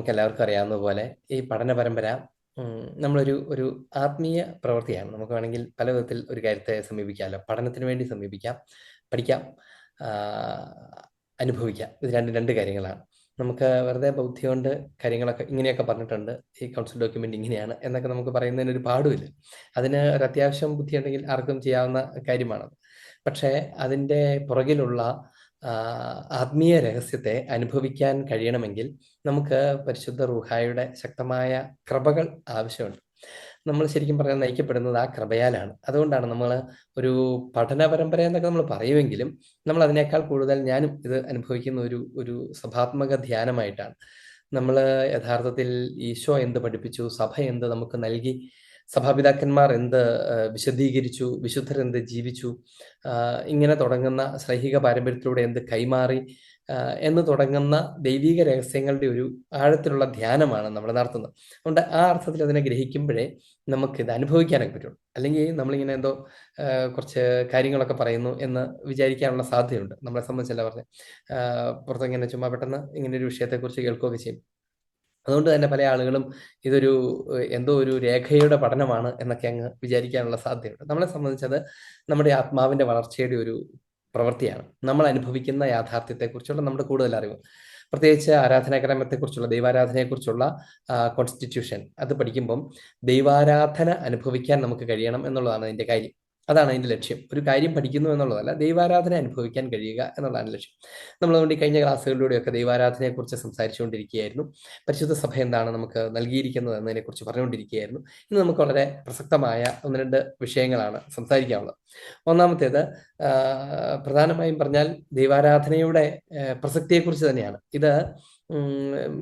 നമുക്ക് എല്ലാവർക്കും അറിയാവുന്ന പോലെ ഈ പഠന പരമ്പര നമ്മളൊരു ഒരു ആത്മീയ പ്രവൃത്തിയാണ്. നമുക്ക് വേണമെങ്കിൽ പല വിധത്തിൽ ഒരു കാര്യത്തെ സമീപിക്കാമല്ലോ. പഠനത്തിന് വേണ്ടി സമീപിക്കാം, പഠിക്കാം, ആ, അനുഭവിക്കാം. ഇത് രണ്ട് കാര്യങ്ങളാണ്. നമുക്ക് വെറുതെ ബുദ്ധി കൊണ്ട് കാര്യങ്ങളൊക്കെ ഇങ്ങനെയൊക്കെ പറഞ്ഞിട്ടുണ്ട്, ഈ കൗൺസിൽ ഡോക്യുമെന്റ് ഇങ്ങനെയാണ് എന്നൊക്കെ നമുക്ക് പറയുന്നതിന് ഒരു പാടുമില്ല. അതിന് ഒരു അത്യാവശ്യം ബുദ്ധി ഉണ്ടെങ്കിൽ ആർക്കും ചെയ്യാവുന്ന കാര്യമാണത്. പക്ഷേ അതിൻ്റെ പുറകിലുള്ള ആത്മീയ രഹസ്യത്തെ അനുഭവിക്കാൻ കഴിയണമെങ്കിൽ നമുക്ക് പരിശുദ്ധ റൂഹായുടെ ശക്തമായ കൃപകൾ ആവശ്യമുണ്ട്. നമ്മൾ ശരിക്കും പറഞ്ഞാൽ നയിക്കപ്പെടുന്നത് ആ കൃപയാലാണ്. അതുകൊണ്ടാണ് നമ്മൾ ഒരു പഠന പരമ്പര എന്നൊക്കെ നമ്മൾ പറയുമെങ്കിലും നമ്മൾ അതിനേക്കാൾ കൂടുതൽ ഞാനും ഇത് അനുഭവിക്കുന്ന ഒരു ഒരു സഭാത്മക ധ്യാനമായിട്ടാണ്. നമ്മൾ യഥാർത്ഥത്തിൽ ഈശോ എന്ത് പഠിപ്പിച്ചു, സഭ എന്ത് നമുക്ക് നൽകി, സഭാപിതാക്കന്മാർ എന്ത് വിശദീകരിച്ചു, വിശുദ്ധർ എന്ത് ജീവിച്ചു, ഇങ്ങനെ തുടങ്ങുന്ന ശ്ലൈഹിക പാരമ്പര്യത്തിലൂടെ എന്ത് കൈമാറി എന്ന് തുടങ്ങുന്ന ദൈവിക രഹസ്യങ്ങളുടെ ഒരു ആഴത്തിലുള്ള ധ്യാനമാണ് നമ്മൾ നടത്തുന്നത്. അതുകൊണ്ട് ആ അർത്ഥത്തിൽ അതിനെ ഗ്രഹിക്കുമ്പോഴേ നമുക്കിത് അനുഭവിക്കാനൊക്കെ പറ്റുള്ളൂ. അല്ലെങ്കിൽ നമ്മളിങ്ങനെ എന്തോ കുറച്ച് കാര്യങ്ങളൊക്കെ പറയുന്നു എന്ന് വിചാരിക്കാനുള്ള സാധ്യതയുണ്ട്. നമ്മളെ സംബന്ധിച്ചല്ല പറഞ്ഞത്, പുറത്തിങ്ങനെ ചുമ്മാ പെട്ടെന്ന് ഇങ്ങനെ ഒരു വിഷയത്തെക്കുറിച്ച് കേൾക്കുകയൊക്കെ ചെയ്യും. അതുകൊണ്ട് തന്നെ പല ആളുകളും ഇതൊരു എന്തോ ഒരു രേഖയുടെ പഠനമാണ് എന്നൊക്കെ അങ്ങ് വിചാരിക്കാനുള്ള സാധ്യതയുണ്ട്. നമ്മളെ സംബന്ധിച്ചത് നമ്മുടെ ആത്മാവിന്റെ വളർച്ചയുടെ ഒരു പ്രവൃത്തിയാണ്. നമ്മൾ അനുഭവിക്കുന്ന യാഥാർത്ഥ്യത്തെക്കുറിച്ചുള്ള നമ്മുടെ കൂടുതൽ അറിവ്, പ്രത്യേകിച്ച് ആരാധനാക്രമത്തെക്കുറിച്ചുള്ള, ദൈവാരാധനയെക്കുറിച്ചുള്ള കോൺസ്റ്റിറ്റ്യൂഷൻ അത് പഠിക്കുമ്പം ദൈവാരാധന അനുഭവിക്കാൻ നമുക്ക് കഴിയണം എന്നുള്ളതാണ് അതിൻ്റെ കാര്യം. അതാണ് അതിൻ്റെ ലക്ഷ്യം. ഒരു കാര്യം പഠിക്കുന്നു എന്നുള്ളതല്ല, ദൈവാരാധന അനുഭവിക്കാൻ കഴിയുക എന്നുള്ളതാണ് ലക്ഷ്യം. നമ്മളതുകൊണ്ട് ഈ കഴിഞ്ഞ ക്ലാസ്സുകളിലൂടെയൊക്കെ ദൈവാരാധനയെക്കുറിച്ച് സംസാരിച്ചുകൊണ്ടിരിക്കുകയായിരുന്നു. പരിശുദ്ധ സഭ എന്താണ് നമുക്ക് നൽകിയിരിക്കുന്നത് എന്നതിനെക്കുറിച്ച് പറഞ്ഞുകൊണ്ടിരിക്കുകയായിരുന്നു. ഇന്ന് നമുക്ക് വളരെ പ്രസക്തമായ ഒന്ന് രണ്ട് വിഷയങ്ങളാണ് സംസാരിക്കാനുള്ളത്. ഒന്നാമത്തേത് പ്രധാനമായും പറഞ്ഞാൽ ദൈവാരാധനയുടെ പ്രസക്തിയെക്കുറിച്ച് തന്നെയാണ്. ഇത്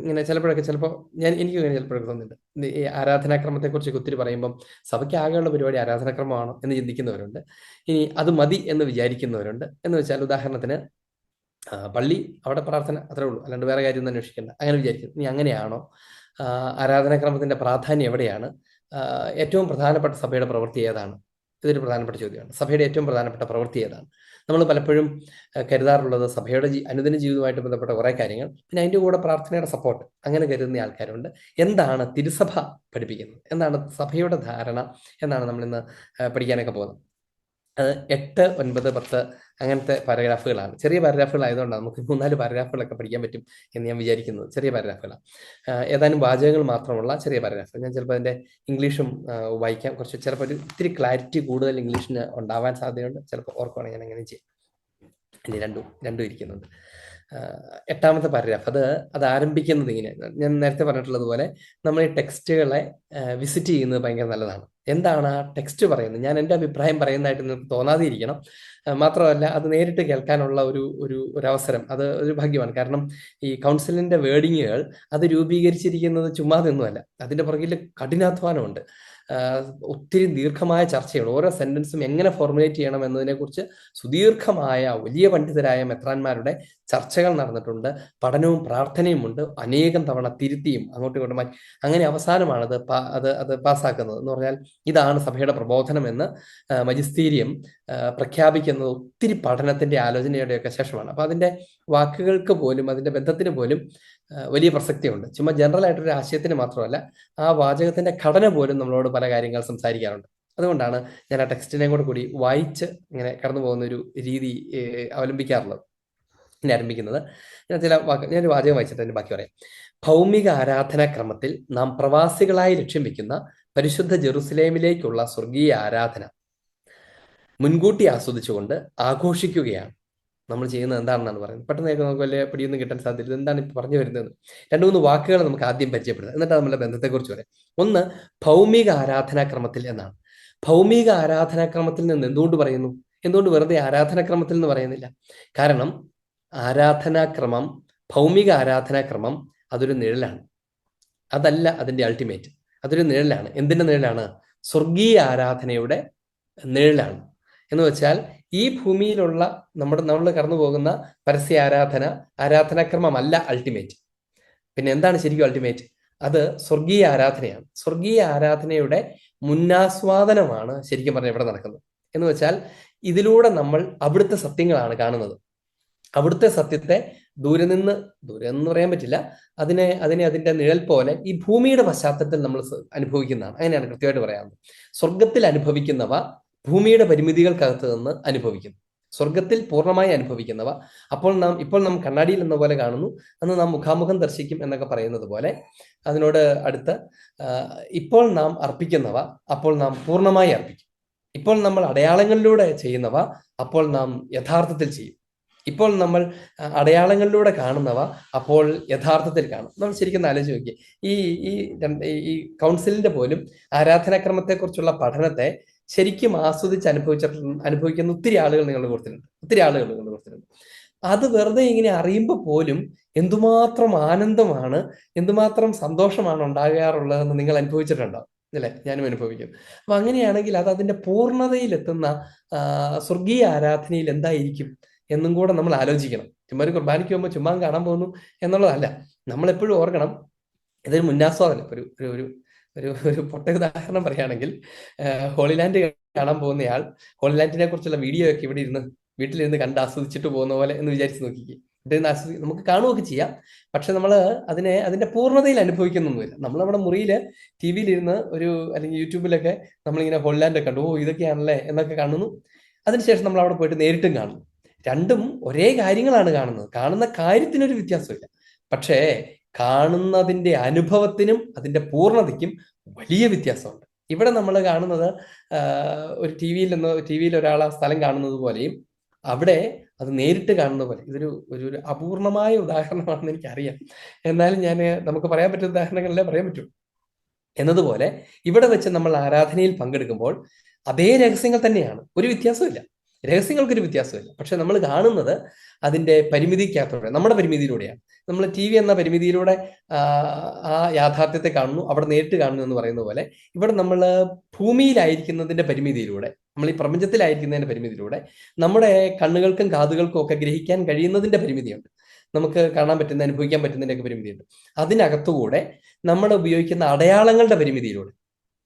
ഇങ്ങനെ ചിലപ്പോൾ എനിക്ക് ഇങ്ങനെ ചിലപ്പോഴൊക്കെ തോന്നുന്നുണ്ട്, ഈ ആരാധനാക്രമത്തെക്കുറിച്ചൊക്കെ ഒത്തിരി പറയുമ്പം സഭയ്ക്ക് ആകെയുള്ള പരിപാടി ആരാധനാക്രമമാണോ എന്ന് ചിന്തിക്കുന്നവരുണ്ട്. ഇനി അത് മതി എന്ന് വിചാരിക്കുന്നവരുണ്ട്. എന്ന് വെച്ചാൽ ഉദാഹരണത്തിന് പള്ളി, അവിടെ പ്രാർത്ഥന, അത്രേ ഉള്ളൂ, അല്ലാണ്ട് വേറെ കാര്യം ഒന്നും അന്വേഷിക്കേണ്ട, അങ്ങനെ വിചാരിക്കുന്നു. ഇനി അങ്ങനെയാണോ? ആരാധനാക്രമത്തിന്റെ പ്രാധാന്യം എവിടെയാണ്? ഏറ്റവും പ്രധാനപ്പെട്ട സഭയുടെ പ്രവൃത്തി ഏതാണ്? ഇതൊരു പ്രധാനപ്പെട്ട ചോദ്യമാണ്. സഭയുടെ ഏറ്റവും പ്രധാനപ്പെട്ട പ്രവൃത്തി ഏതാണ്? നമ്മൾ പലപ്പോഴും കരുതാറുള്ളത് സഭയുടെ അനുദിന ജീവിതവുമായിട്ട് ബന്ധപ്പെട്ട കുറേ കാര്യങ്ങൾ, പിന്നെ അതിൻ്റെ കൂടെ പ്രാർത്ഥനയുടെ സപ്പോർട്ട്, അങ്ങനെ കരുതുന്ന ആൾക്കാരുണ്ട്. എന്താണ് തിരുസഭ പഠിപ്പിക്കുന്നത്, എന്താണ് സഭയുടെ ധാരണ എന്നാണ് നമ്മളിന്ന് പഠിക്കാനൊക്കെ പോകുന്നത്. അത് 8, 9, 10 അങ്ങനത്തെ പാരഗ്രാഫുകളാണ്. ചെറിയ പാരഗ്രാഫുകളായതുകൊണ്ടാണ് നമുക്ക് 3-4 പാരഗ്രാഫുകളൊക്കെ പഠിക്കാൻ പറ്റും എന്ന് ഞാൻ വിചാരിക്കുന്നത്. ചെറിയ പാരഗ്രാഫുകളാണ്, ഏതാനും വാചകങ്ങൾ മാത്രമുള്ള ചെറിയ പാരഗ്രാഫ്. ഞാൻ ചിലപ്പോൾ അതിൻ്റെ ഇംഗ്ലീഷും വായിക്കാം. കുറച്ച് ചിലപ്പോൾ ഒരു ഇത്തിരി ക്ലാരിറ്റി കൂടുതൽ ഇംഗ്ലീഷിന് ഉണ്ടാവാൻ സാധ്യതയുണ്ട്. ചിലപ്പോൾ ഓർക്കുവാണെങ്കിൽ ഞാൻ അങ്ങനെ ചെയ്യും. ഇനി രണ്ടും ഇരിക്കുന്നുണ്ട്. 8ാമത്തെ പാരഗ്രാഫ് അത് ആരംഭിക്കുന്നത് ഇങ്ങനെയാണ്. ഞാൻ നേരത്തെ പറഞ്ഞിട്ടുള്ളതുപോലെ നമ്മൾ ഈ ടെക്സ്റ്റുകളെ വിസിറ്റ് ചെയ്യുന്നത് ഭയങ്കര നല്ലതാണ്. എന്താണ് ആ ടെക്സ്റ്റ് പറയുന്നത്? ഞാൻ എൻ്റെ അഭിപ്രായം പറയുന്നതായിട്ട് നിങ്ങൾക്ക് തോന്നാതെ ഇരിക്കണം. മാത്രമല്ല അത് നേരിട്ട് കേൾക്കാനുള്ള ഒരു അവസരം, അത് ഒരു ഭാഗ്യമാണ്. കാരണം ഈ കൗൺസിലിന്റെ വേർഡിങ്ങുകൾ അത് രൂപീകരിച്ചിരിക്കുന്നത് ചുമ്മാതൊന്നുമല്ല. അതിൻ്റെ പുറകിൽ കഠിനാധ്വാനമുണ്ട്. ഒത്തിരി ദീർഘമായ ചർച്ചകൾ, ഓരോ സെന്റൻസും എങ്ങനെ ഫോർമുലേറ്റ് ചെയ്യണം എന്നതിനെക്കുറിച്ച് സുദീർഘമായ വലിയ പണ്ഡിതരായ മെത്രാന്മാരുടെ ചർച്ചകൾ നടന്നിട്ടുണ്ട്. പഠനവും പ്രാർത്ഥനയും ഉണ്ട്. അനേകം തവണ തിരുത്തിയും അങ്ങോട്ടും ഇങ്ങോട്ടും മാറ്റി, അങ്ങനെ അവസാനമാണ് അത് പാസ്സാക്കുന്നത്. എന്ന് പറഞ്ഞാൽ ഇതാണ് സഭയുടെ പ്രബോധനം എന്ന് മജിസ്തീരിയം പ്രഖ്യാപിക്കുന്നത് ഒത്തിരി പഠനത്തിന്റെ ആലോചനയുടെയൊക്കെ ശേഷമാണ്. അപ്പൊ അതിന്റെ വാക്കുകൾക്ക് പോലും അതിന്റെ ബന്ധത്തിന് പോലും വലിയ പ്രസക്തിയുണ്ട്. ചുമ്മാ ജനറൽ ആയിട്ടൊരു ആശയത്തിന് മാത്രമല്ല, ആ വാചകത്തിന്റെ ഘടന പോലും നമ്മളോട് പല കാര്യങ്ങൾ സംസാരിക്കാറുണ്ട്. അതുകൊണ്ടാണ് ഞാൻ ആ ടെക്സ്റ്റിനെ കൂടി വായിച്ച് ഇങ്ങനെ കടന്നു പോകുന്ന ഒരു രീതി അവലംബിക്കാറുള്ളത്. ഇനി ആരംഭിക്കുന്നത് ഞാനൊരു വാചകം വായിച്ചിട്ട് അതിന് ബാക്കി പറയാം. ഭൗമിക ആരാധനാക്രമത്തിൽ നാം പ്രവാസികളായി ലക്ഷ്യം വെക്കുന്ന പരിശുദ്ധ ജെറുസലേമിലേക്കുള്ള സ്വർഗീയ ആരാധന മുൻകൂട്ടി ആസ്വദിച്ചുകൊണ്ട് ആഘോഷിക്കുകയാണ് നമ്മൾ ചെയ്യുന്നത്. എന്താണെന്നാണ് പറയുന്നത്. പെട്ടെന്ന് നമുക്ക് വലിയ പിടിയൊന്നും കിട്ടാൻ സാധ്യത. എന്താണ് ഇപ്പൊ പറഞ്ഞു വരുന്നത്? 2-3 വാക്കുകൾ നമുക്ക് ആദ്യം പരിചയപ്പെടുന്നത്, എന്നിട്ട് നമ്മളുടെ ബന്ധത്തെക്കുറിച്ച് പറയാം. ഒന്ന്, ഭൗമിക ആരാധനാക്രമത്തിൽ എന്നാണ്. ഭൗമിക ആരാധനാക്രമത്തിൽ നിന്ന് എന്തുകൊണ്ട് പറയുന്നു? എന്തുകൊണ്ട് വെറുതെ ആരാധനാക്രമത്തിൽ എന്ന് പറയുന്നില്ല? കാരണം ആരാധനാക്രമം, ഭൗമിക ആരാധനാക്രമം അതൊരു നിഴലാണ്, അതല്ല അതിന്റെ അൾട്ടിമേറ്റ്. അതൊരു നിഴലാണ്. എന്തിന്റെ നിഴലാണ്? സ്വർഗീയ ആരാധനയുടെ നിഴലാണ്. എന്ന് വെച്ചാൽ ഈ ഭൂമിയിലുള്ള നമ്മൾ കടന്നു പോകുന്ന പരസ്യ ആരാധനാക്രമമല്ല അൾട്ടിമേറ്റ്. പിന്നെ എന്താണ് ശരിക്കും അൾട്ടിമേറ്റ്? അത് സ്വർഗീയ ആരാധനയാണ്. സ്വർഗീയ ആരാധനയുടെ മുന്നാസ്വാദനമാണ് ശരിക്കും പറഞ്ഞാൽ ഇവിടെ നടക്കുന്നത്. എന്ന് വെച്ചാൽ ഇതിലൂടെ നമ്മൾ അവിടുത്തെ സത്യങ്ങളാണ് കാണുന്നത്. അവിടുത്തെ സത്യത്തെ ദൂരെ എന്ന് പറയാൻ പറ്റില്ല, അതിനെ അതിന്റെ നിഴൽ പോലെ ഈ ഭൂമിയുടെ പശ്ചാത്തലത്തിൽ നമ്മൾ അനുഭവിക്കുന്നതാണ്. അങ്ങനെയാണ് കൃത്യമായിട്ട് പറയാവുന്നത്. സ്വർഗത്തിൽ അനുഭവിക്കുന്നവ ഭൂമിയുടെ പരിമിതികൾക്കകത്ത് നിന്ന് അനുഭവിക്കുന്നു. സ്വർഗത്തിൽ പൂർണ്ണമായി അനുഭവിക്കുന്നവ ഇപ്പോൾ നാം കണ്ണാടിയിൽ എന്ന പോലെ കാണുന്നു, അന്ന് നാം മുഖാമുഖം ദർശിക്കും എന്നൊക്കെ പറയുന്നത് പോലെ അതിനോട് അടുത്ത് ഇപ്പോൾ നാം അർപ്പിക്കുന്നവ അപ്പോൾ നാം പൂർണ്ണമായി അർപ്പിക്കും. ഇപ്പോൾ നമ്മൾ അടയാളങ്ങളിലൂടെ ചെയ്യുന്നവ അപ്പോൾ നാം യഥാർത്ഥത്തിൽ ചെയ്യും. ഇപ്പോൾ നമ്മൾ അടയാളങ്ങളിലൂടെ കാണുന്നവ അപ്പോൾ യഥാർത്ഥത്തിൽ കാണും. നമ്മൾ ശരിക്കും ആലോചിച്ച് നോക്കിയേ, ഈ ഈ കൗൺസിലിന്റെ പോലും ആരാധനാക്രമത്തെക്കുറിച്ചുള്ള പഠനത്തെ ശരിക്കും ആസ്വദിച്ച് അനുഭവിക്കുന്ന ഒത്തിരി ആളുകൾ നിങ്ങളുടെ കൂട്ടത്തിലുണ്ട്. അത് വെറുതെ ഇങ്ങനെ അറിയുമ്പോൾ പോലും എന്തുമാത്രം ആനന്ദമാണ്, എന്തുമാത്രം സന്തോഷമാണ് ഉണ്ടാകാറുള്ളതെന്ന് നിങ്ങൾ അനുഭവിച്ചിട്ടുണ്ടാവും അല്ലെ? ഞാനും അനുഭവിക്കുന്നു. അപ്പൊ അങ്ങനെയാണെങ്കിൽ അത് അതിന്റെ പൂർണ്ണതയിലെത്തുന്ന സ്വർഗീയ ആരാധനയിൽ എന്തായിരിക്കും എന്നും കൂടെ നമ്മൾ ആലോചിക്കണം. ചുമ്മാ ഒരു കുർബാനയ്ക്ക് പോകുമ്പോൾ ചുമ്മാ കാണാൻ പോകുന്നു എന്നുള്ളതല്ല. നമ്മളെപ്പോഴും ഓർക്കണം, ഇതൊരു മുന്നാസ്വാദനം. ഒരു ഒരു ഒരു ഒരു പൊട്ട ഉദാഹരണം പറയുകയാണെങ്കിൽ, ഹോളി ലാൻഡ് കാണാൻ പോകുന്നയാൾ ഹോളി ലാൻഡിനെ കുറിച്ചുള്ള വീഡിയോ ഒക്കെ വീട്ടിലിരുന്ന് കണ്ട് ആസ്വദിച്ചിട്ട് പോകുന്ന പോലെ എന്ന് വിചാരിച്ച് നോക്കിക്കേ. നമുക്ക് കാണുകയൊക്കെ ചെയ്യാം, പക്ഷെ നമ്മൾ അതിന്റെ പൂർണ്ണതയിൽ അനുഭവിക്കുന്നൊന്നുമില്ല. നമ്മൾ നമ്മുടെ മുറിയിൽ ടി വിയിലിരുന്ന് അല്ലെങ്കിൽ യൂട്യൂബിലൊക്കെ നമ്മളിങ്ങനെ ഹോളി ലാൻഡ് കണ്ടു, ഇതൊക്കെയാണല്ലേ എന്നൊക്കെ കാണുന്നു. അതിനുശേഷം നമ്മൾ അവിടെ പോയിട്ട് നേരിട്ടും കാണുന്നു. രണ്ടും ഒരേ കാര്യങ്ങളാണ് കാണുന്നത്. കാണുന്ന കാര്യത്തിനൊരു വ്യത്യാസമില്ല, പക്ഷേ കാണുന്നതിന്റെ അനുഭവത്തിനും അതിന്റെ പൂർണ്ണതയ്ക്കും വലിയ വ്യത്യാസമുണ്ട്. ഇവിടെ നമ്മൾ കാണുന്നത് ഒരു ടി വിയിൽ ഒരാൾ ആ സ്ഥലം കാണുന്നത് പോലെയും അവിടെ അത് നേരിട്ട് കാണുന്ന പോലെ ഒരു അപൂർണമായ ഉദാഹരണമാണെന്ന് എനിക്കറിയാം. എന്നാലും നമുക്ക് പറയാൻ പറ്റുന്ന ഉദാഹരണങ്ങളല്ലേ പറയാൻ പറ്റൂ. എന്നതുപോലെ ഇവിടെ വെച്ച് നമ്മൾ ആരാധനയിൽ പങ്കെടുക്കുമ്പോൾ അതേ രഹസ്യങ്ങൾ തന്നെയാണ്, ഒരു വ്യത്യാസമില്ല. രഹസ്യങ്ങൾക്കൊരു വ്യത്യാസമില്ല. പക്ഷെ നമ്മൾ കാണുന്നത് അതിന്റെ പരിമിതിക്കകത്തൂടെ, നമ്മുടെ പരിമിതിയിലൂടെയാണ്. നമ്മൾ ടി വി എന്ന പരിമിതിയിലൂടെ ആ യാഥാർത്ഥ്യത്തെ കാണുന്നു, അവിടെ നേരിട്ട് കാണുന്നു എന്ന് പറയുന്ന പോലെ ഇവിടെ നമ്മൾ ഭൂമിയിലായിരിക്കുന്നതിന്റെ പരിമിതിയിലൂടെ, നമ്മൾ ഈ പ്രപഞ്ചത്തിലായിരിക്കുന്നതിന്റെ പരിമിതിയിലൂടെ നമ്മുടെ കണ്ണുകൾക്കും കാതുകൾക്കും ഒക്കെ ഗ്രഹിക്കാൻ കഴിയുന്നതിന്റെ പരിമിതിയുണ്ട്. നമുക്ക് കാണാൻ പറ്റുന്ന, അനുഭവിക്കാൻ പറ്റുന്നതിന്റെ ഒക്കെ പരിമിതിയുണ്ട്. അതിനകത്തുകൂടെ നമ്മൾ ഉപയോഗിക്കുന്ന അടയാളങ്ങളുടെ പരിമിതിയിലൂടെ,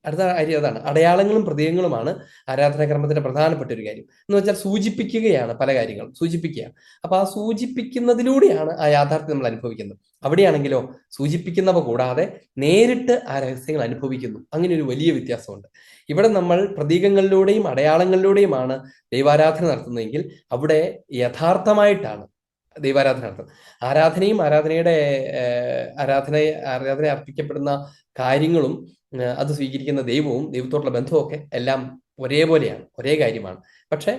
അടുത്ത കാര്യം അതാണ്. അടയാളങ്ങളും പ്രതീകങ്ങളുമാണ് ആരാധനാക്രമത്തിന്റെ പ്രധാനപ്പെട്ട ഒരു കാര്യം. എന്ന് വെച്ചാൽ സൂചിപ്പിക്കുകയാണ്, പല കാര്യങ്ങളും സൂചിപ്പിക്കുകയാണ്. അപ്പൊ ആ സൂചിപ്പിക്കുന്നതിലൂടെയാണ് ആ യാഥാർത്ഥ്യം നമ്മൾ അനുഭവിക്കുന്നത്. അവിടെയാണെങ്കിലോ സൂചിപ്പിക്കുന്നവ കൂടാതെ നേരിട്ട് ആ രഹസ്യങ്ങൾ അനുഭവിക്കുന്നു. അങ്ങനെ ഒരു വലിയ വ്യത്യാസമുണ്ട്. ഇവിടെ നമ്മൾ പ്രതീകങ്ങളിലൂടെയും അടയാളങ്ങളിലൂടെയുമാണ് ദൈവാരാധന നടത്തുന്നതെങ്കിൽ അവിടെ യഥാർത്ഥമായിട്ടാണ് ദൈവാരാധന നടത്തുന്നത്. ആരാധന അർപ്പിക്കപ്പെടുന്ന കാര്യങ്ങളും അത് സ്വീകരിക്കുന്ന ദൈവവും ദൈവത്തോടുള്ള ബന്ധവും ഒക്കെ എല്ലാം ഒരേപോലെയാണ്, ഒരേ കാര്യമാണ്. പക്ഷെ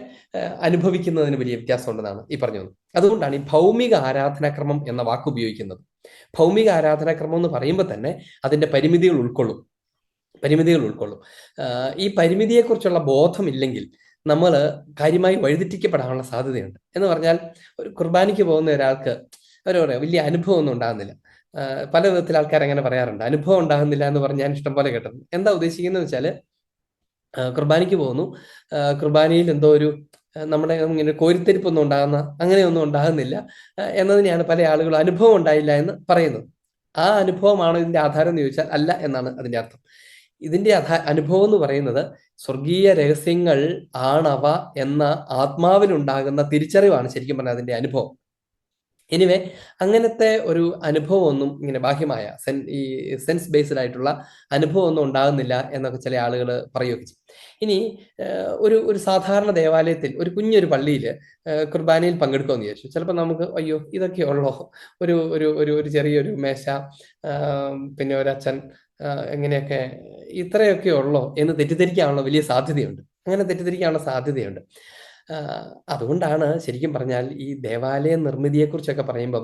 അനുഭവിക്കുന്നതിന് വലിയ വ്യത്യാസം ഉണ്ടെന്നാണ് ഈ പറഞ്ഞത്. അതുകൊണ്ടാണ് ഈ ഭൗമിക ആരാധനാക്രമം എന്ന വാക്ക് ഉപയോഗിക്കുന്നത്. ഭൗമിക ആരാധനാക്രമം എന്ന് പറയുമ്പോൾ തന്നെ അതിന്റെ പരിമിതികൾ ഉൾക്കൊള്ളും. ഈ പരിമിതിയെക്കുറിച്ചുള്ള ബോധമില്ലെങ്കിൽ നമ്മൾ കാര്യമായി വഴിതെറ്റിക്കപ്പെടാനുള്ള സാധ്യതയുണ്ട്. എന്ന് പറഞ്ഞാൽ, ഒരു കുർബാനയ്ക്ക് പോകുന്ന ഒരാൾക്ക് വലിയ അനുഭവം ഒന്നും ഉണ്ടാകുന്നില്ല. പല വിധത്തിൽ ആൾക്കാർ അങ്ങനെ പറയാറുണ്ട്, അനുഭവം ഉണ്ടാകുന്നില്ല എന്ന് പറഞ്ഞ് ഞാൻ ഇഷ്ടം പോലെ കേട്ടിട്ടുണ്ട്. എന്താ ഉദ്ദേശിക്കുന്നത് വെച്ചാല്, കുർബാനയ്ക്ക് പോകുന്നു, കുർബാനയിൽ എന്തോ നമ്മുടെ ഇങ്ങനെ കോരിത്തെരിപ്പൊന്നും അങ്ങനെയൊന്നും ഉണ്ടാകുന്നില്ല എന്നതിനെയാണ് പല ആളുകളും അനുഭവം ഉണ്ടായില്ല എന്ന് പറയുന്നത്. ആ അനുഭവമാണോ ഇതിന്റെ ആധാരം എന്ന് ചോദിച്ചാൽ അല്ല എന്നാണ് അതിന്റെ അർത്ഥം. ഇതിന്റെ അനുഭവം എന്ന് പറയുന്നത് സ്വർഗീയ രഹസ്യങ്ങൾ ആണവ എന്ന ആത്മാവിനുണ്ടാകുന്ന തിരിച്ചറിവാണ് ശരിക്കും പറഞ്ഞാൽ അതിന്റെ അനുഭവം. എനിവേ, അങ്ങനത്തെ ഒരു അനുഭവം ഒന്നും ഇങ്ങനെ ബാഹ്യമായ ഈ സെൻസ് ബേസ്ഡ് ആയിട്ടുള്ള അനുഭവം ഒന്നും ഉണ്ടാകുന്നില്ല എന്നൊക്കെ ചില ആളുകൾ പറയുകയൊക്കെ ചെയ്യും. ഇനി ഒരു സാധാരണ ദേവാലയത്തിൽ, ഒരു കുഞ്ഞൊരു പള്ളിയിൽ കുർബാനയിൽ പങ്കെടുക്കുമെന്ന് വിചാരിച്ചു. ചിലപ്പോൾ നമുക്ക് അയ്യോ ഇതൊക്കെ ഉള്ളോ, ഒരു ഒരു ഒരു ചെറിയൊരു മേശ, പിന്നെ ഒരച്ഛൻ, എങ്ങനെയൊക്കെ ഇത്രയൊക്കെ ഉള്ളോ എന്ന് തെറ്റിദ്ധരിക്കാനുള്ള വലിയ സാധ്യതയുണ്ട്. അങ്ങനെ തെറ്റിദ്ധരിക്കാനുള്ള സാധ്യതയുണ്ട്. അതുകൊണ്ടാണ് ശരിക്കും പറഞ്ഞാൽ ഈ ദേവാലയ നിർമ്മിതിയെക്കുറിച്ചൊക്കെ പറയുമ്പം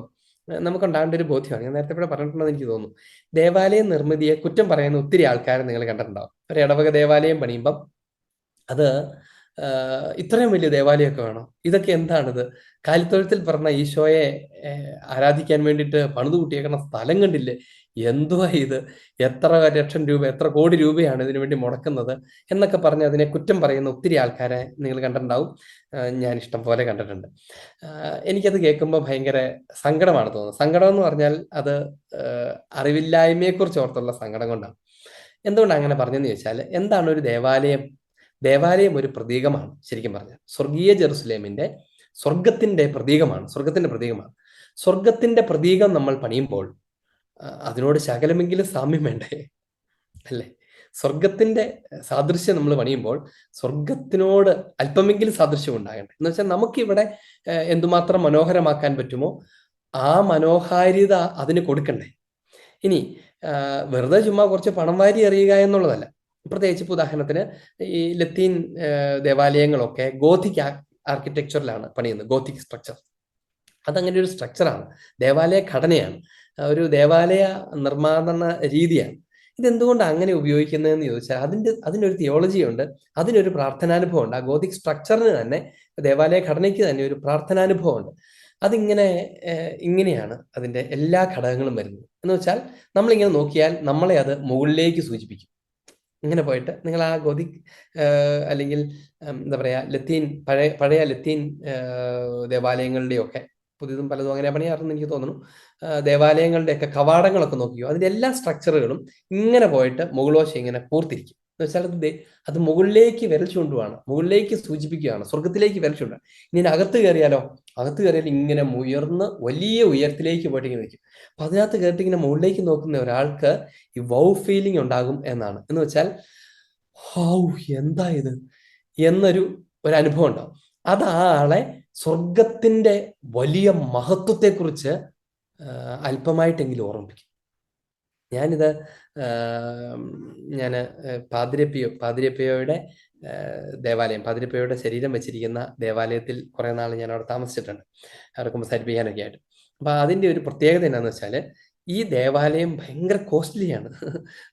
നമുക്കുണ്ടാകേണ്ട ഒരു ബോധ്യമാണ്. ഞാൻ നേരത്തെ ഇവിടെ പറഞ്ഞിട്ടുണ്ടെന്ന് എനിക്ക് തോന്നുന്നു. ദേവാലയ നിർമ്മിതിയെ കുറ്റം പറയുന്ന ഒത്തിരി ആൾക്കാരെ നിങ്ങൾ കണ്ടിട്ടുണ്ടാവും. ഒരു ഇടവക ദേവാലയം പണിയുമ്പം അത് ഇത്രയും വലിയ ദേവാലയമൊക്കെ വേണോ, ഇതൊക്കെ എന്താണിത്, കാലിത്തൊഴുത്തിൽ പറഞ്ഞ ഈശോയെ ആരാധിക്കാൻ വേണ്ടിയിട്ട് പണിതു കൂട്ടിയേക്കുന്ന സ്ഥലം കണ്ടില്ലേ, എന്തുവാ ഇത്, എത്ര ലക്ഷം രൂപ, എത്ര കോടി രൂപയാണ് ഇതിനു വേണ്ടി മുടക്കുന്നത് എന്നൊക്കെ പറഞ്ഞ് അതിനെ കുറ്റം പറയുന്ന ഒത്തിരി ആൾക്കാരെ നിങ്ങൾ കണ്ടിട്ടുണ്ടാവും. ഞാൻ ഇഷ്ടം പോലെ കണ്ടിട്ടുണ്ട്. എനിക്കത് കേൾക്കുമ്പോൾ ഭയങ്കര സങ്കടമാണ് തോന്നുന്നത്. സങ്കടം എന്ന് പറഞ്ഞാൽ അത് അറിവില്ലായ്മയെക്കുറിച്ച് ഓർത്തുള്ള സങ്കടം കൊണ്ടാണ്. എന്തുകൊണ്ടാണ് അങ്ങനെ പറഞ്ഞതെന്ന് ചോദിച്ചാൽ, എന്താണ് ഒരു ദേവാലയം? ദേവാലയം ഒരു പ്രതീകമാണ്. ശരിക്കും പറഞ്ഞാൽ സ്വർഗീയ ജെറുസലേമിന്റെ, സ്വർഗത്തിന്റെ പ്രതീകമാണ്. സ്വർഗത്തിന്റെ പ്രതീകം നമ്മൾ പണിയുമ്പോൾ അതിനോട് ശകലമെങ്കിലും സാമ്യം വേണ്ടേ, അല്ലേ? സ്വർഗത്തിന്റെ സാദൃശ്യം നമ്മൾ പണിയുമ്പോൾ സ്വർഗത്തിനോട് അല്പമെങ്കിലും സാദൃശ്യം ഉണ്ടാകണ്ടേ. എന്ന് വെച്ചാൽ നമുക്കിവിടെ എന്തുമാത്രം മനോഹരമാക്കാൻ പറ്റുമോ ആ മനോഹാരിത അതിന് കൊടുക്കണ്ടേ. ഇനി വെറുതെ ചുമ്മാ കുറച്ച് പണം വാരി എറിയുക എന്നുള്ളതല്ല. പ്രത്യേകിച്ച് ഇപ്പോൾ ഉദാഹരണത്തിന് ഈ ലത്തീൻ ദേവാലയങ്ങളൊക്കെ ഗോഥിക് ആർക്കിടെക്ചറിലാണ് പണിയുന്നത്, ഗോഥിക് സ്ട്രക്ചർ. അതങ്ങനെ ഒരു സ്ട്രക്ചറാണ്, ദേവാലയ ഘടനയാണ്, ഒരു ദേവാലയ നിർമ്മാണ രീതിയാണ്. ഇതെന്തുകൊണ്ട് അങ്ങനെ ഉപയോഗിക്കുന്നതെന്ന് ചോദിച്ചാൽ അതിനൊരു തിയോളജി ഉണ്ട്, അതിനൊരു പ്രാർത്ഥനാനുഭവം ഉണ്ട്. ആ ഗോഥിക് സ്ട്രക്ചറിന് തന്നെ, ദേവാലയ ഘടനയ്ക്ക് തന്നെ ഒരു പ്രാർത്ഥനാനുഭവം ഉണ്ട്. അതിങ്ങനെ ഇങ്ങനെയാണ് അതിൻ്റെ എല്ലാ ഘടകങ്ങളും വരുന്നത്. എന്ന് വെച്ചാൽ നമ്മളിങ്ങനെ നോക്കിയാൽ നമ്മളെ അത് മുകളിലേക്ക് സൂചിപ്പിക്കും. ഇങ്ങനെ പോയിട്ട് നിങ്ങൾ ആ ഗോഥിക് അല്ലെങ്കിൽ എന്താ പറയുക, ലത്തീൻ പഴയ ലത്തീൻ ദേവാലയങ്ങളുടെയൊക്കെ, പുതിയതും പലതും അങ്ങനെ പണിയാറെന്ന് എനിക്ക് തോന്നുന്നു, ദേവാലയങ്ങളുടെയൊക്കെ കവാടങ്ങളൊക്കെ നോക്കിയോ, അതിൻ്റെ എല്ലാ സ്ട്രക്ചറുകളും ഇങ്ങനെ പോയിട്ട് മുകളോശം ഇങ്ങനെ പൂർത്തിരിക്കും. എന്ന് വെച്ചാൽ അത് മുകളിലേക്ക് വിരൽ ചൂണ്ടുവാണ്, മുകളിലേക്ക് സൂചിപ്പിക്കുകയാണ്, സ്വർഗത്തിലേക്ക് വിരൽ ചൂണ്ടുക. ഇനി അകത്ത് കയറിയാലോ, അകത്ത് കയറിയാൽ ഇങ്ങനെ ഉയർന്ന് വലിയ ഉയരത്തിലേക്ക് പോയിട്ട് ഇങ്ങനെ നിൽക്കും. അപ്പൊ അതിനകത്ത് കയറിയിട്ട് ഇങ്ങനെ മുകളിലേക്ക് നോക്കുന്ന ഒരാൾക്ക് ഈ വൗ ഫീലിംഗ് ഉണ്ടാകും എന്നാണ്. എന്ന് വെച്ചാൽ ഹൗ എന്താ ഇത് എന്നൊരു അനുഭവം ഉണ്ടാവും. അത് ആ ആളെ സ്വർഗത്തിന്റെ വലിയ മഹത്വത്തെക്കുറിച്ച് അല്പമായിട്ടെങ്കിലും ഓർമ്മിപ്പിക്കും. ഞാനിത് ഞാൻ പാതിരപ്പിയോയുടെ ദേവാലയം, പാതിരപ്പിയോയുടെ ശരീരം വെച്ചിരിക്കുന്ന ദേവാലയത്തിൽ കുറെ നാൾ ഞാൻ അവിടെ താമസിച്ചിട്ടുണ്ട്, അവിടെ സംസാരിപ്പിക്കാനൊക്കെ ആയിട്ട്. അപ്പൊ അതിന്റെ ഒരു പ്രത്യേകത എന്താണെന്ന് വെച്ചാൽ ഈ ദേവാലയം ഭയങ്കര കോസ്റ്റ്ലിയാണ്.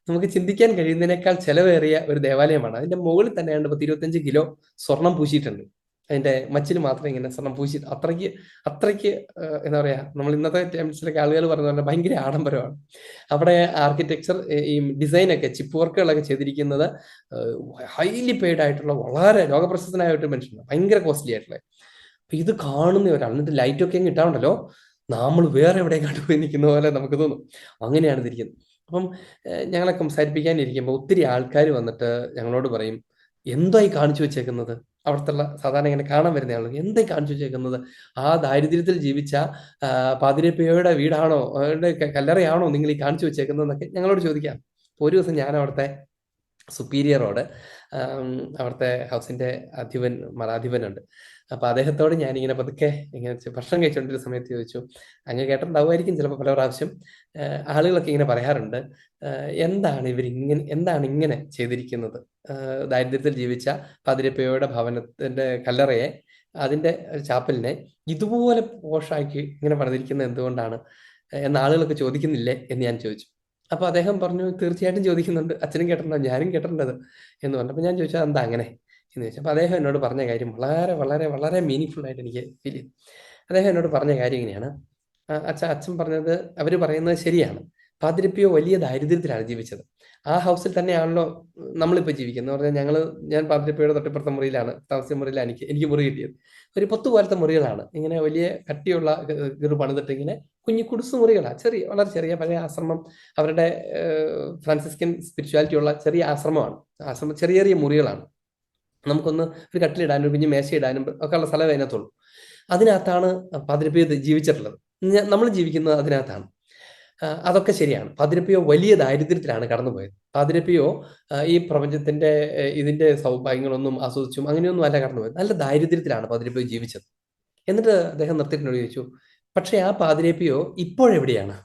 നമുക്ക് ചിന്തിക്കാൻ കഴിയുന്നതിനേക്കാൾ ചെലവേറിയ ഒരു ദേവാലയമാണ്. അതിന്റെ മുകളിൽ തന്നെ 25 കിലോ സ്വർണം പൂശിയിട്ടുണ്ട്. അതിന്റെ മച്ചിൽ മാത്രം ഇങ്ങനെ സ്വർണം പൂശി, അത്രയ്ക്ക് എന്താ പറയാ, നമ്മൾ ഇന്നത്തെ ടൈംസിലൊക്കെ ആളുകൾ പറയുന്നത് ഭയങ്കര ആഡംബരമാണ്. അവിടെ ആർക്കിടെക്ചർ, ഈ ഡിസൈനൊക്കെ, ചിപ്പ് വർക്കുകളൊക്കെ ചെയ്തിരിക്കുന്നത് ഹൈലി പെയ്ഡ് ആയിട്ടുള്ള വളരെ ലോകപ്രശസ്തനായ ഒരു മനുഷ്യനാണ്, ഭയങ്കര കോസ്റ്റ്ലി ആയിട്ടുള്ള. അപ്പൊ ഇത് കാണുന്ന ഒരാൾ, എന്നിട്ട് ലൈറ്റൊക്കെ അങ്ങ് ഇട്ടാണ്ടല്ലോ നമ്മൾ വേറെ എവിടെ കണ്ടുപോയി നിൽക്കുന്ന പോലെ നമുക്ക് തോന്നും. അങ്ങനെയാണ് ഇതിരിക്കുന്നത്. അപ്പം ഞങ്ങളെ സംസാരിപ്പിക്കാനിരിക്കുമ്പോൾ ഒത്തിരി ആൾക്കാർ വന്നിട്ട് ഞങ്ങളോട് പറയും, എന്തായി കാണിച്ചു വെച്ചേക്കുന്നത്? അവിടുത്തെ സാധാരണ ഇങ്ങനെ കാണാൻ വരുന്ന ആളുകൾ എന്തായി കാണിച്ചു വെച്ചേക്കുന്നത്? ആ ദാരിദ്ര്യത്തിൽ ജീവിച്ച പാതിരപ്പിയോയുടെ വീടാണോ, അവരുടെ കല്ലറയാണോ നിങ്ങൾ ഈ കാണിച്ചു വെച്ചേക്കുന്നത് എന്നൊക്കെ ഞങ്ങളോട് ചോദിക്കാം. ഒരു ദിവസം ഞാൻ അവിടുത്തെ സുപ്പീരിയറോട്, അവിടുത്തെ ഹൗസിന്റെ മറാധിപനുണ്ട്, അപ്പൊ അദ്ദേഹത്തോട് ഞാനിങ്ങനെ പതുക്കെ ഇങ്ങനെ ഭക്ഷണം കഴിച്ചുകൊണ്ടിരുന്ന സമയത്ത് ചോദിച്ചു, അങ്ങ് കേട്ടിട്ടുണ്ടാവുമായിരിക്കും ചിലപ്പോൾ പല പ്രാവശ്യം, ആളുകളൊക്കെ ഇങ്ങനെ പറയാറുണ്ട്, എന്താണ് ഇങ്ങനെ ചെയ്തിരിക്കുന്നത്? ദാരിദ്ര്യത്തിൽ ജീവിച്ച പാതിരപ്പയുടെ ഭവനത്തിന്റെ കല്ലറയെ, അതിന്റെ ചാപ്പലിനെ ഇതുപോലെ പോഷാക്കി ഇങ്ങനെ പണിതിരിക്കുന്നത് എന്തുകൊണ്ടാണ് എന്ന ആളുകളൊക്കെ ചോദിക്കുന്നില്ലേ എന്ന് ഞാൻ ചോദിച്ചു. അപ്പൊ അദ്ദേഹം പറഞ്ഞു, തീർച്ചയായിട്ടും ചോദിക്കുന്നുണ്ട്, അച്ഛനും കേട്ടിട്ടുണ്ടോ, ഞാനും കേട്ടിട്ടുണ്ടത് എന്ന് പറഞ്ഞു. അപ്പൊ ഞാൻ ചോദിച്ചാൽ എന്താ അങ്ങനെ എന്ന് ചോദിച്ചു. അപ്പൊ അദ്ദേഹം എന്നോട് പറഞ്ഞ കാര്യം വളരെ വളരെ വളരെ മീനിങ് ആയിട്ട് എനിക്ക് ഫീൽ ചെയ്തു. അദ്ദേഹം എന്നോട് പറഞ്ഞ കാര്യം ഇങ്ങനെയാണ്, അച്ഛൻ പറഞ്ഞത്, അവർ പറയുന്നത് ശരിയാണ്. പാതിരപ്പിയോ വലിയ ദാരിദ്ര്യത്തിലാണ് ജീവിച്ചത്. ആ ഹൗസിൽ തന്നെയാണല്ലോ നമ്മളിപ്പോൾ ജീവിക്കുന്നത്. പറഞ്ഞാൽ ഞാൻ പാതിരപ്പിയുടെ തൊട്ടിപ്പുറത്തെ മുറിയിലാണ്, താമസിച്ച മുറിയിലാണ് എനിക്ക് മുറി കിട്ടിയത്. ഒരു 10 പോലത്തെ മുറികളാണ്, ഇങ്ങനെ വലിയ കട്ടിയുള്ള പണിതിട്ട് ഇങ്ങനെ കുഞ്ഞു കുടുസ് മുറികളാണ്, വളരെ ചെറിയ പഴയ ആശ്രമം, അവരുടെ ഫ്രാൻസിസ്കൻ സ്പിരിച്വാലിറ്റി ഉള്ള ചെറിയ ആശ്രമമാണ്. ആശ്രമം ചെറിയ ചെറിയ മുറികളാണ്. നമുക്കൊന്ന് ഒരു കട്ടിലിടാനും ഒരു കുഞ്ഞു മേശ ഇടാനും ഒക്കെ ഉള്ള സ്ഥലം അതിനകത്തുള്ളൂ. അതിനകത്താണ് പാതിരപ്പിയോ ജീവിച്ചിട്ടുള്ളത്. നമ്മൾ ജീവിക്കുന്നത് അതിനകത്താണ്. അതൊക്കെ ശരിയാണ്. പാതിരപ്പിയോ വലിയ ദാരിദ്ര്യത്തിലാണ് കടന്നുപോയത്. പാതിരപ്പിയോ ഈ പ്രപഞ്ചത്തിന്റെ ഇതിന്റെ സൗഭാഗ്യങ്ങളൊന്നും ആസ്വദിച്ചും അങ്ങനെയൊന്നും അല്ല കടന്നുപോയത്. നല്ല ദാരിദ്ര്യത്തിലാണ് പാതിരപ്പിയോ ജീവിച്ചത്. എന്നിട്ട് അദ്ദേഹം നിർത്തിയിട്ടിനോട് ചോദിച്ചു, പക്ഷെ ആ പാതിരപ്പിയോ ഇപ്പോഴെവിടെയാണ്?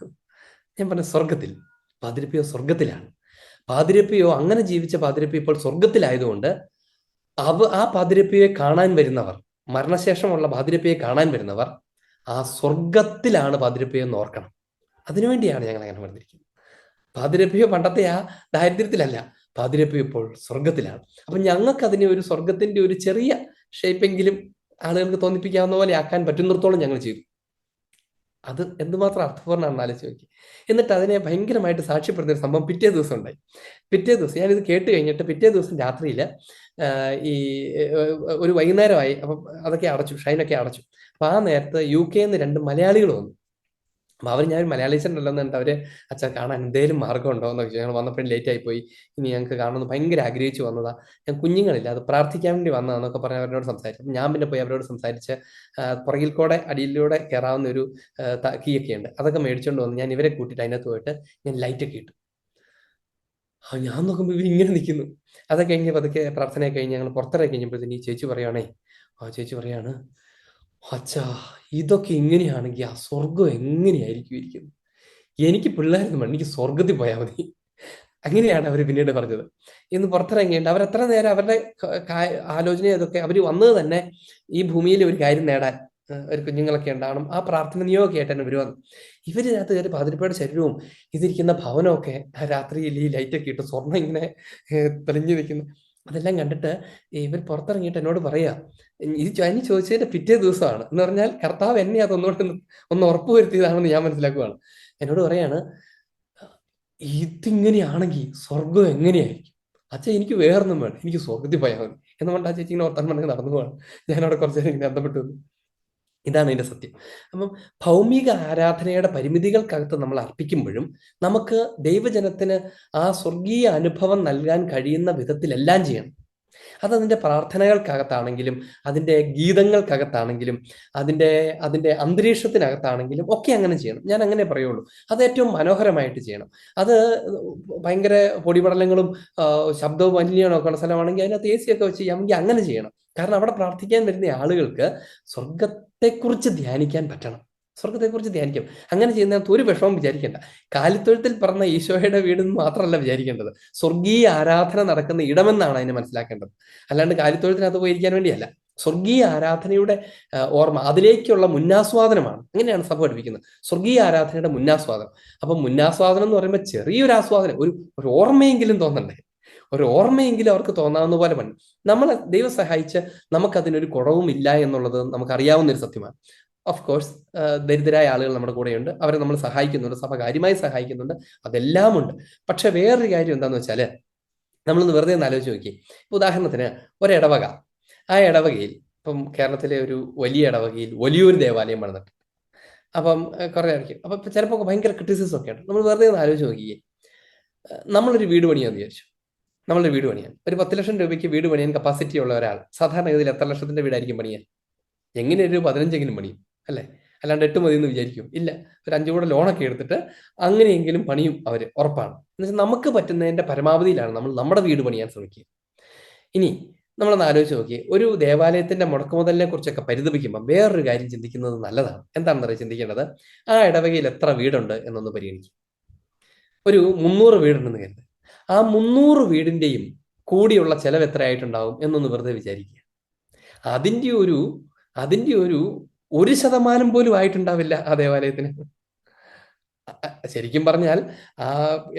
ഞാൻ പറഞ്ഞു, സ്വർഗത്തിൽ. പാതിരപ്പിയോ സ്വർഗത്തിലാണ്. പാതിരപ്പിയോ അങ്ങനെ ജീവിച്ച പാതിരപ്പിയോ ഇപ്പോൾ സ്വർഗത്തിലായതുകൊണ്ട് ആ പാതിരപ്പിയെ കാണാൻ വരുന്നവർ, മരണശേഷമുള്ള പാതിരപ്പിയെ കാണാൻ വരുന്നവർ ആ സ്വർഗത്തിലാണ് പാതിരപ്പിയെ എന്ന് ഓർക്കണം. അതിനുവേണ്ടിയാണ് ഞങ്ങൾ അങ്ങനെ പറഞ്ഞിരിക്കുന്നത്. പാതിരപ്പിയോ പണ്ടത്തെ ആ ദാരിദ്ര്യത്തിലല്ല, പാതിരപ്പിയോ ഇപ്പോൾ സ്വർഗത്തിലാണ്. അപ്പൊ ഞങ്ങൾക്ക് അതിനെ ഒരു സ്വർഗത്തിന്റെ ഒരു ചെറിയ ഷേപ്പെങ്കിലും ആളുകൾക്ക് തോന്നിപ്പിക്കാവുന്ന പോലെ ആക്കാൻ പറ്റുന്നിടത്തോളം ഞങ്ങൾ ചെയ്തു. അത് എന്തുമാത്രം അർത്ഥപൂർണ്ണമാണെന്ന് ആലോചിച്ച് നോക്കി. എന്നിട്ട് അതിനെ ഭയങ്കരമായിട്ട് സാക്ഷ്യപ്പെടുന്ന ഒരു സംഭവം പിറ്റേ ദിവസം ഉണ്ടായി. പിറ്റേ ദിവസം ഞാനിത് കേട്ട് കഴിഞ്ഞിട്ട് പിറ്റേ ദിവസം രാത്രിയിൽ ഈ ഒരു വൈകുന്നേരമായി. അപ്പം അതൊക്കെ അടച്ചു, ഷൈനൊക്കെ അടച്ചു. അപ്പൊ ആ നേരത്ത് UK-ന്ന് 2 മലയാളികൾ വന്നു. അപ്പൊ ഞാൻ ഒരു മലയാളീസുണ്ടല്ലോ എന്നിട്ട് അവര് അച്ഛൻ കാണാൻ എന്തേലും മാർഗം ഉണ്ടോ എന്ന് ചോദിച്ചു. ഞങ്ങൾ വന്നപ്പോഴും ലേറ്റ് ആയി പോയി, ഇനി ഞങ്ങൾക്ക് കാണണമെന്ന് ഭയങ്കര ആഗ്രഹിച്ചു വന്നതാ, ഞാൻ കുഞ്ഞുങ്ങളില്ല അത് പ്രാർത്ഥിക്കാൻ വേണ്ടി വന്നതാന്നൊക്കെ പറഞ്ഞ് അവരോട് സംസാരിച്ചു. ഞാൻ പിന്നെ പോയി അവരോട് സംസാരിച്ച് പുറകിൽ കൂടെ അടിയിലൂടെ കയറാവുന്ന ഒരു കീയൊക്കെ ഉണ്ട്, അതൊക്കെ മേടിച്ചുകൊണ്ട് വന്ന് ഞാൻ ഇവരെ കൂട്ടിയിട്ട് അതിനകത്ത് പോയിട്ട് ഞാൻ ലൈറ്റൊക്കെ ഇട്ടു. ഞാൻ നോക്കുമ്പോൾ ഇവർ ഇങ്ങനെ നിൽക്കുന്നു. അതൊക്കെ കഴിഞ്ഞ് പതുക്കെ പ്രാർത്ഥനയൊക്കെ കഴിഞ്ഞ് ഞങ്ങൾ പുറത്തിറങ്ങി കഴിഞ്ഞപ്പോഴത്തേന് ഈ ചേച്ചി പറയുകയാണേ, ചേച്ചി പറയാണ്, അച്ഛാ ഇതൊക്കെ ഇങ്ങനെയാണെങ്കിൽ ആ സ്വർഗം എങ്ങനെയായിരിക്കും ഇരിക്കുന്നത്, എനിക്ക് പിള്ളേരൊന്നും വേണ്ട, എനിക്ക് സ്വർഗത്തിൽ പോയാൽ മതി. അങ്ങനെയാണ് അവർ പിന്നീട് പറഞ്ഞത്. ഇന്ന് പുറത്തിറങ്ങിയിട്ട് അവരെത്ര നേരം അവരുടെ ആലോചന ഇതൊക്കെ അവർ വന്നത് തന്നെ ഈ ഭൂമിയിൽ ഒരു കാര്യം നേടാൻ, ഒരു കുഞ്ഞുങ്ങളൊക്കെ ഉണ്ടാവണം, ആ പ്രാർത്ഥന നിയോഗമൊക്കെ ആയിട്ട് തന്നെ വരുവാന്ന്. ഇവരിനകത്ത് കയറി പാതിരിപ്പയുടെ ശരീരവും ഇതിരിക്കുന്ന ഭവനമൊക്കെ ആ രാത്രിയിൽ ഈ ലൈറ്റൊക്കെ ഇട്ട് സ്വർണ്ണം ഇങ്ങനെ തെളിഞ്ഞു നിൽക്കുന്നു. അതെല്ലാം കണ്ടിട്ട് ഇവർ പുറത്തിറങ്ങിയിട്ട് എന്നോട് പറയാ, ഇത് ഞാൻ ചോദിച്ചതിന്റെ പിറ്റേ ദിവസമാണ് എന്ന് പറഞ്ഞാൽ കർത്താവ് എന്നെ അതൊന്നുകൊണ്ട് ഒന്ന് ഉറപ്പുവരുത്തിയതാണെന്ന് ഞാൻ മനസ്സിലാക്കുകയാണ്. എന്നോട് പറയാണ്, ഇതിങ്ങനെയാണെങ്കിൽ സ്വർഗം എങ്ങനെയായിരിക്കും അച്ഛൻ, എനിക്ക് വേറൊന്നും വേണം, എനിക്ക് സ്വർഗത്തിൽ പോയാൽ മതി എന്ന് പറഞ്ഞാൽ ആ ചേച്ചി ഇങ്ങനെ ഓർത്താൻ പറഞ്ഞ് നടന്നു പോവാണ്. ഞാൻ അവിടെ കുറച്ച് നേരം ഇങ്ങനെ ബന്ധപ്പെട്ടു. ഇതാണ് ഇതിന്റെ സത്യം. അപ്പം ഭൗമിക ആരാധനയുടെ പരിമിതികൾക്കകത്ത് നമ്മൾ അർപ്പിക്കുമ്പോഴും നമുക്ക് ദൈവജനത്തിന് ആ സ്വർഗീയ അനുഭവം നൽകാൻ കഴിയുന്ന വിധത്തിലെല്ലാം ചെയ്യണം. അതതിൻ്റെ പ്രാർത്ഥനകൾക്കകത്താണെങ്കിലും അതിൻ്റെ ഗീതങ്ങൾക്കകത്താണെങ്കിലും അതിൻ്റെ അതിൻ്റെ അന്തരീക്ഷത്തിനകത്താണെങ്കിലും ഒക്കെ അങ്ങനെ ചെയ്യണം. ഞാൻ അങ്ങനെ പറയുള്ളൂ. അത് ഏറ്റവും മനോഹരമായിട്ട് ചെയ്യണം. അത് ഭയങ്കര പൊടിപടലങ്ങളും ശബ്ദവും മലിനീകരണവും ഒക്കെ ഉള്ള സ്ഥലമാണെങ്കിൽ അതിനകത്ത് AC ഒക്കെ വെച്ച് ചെയ്യാമെങ്കിൽ അങ്ങനെ ചെയ്യണം. കാരണം അവിടെ പ്രാർത്ഥിക്കാൻ വരുന്ന ആളുകൾക്ക് സ്വർഗത്തെക്കുറിച്ച് ധ്യാനിക്കാൻ പറ്റണം. സ്വർഗത്തെക്കുറിച്ച് ധ്യാനിക്കും. അങ്ങനെ ചെയ്യുന്നതിനകത്ത് ഒരു വിഷമം വിചാരിക്കേണ്ട. കാലിത്തൊഴുത്തിൽ പറഞ്ഞ ഈശോയുടെ വീടെന്ന് മാത്രമല്ല വിചാരിക്കേണ്ടത്, സ്വർഗീയ ആരാധന നടക്കുന്ന ഇടമെന്നാണ് അതിനെ മനസ്സിലാക്കേണ്ടത്. അല്ലാണ്ട് കാലിത്തൊഴുത്തിനകത്ത് പോയിരിക്കാൻ വേണ്ടിയല്ല. സ്വർഗീയ ആരാധനയുടെ ഓർമ്മ, അതിലേക്കുള്ള മുന്നാസ്വാദനമാണ്. അങ്ങനെയാണ് സഭ പഠിപ്പിക്കുന്നത്, സ്വർഗീയ ആരാധനയുടെ മുന്നാസ്വാദനം. അപ്പൊ മുന്നാസ്വാദനം എന്ന് പറയുമ്പോൾ ചെറിയൊരു ആസ്വാദനം, ഒരു ഓർമ്മയെങ്കിലും തോന്നണ്ടേ, ഒരു ഓർമ്മയെങ്കിലും അവർക്ക് തോന്നാവുന്ന പോലെ പണി. നമ്മൾ ദൈവം സഹായിച്ച് നമുക്കതിനൊരു കുറവും ഇല്ല എന്നുള്ളത് നമുക്കറിയാവുന്ന ഒരു സത്യമാണ്. ഓഫ് കോഴ്സ് ദരിദ്രരായ ആളുകൾ നമ്മുടെ കൂടെയുണ്ട്, അവരെ നമ്മൾ സഹായിക്കുന്നുണ്ട്, സഭ കാര്യമായി സഹായിക്കുന്നുണ്ട്, അതെല്ലാം ഉണ്ട്. പക്ഷെ വേറൊരു കാര്യം എന്താണെന്ന് വെച്ചാൽ, നമ്മളൊന്ന് വെറുതെ ഒന്ന് ആലോചിച്ച് നോക്കി. ഉദാഹരണത്തിന് ഒരിടവക, ആ ഇടവകയിൽ ഇപ്പം കേരളത്തിലെ ഒരു വലിയ ഇടവകയിൽ വലിയൊരു ദേവാലയം പണിതിട്ട് അപ്പം കുറെ ആയിരിക്കും. അപ്പം ചിലപ്പോൾ ഭയങ്കര ക്രിറ്റിസിസം ഒക്കെ ഉണ്ട്. നമ്മൾ വെറുതെ ഒന്ന് ആലോചിച്ച് നോക്കിയേ, നമ്മളൊരു വീട് പണിയാന്ന് വിചാരിച്ചു. നമ്മളൊരു വീട് പണിയാൻ ഒരു 10 ലക്ഷം രൂപയ്ക്ക് വീട് പണിയാൻ കപ്പാസിറ്റി ഉള്ള ഒരാൾ സാധാരണഗതിയിൽ എത്ര ലക്ഷത്തിന്റെ വീടായിരിക്കും പണിയാൻ? എങ്ങനെ ഒരു 15 പണിയും അല്ലേ? അല്ലാണ്ട് 8 മതി എന്ന് വിചാരിക്കും? ഇല്ല, ഒരു 5 കൂടെ ലോണൊക്കെ എടുത്തിട്ട് അങ്ങനെയെങ്കിലും പണിയും അവർ, ഉറപ്പാണ്. എന്നുവെച്ചാൽ നമുക്ക് പറ്റുന്നതിന്റെ പരമാവധിയിലാണ് നമ്മൾ നമ്മുടെ വീട് പണിയാൻ ശ്രമിക്കുക. ഇനി നമ്മളൊന്ന് ആലോചിച്ച് നോക്കി, ഒരു ദേവാലയത്തിന്റെ മുടക്കുമുതലിനെ കുറിച്ചൊക്കെ പരിതപിക്കുമ്പോൾ വേറൊരു കാര്യം ചിന്തിക്കുന്നത് നല്ലതാണ്. എന്താണെന്നറിയാം ചിന്തിക്കേണ്ടത്? ആ ഇടവകയിൽ എത്ര വീടുണ്ട് എന്നൊന്ന് പരിഗണിക്കും. ഒരു 300 വീടുണ്ടെന്ന് കരുത്. ആ 300 വീടിന്റെയും കൂടിയുള്ള ചെലവ് എത്രയായിട്ടുണ്ടാവും എന്നൊന്ന് വെറുതെ വിചാരിക്കുക. അതിന്റെ ഒരു അതിന്റെ ഒരു 1% പോലും ആയിട്ടുണ്ടാവില്ല ആ ദേവാലയത്തിന്. ശരിക്കും പറഞ്ഞാൽ ആ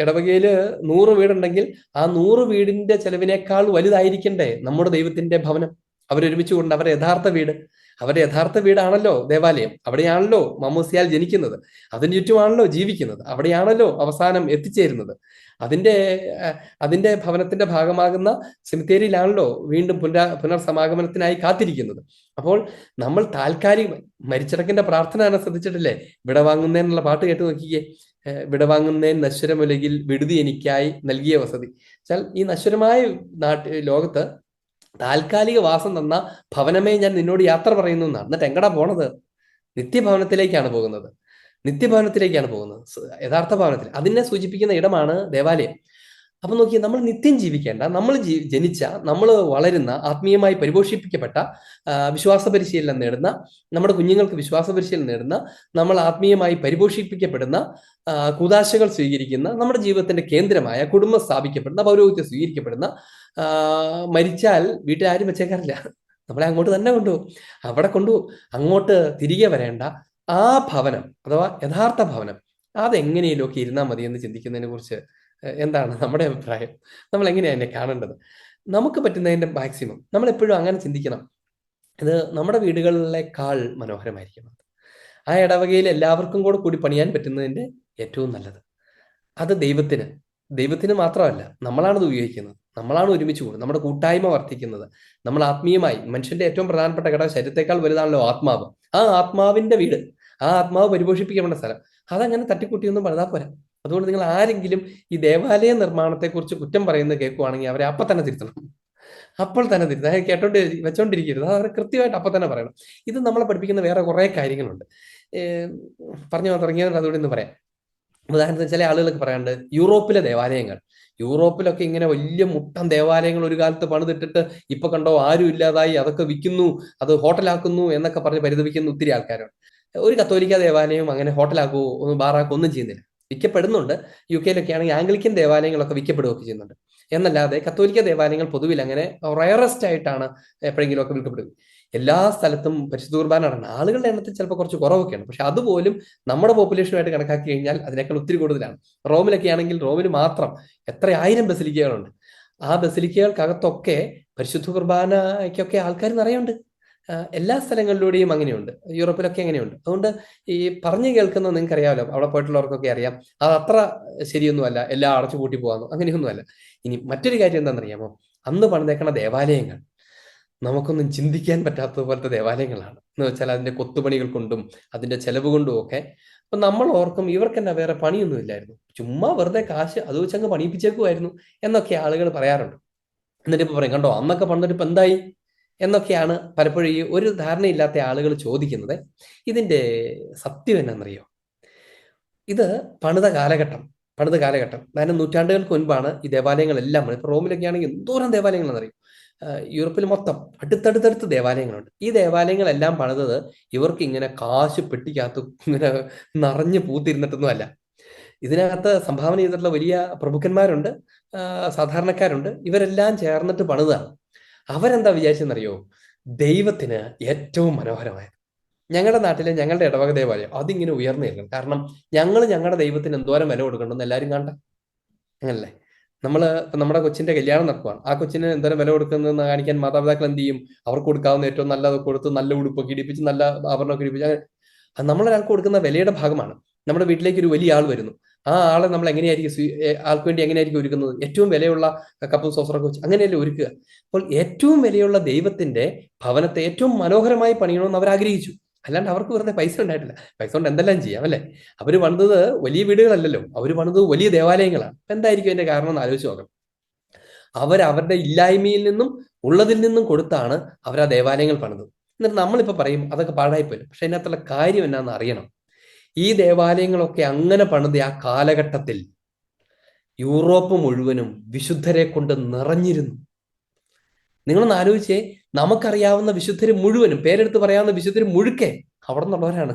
ഇടവകയില് 100 വീടുണ്ടെങ്കിൽ ആ 100 വീടിന്റെ ചെലവിനേക്കാൾ വലുതായിരിക്കണ്ടേ നമ്മുടെ ദൈവത്തിന്റെ ഭവനം? അവരൊരുമിച്ച് കൊണ്ട് അവരുടെ യഥാർത്ഥ വീട്, അവരുടെ യഥാർത്ഥ വീടാണല്ലോ ദേവാലയം. അവിടെയാണല്ലോ മമ്മൂസിയാൽ ജനിക്കുന്നത്, അതിന് ചുറ്റുമാണല്ലോ ജീവിക്കുന്നത്, അവിടെയാണല്ലോ അവസാനം എത്തിച്ചേരുന്നത്. അതിന്റെ അതിന്റെ ഭവനത്തിന്റെ ഭാഗമാകുന്ന സെമിത്തേരിയിലാണല്ലോ വീണ്ടും പുനർസമാഗമനത്തിനായി കാത്തിരിക്കുന്നത്. അപ്പോൾ നമ്മൾ താൽക്കാലികമായി മരിച്ചിടക്കിന്റെ പ്രാർത്ഥന ആണ്, ശ്രദ്ധിച്ചിട്ടില്ലേ? വിടവാങ്ങുന്നതിനുള്ള പാട്ട് കേട്ട് നോക്കിക്കേ. വിടവാങ്ങുന്നേൻ നശ്വരമുലകിൽ വിടുതി എനിക്കായി നൽകിയ വസതി. വെച്ചാൽ ഈ നശ്വരമായ ലോകത്ത് താൽക്കാലിക വാസം തന്ന ഭവനമേ ഞാൻ നിന്നോട് യാത്ര പറയുന്നു എന്നാണ്. എന്നിട്ട് എങ്ങടാ പോണത്? നിത്യഭവനത്തിലേക്കാണ് പോകുന്നത്. നിത്യഭവനത്തിലേക്കാണ് പോകുന്നത്, യഥാർത്ഥ ഭവനത്തിൽ. അതിനെ സൂചിപ്പിക്കുന്ന ഇടമാണ് ദേവാലയം. അപ്പൊ നോക്കിയാൽ നമ്മൾ നിത്യം ജീവിക്കേണ്ട, നമ്മൾ ജനിച്ച, നമ്മൾ വളരുന്ന, ആത്മീയമായി പരിപോഷിപ്പിക്കപ്പെട്ട, വിശ്വാസ പരിശീലനം നേടുന്ന, നമ്മുടെ കുഞ്ഞുങ്ങൾക്ക് വിശ്വാസ പരിശീലനം നേടുന്ന, നമ്മൾ ആത്മീയമായി പരിപോഷിപ്പിക്കപ്പെടുന്ന, കൂദാശകൾ സ്വീകരിക്കുന്ന, നമ്മുടെ ജീവിതത്തിന്റെ കേന്ദ്രമായ കുടുംബം സ്ഥാപിക്കപ്പെടുന്ന, പൗരോഹിത്യം സ്വീകരിക്കപ്പെടുന്ന, മരിച്ചാൽ വീട്ടിലാരും വെച്ചേക്കാറില്ല, നമ്മളെ അങ്ങോട്ട് തന്നെ കൊണ്ടുപോകും. അവിടെ കൊണ്ടുപോകും. അങ്ങോട്ട് തിരികെ വരേണ്ട ആ ഭവനം അഥവാ യഥാർത്ഥ ഭവനം, അതെങ്ങനെയൊക്കെ ഇരുന്നാൽ മതി എന്ന് ചിന്തിക്കുന്നതിനെ കുറിച്ച് എന്താണ് നമ്മുടെ അഭിപ്രായം? നമ്മൾ എങ്ങനെയാണ് എന്നെ കാണേണ്ടത്? നമുക്ക് പറ്റുന്നതിന്റെ മാക്സിമം നമ്മൾ എപ്പോഴും അങ്ങനെ ചിന്തിക്കണം. ഇത് നമ്മുടെ വീടുകളിലേക്കാൾ മനോഹരമായിരിക്കണം. ആ ഇടവകയിൽ എല്ലാവർക്കും കൂടി പണിയാൻ പറ്റുന്നതിന്റെ ഏറ്റവും നല്ലത്. അത് ദൈവത്തിന് മാത്രമല്ല, നമ്മളാണത് ഉപയോഗിക്കുന്നത്. നമ്മളാണ് ഒരുമിച്ച് കൂടുന്നത്, നമ്മുടെ കൂട്ടായ്മ വർദ്ധിക്കുന്നത്. നമ്മൾ ആത്മീയമായി, മനുഷ്യന്റെ ഏറ്റവും പ്രധാനപ്പെട്ട ഘടകം ശരീരത്തെക്കാൾ വലുതാണല്ലോ ആത്മാവ്. ആ ആത്മാവിന്റെ വീട്, ആ ആത്മാവ് പരിപോഷിപ്പിക്കപ്പെട്ട സ്ഥലം. അതങ്ങനെ തട്ടിക്കൂട്ടിയൊന്നും പണിതാൽ പോരാ. അതുകൊണ്ട് നിങ്ങൾ ആരെങ്കിലും ഈ ദേവാലയ നിർമ്മാണത്തെക്കുറിച്ച് കുറ്റം പറയുന്നത് കേൾക്കുവാണെങ്കിൽ അവരെ അപ്പം തന്നെ തിരുത്തണം. അപ്പോൾ തന്നെ തിരുത്തണം. അത് കേട്ടോണ്ട് വെച്ചോണ്ടിരിക്കരുത്. അത് അവർ കൃത്യമായിട്ട് അപ്പം തന്നെ പറയണം. ഇത് നമ്മളെ പഠിപ്പിക്കുന്ന വേറെ കുറേ കാര്യങ്ങളുണ്ട്. പറഞ്ഞു തുടങ്ങിയത് അതുകൂടി ഒന്ന് പറയാം. ഉദാഹരണത്തിന് ചില ആളുകളൊക്കെ പറയാണ്ട് യൂറോപ്പിലെ ദേവാലയങ്ങൾ, യൂറോപ്പിലൊക്കെ ഇങ്ങനെ വലിയ മുട്ടൻ ദേവാലയങ്ങൾ ഒരു കാലത്ത് പണിതിട്ടിട്ട് ഇപ്പൊ കണ്ടോ ആരും ഇല്ലാതായി, അതൊക്കെ വിൽക്കുന്നു, അത് ഹോട്ടലാക്കുന്നു എന്നൊക്കെ പറഞ്ഞ് പരിതപിക്കുന്ന ഒത്തിരി ആൾക്കാരാണ്. ഒരു കത്തോലിക്ക ദേവാലയം അങ്ങനെ ഹോട്ടലാക്കുവോ ഒന്നും ബാറാക്കോ ഒന്നും ചെയ്യുന്നില്ല. വിൽക്കപ്പെടുന്നുണ്ട്. യു കെയിലൊക്കെ ആണെങ്കിൽ ആംഗ്ലിക്കൻ ദേവാലയങ്ങളൊക്കെ വിൽക്കപ്പെടുകയൊക്കെ ചെയ്യുന്നുണ്ട്. എന്നല്ലാതെ കത്തോലിക്ക ദേവാലയങ്ങൾ പൊതുവിൽ അങ്ങനെ റയറസ്റ്റ് ആയിട്ടാണ് എപ്പോഴെങ്കിലും ഒക്കെ വിൽക്കപ്പെടുക. എല്ലാ സ്ഥലത്തും പരിശുദ്ധ കുർബാന നടക്കണം. ആളുകളുടെ എണ്ണത്തിൽ ചിലപ്പോൾ കുറച്ച് കുറവൊക്കെയാണ്, പക്ഷെ അതുപോലും നമ്മുടെ പോപ്പുലേഷനുമായിട്ട് കണക്കാക്കി കഴിഞ്ഞാൽ അതിനേക്കാൾ ഒത്തിരി കൂടുതലാണ്. റോമിലൊക്കെ ആണെങ്കിൽ റോമിൽ മാത്രം എത്ര ആയിരം ബസിലിക്കകളുണ്ട്. ആ ബസിലിക്കകൾക്കകത്തൊക്കെ പരിശുദ്ധ കുർബാനയ്ക്കൊക്കെ ആൾക്കാർ നിറയുണ്ട്. എല്ലാ സ്ഥലങ്ങളിലൂടെയും അങ്ങനെയുണ്ട്. യൂറോപ്പിലൊക്കെ അങ്ങനെയുണ്ട്. അതുകൊണ്ട് ഈ പറഞ്ഞു കേൾക്കുന്നത് നിങ്ങൾക്ക് അറിയാമല്ലോ, അവിടെ പോയിട്ടുള്ളവർക്കൊക്കെ അറിയാം. അത് അത്ര ശരിയൊന്നുമല്ല, എല്ലാം അടച്ചു പൂട്ടി പോകാന്നു അങ്ങനെയൊന്നുമല്ല. ഇനി മറ്റൊരു കാര്യം എന്താണെന്നറിയാമോ, അന്ന് പണിതേക്കണ ദേവാലയങ്ങൾ നമുക്കൊന്നും ചിന്തിക്കാൻ പറ്റാത്തതുപോലത്തെ ദേവാലയങ്ങളാണ്. എന്ന് വെച്ചാൽ അതിന്റെ കൊത്തുപണികൾ കൊണ്ടും അതിന്റെ ചെലവ് കൊണ്ടും ഒക്കെ. അപ്പൊ നമ്മൾ ഓർക്കും ഇവർക്ക് തന്നെ വേറെ പണിയൊന്നും ഇല്ലായിരുന്നു, ചുമ്മാ വെറുതെ കാശ് അത് വെച്ചങ്ങ് പണിയിപ്പിച്ചേക്കുമായിരുന്നു എന്നൊക്കെ ആളുകൾ പറയാറുണ്ട്. എന്നിട്ട് ഇപ്പൊ പറയും കണ്ടോ അന്നൊക്കെ പണിതിട്ട് ഇപ്പൊ എന്തായി എന്നൊക്കെയാണ് പലപ്പോഴും ഈ ഒരു ധാരണയില്ലാത്ത ആളുകൾ ചോദിക്കുന്നത്. ഇതിന്റെ സത്യം എന്നാണെന്നറിയോ, ഇത് പണിത കാലഘട്ടം അതായത് നൂറ്റാണ്ടുകൾക്ക് മുൻപാണ് ഈ ദേവാലയങ്ങളെല്ലാം. ഇപ്പൊ റോമിലൊക്കെ ആണെങ്കിൽ എന്തോരം ദേവാലയങ്ങളെന്നറിയും. യൂറോപ്പിൽ മൊത്തം അടുത്തടുത്തടുത്ത് ദേവാലയങ്ങളുണ്ട്. ഈ ദേവാലയങ്ങളെല്ലാം പണിതത് ഇവർക്ക് ഇങ്ങനെ കാശ് പെട്ടിക്കകത്ത് ഇങ്ങനെ നിറഞ്ഞു പൂത്തിരുന്നിട്ടൊന്നും അല്ല. ഇതിനകത്ത് സംഭാവന ചെയ്തിട്ടുള്ള വലിയ പ്രഭുക്കന്മാരുണ്ട്, സാധാരണക്കാരുണ്ട്. ഇവരെല്ലാം ചേർന്നിട്ട് പണിതാണ്. അവരെന്താ വിചാരിച്ചെന്നറിയോ, ദൈവത്തിന് ഏറ്റവും മനോഹരമായത് ഞങ്ങളുടെ നാട്ടിലെ ഞങ്ങളുടെ ഇടവക ദേവാലയം അതിങ്ങനെ ഉയർന്നു നിൽക്കണം. കാരണം ഞങ്ങൾ ഞങ്ങളുടെ ദൈവത്തിന് എന്തോരം വില കൊടുക്കണമെന്ന് എല്ലാവരും കാണട്ടെ. അങ്ങനല്ലേ? ഇപ്പൊ നമ്മുടെ കൊച്ചിന്റെ കല്യാണം നടക്കുവാണ്. ആ കൊച്ചിന് എന്തോരം വില കൊടുക്കുന്നതെന്ന് കാണിക്കാൻ മാതാപിതാക്കൾ എന്ത് ചെയ്യും? അവർക്ക് കൊടുക്കാവുന്ന ഏറ്റവും നല്ലത് കൊടുത്ത് നല്ല ഉടുപ്പൊക്കെ ഇടിപ്പിച്ച് നല്ല ആഭരണമൊക്കെ ഇടിപ്പിച്ച് അത് നമ്മളൊരാൾക്ക് കൊടുക്കുന്ന വിലയുടെ ഭാഗമാണ്. നമ്മുടെ വീട്ടിലേക്ക് ഒരു വലിയ ആൾ വരുന്നു. ആ ആളെ നമ്മൾ എങ്ങനെയായിരിക്കും ആൾക്ക് വേണ്ടി എങ്ങനെയായിരിക്കും ഒരുക്കുന്നത്? ഏറ്റവും വിലയുള്ള കപ്പും സോസറൊക്കെ വെച്ച് അങ്ങനെയല്ലേ ഒരുക്കുക. അപ്പോൾ ഏറ്റവും വിലയുള്ള ദൈവത്തിന്റെ ഭവനത്തെ ഏറ്റവും മനോഹരമായി പണിയണമെന്ന് അവർ ആഗ്രഹിച്ചു. അല്ലാണ്ട് അവർക്ക് വെറുതെ പൈസ ഉണ്ടായിട്ടില്ല. പൈസ കൊണ്ട് എന്തെല്ലാം ചെയ്യാം അല്ലെ? അവര് പണിതത് വലിയ വീടുകളല്ലല്ലോ, അവര് പണിതത് വലിയ ദേവാലയങ്ങളാണ്. എന്തായിരിക്കും അതിന്റെ കാരണം എന്ന് ആലോചിച്ച് നോക്കണം. അവരുടെ ഇല്ലായ്മയിൽ നിന്നും ഉള്ളതിൽ നിന്നും കൊടുത്താണ് അവർ ആ ദേവാലയങ്ങൾ പണിതത്. എന്നിട്ട് നമ്മളിപ്പോ പറയും അതൊക്കെ പാഴായിപ്പോയി. പക്ഷെ അതിനകത്തുള്ള കാര്യം എന്നാന്ന് അറിയണം. ഈ ദേവാലയങ്ങളൊക്കെ അങ്ങനെ പണിത ആ കാലഘട്ടത്തിൽ യൂറോപ്പ് മുഴുവനും വിശുദ്ധരെ കൊണ്ട് നിറഞ്ഞിരുന്നു. നിങ്ങളൊന്ന് ആലോചിച്ചേ, നമുക്കറിയാവുന്ന വിശുദ്ധര് മുഴുവനും, പേരെടുത്ത് പറയാവുന്ന വിശുദ്ധര് മുഴുക്കെ അവിടെ നിന്നുള്ളവരാണ്.